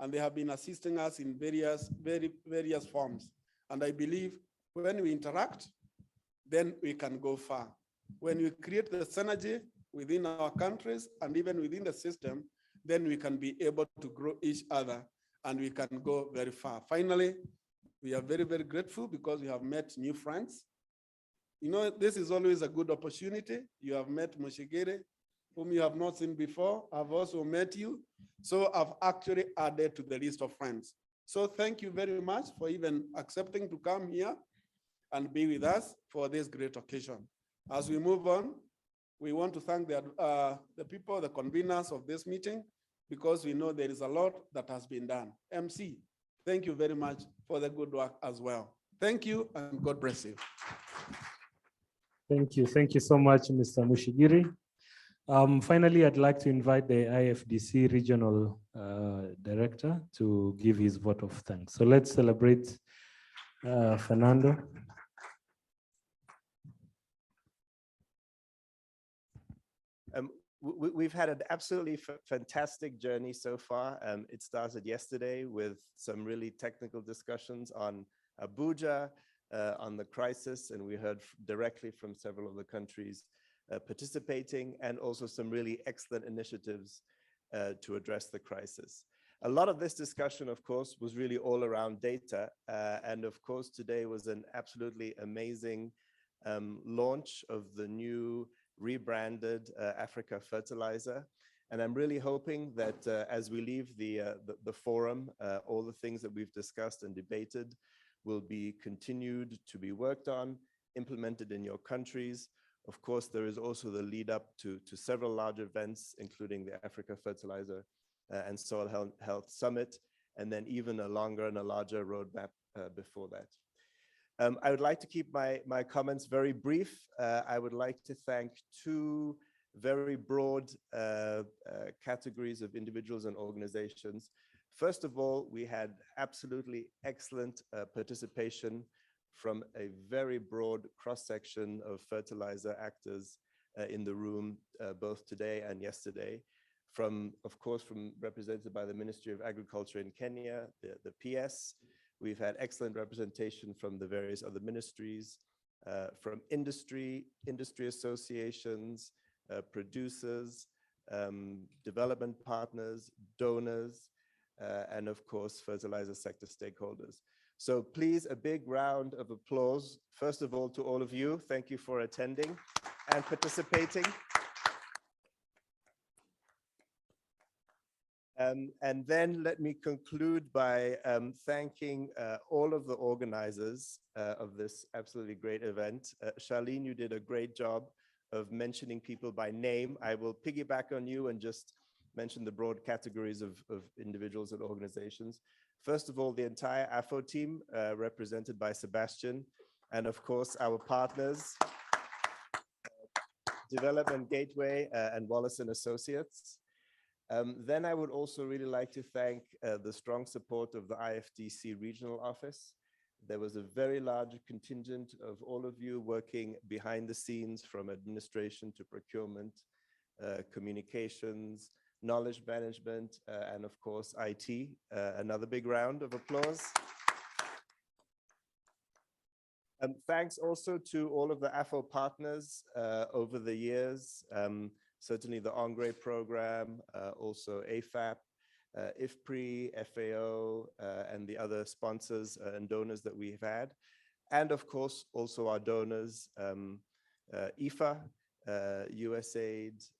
and they have been assisting us in various forms. And I believe when we interact, then we can go far. When we create the synergy within our countries and even within the system, then we can be able to grow each other and we can go very far. Finally, we are very, very grateful because we have met new friends. You know, this is always a good opportunity. You have met Moshigere, whom you have not seen before. I've also met you. So I've actually added to the list of friends. So thank you very much for even accepting to come here and be with us for this great occasion. As we move on, we want to thank the people, the conveners of this meeting, because we know there is a lot that has been done. MC, thank you very much for the good work as well. Thank you and God bless you. Thank you so much, Mr. Mushigiri. Finally, I'd like to invite the IFDC Regional Director to give his vote of thanks. So let's celebrate Fernando. We've had an absolutely fantastic journey so far. It started yesterday with some really technical discussions on Abuja, on the crisis, and we heard directly from several of the countries participating, and also some really excellent initiatives to address the crisis. A lot of this discussion, of course, was really all around data. And of course, today was an absolutely amazing launch of the new rebranded Africa Fertilizer. And I'm really hoping that as we leave the forum, all the things that we've discussed and debated will be continued to be worked on, implemented in your countries. Of course, there is also the lead up to several large events, including the Africa Fertilizer and Soil Health Summit, and then even a longer and a larger roadmap before that. I would like to keep my comments very brief. I would like to thank two very broad categories of individuals and organizations. First of all, we had absolutely excellent participation from a very broad cross-section of fertilizer actors in the room, both today and yesterday. Of course, represented by the Ministry of Agriculture in Kenya, the PS. We've had excellent representation from the various other ministries, from industry associations, producers, development partners, donors, and of course, fertilizer sector stakeholders. So please, a big round of applause, first of all, to all of you. Thank you for attending and participating. And then let me conclude by thanking all of the organizers of this absolutely great event. Charlene, you did a great job of mentioning people by name. I will piggyback on you and just mention the broad categories of individuals and organizations. First of all, the entire AFO team, represented by Sebastian, and of course, our partners, Development Gateway and Wallace and Associates. Then I would also really like to thank the strong support of the IFDC regional office. There was a very large contingent of all of you working behind the scenes, from administration to procurement, communications, knowledge management, and of course, IT. Another big round of applause. Thanks also to all of the AFO partners over the years, certainly the Engrais program, also AFAP, IFPRI, FAO, and the other sponsors and donors that we've had. And of course, also our donors, IFA, USAID,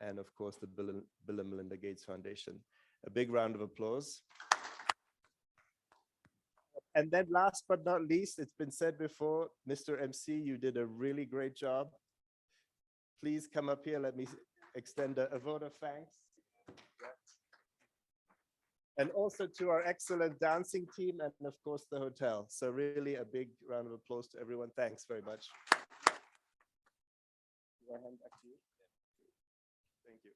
and of course, the Bill and Melinda Gates Foundation. A big round of applause. And then last but not least, it's been said before, Mr. MC, you did a really great job. Please come up here. Let me extend a vote of thanks. And also to our excellent dancing team and of course the hotel. So really a big round of applause to everyone. Thanks very much. Hand back to you. Thank you.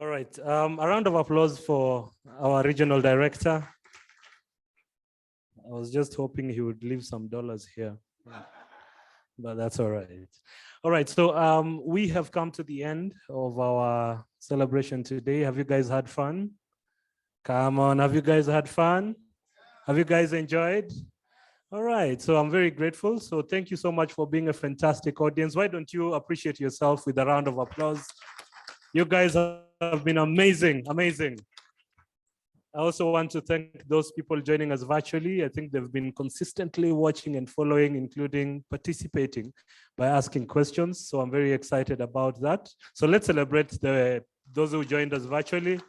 All right, a round of applause for our regional director. I was just hoping he would leave some dollars here, but that's all right. All right, so we have come to the end of our celebration today. Have you guys had fun? Come on, have you guys had fun? Have you guys enjoyed? All right, so I'm very grateful. So thank you so much for being a fantastic audience. Why don't you appreciate yourself with a round of applause? You guys have been amazing, amazing. I also want to thank those people joining us virtually. I think they've been consistently watching and following, including participating by asking questions. So I'm very excited about that. So let's celebrate those who joined us virtually.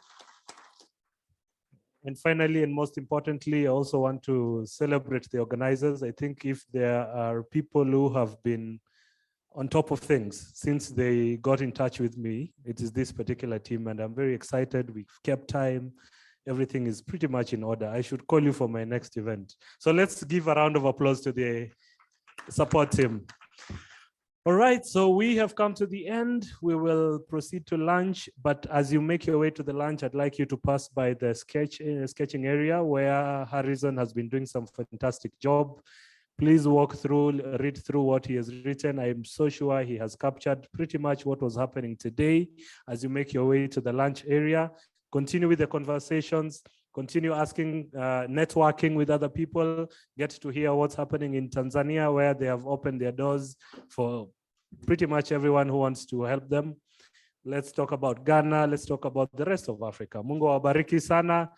And finally, and most importantly, I also want to celebrate the organizers. I think if there are people who have been on top of things since they got in touch with me, it is this particular team, and I'm very excited. We've kept time. Everything is pretty much in order. I should call you for my next event. So let's give a round of applause to the support team. All right, so we have come to the end. We will proceed to lunch, but as you make your way to the lunch, I'd like you to pass by the sketching area where Harrison has been doing some fantastic job. Please walk through, read through what he has written. I'm so sure he has captured pretty much what was happening today. As you make your way to the lunch area, continue with the conversations, continue asking, networking with other people, get to hear what's happening in Tanzania, where they have opened their doors for pretty much everyone who wants to help them. Let's talk about Ghana. Let's talk about the rest of Africa. Mungu awabariki sana.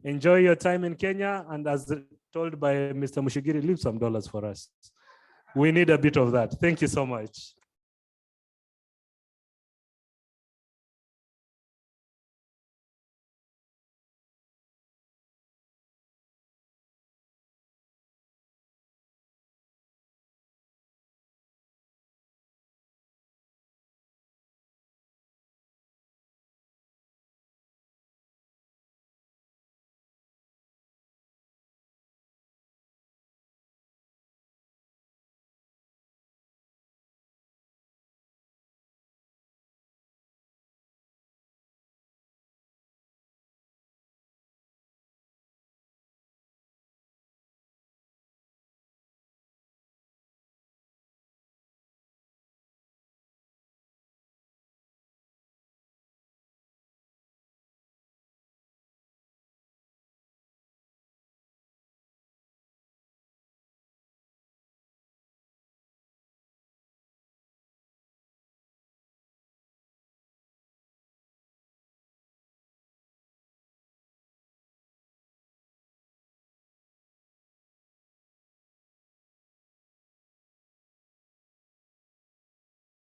Enjoy your time in Kenya. And as told by Mr. Mushigiri, leave some dollars for us. We need a bit of that. Thank you so much.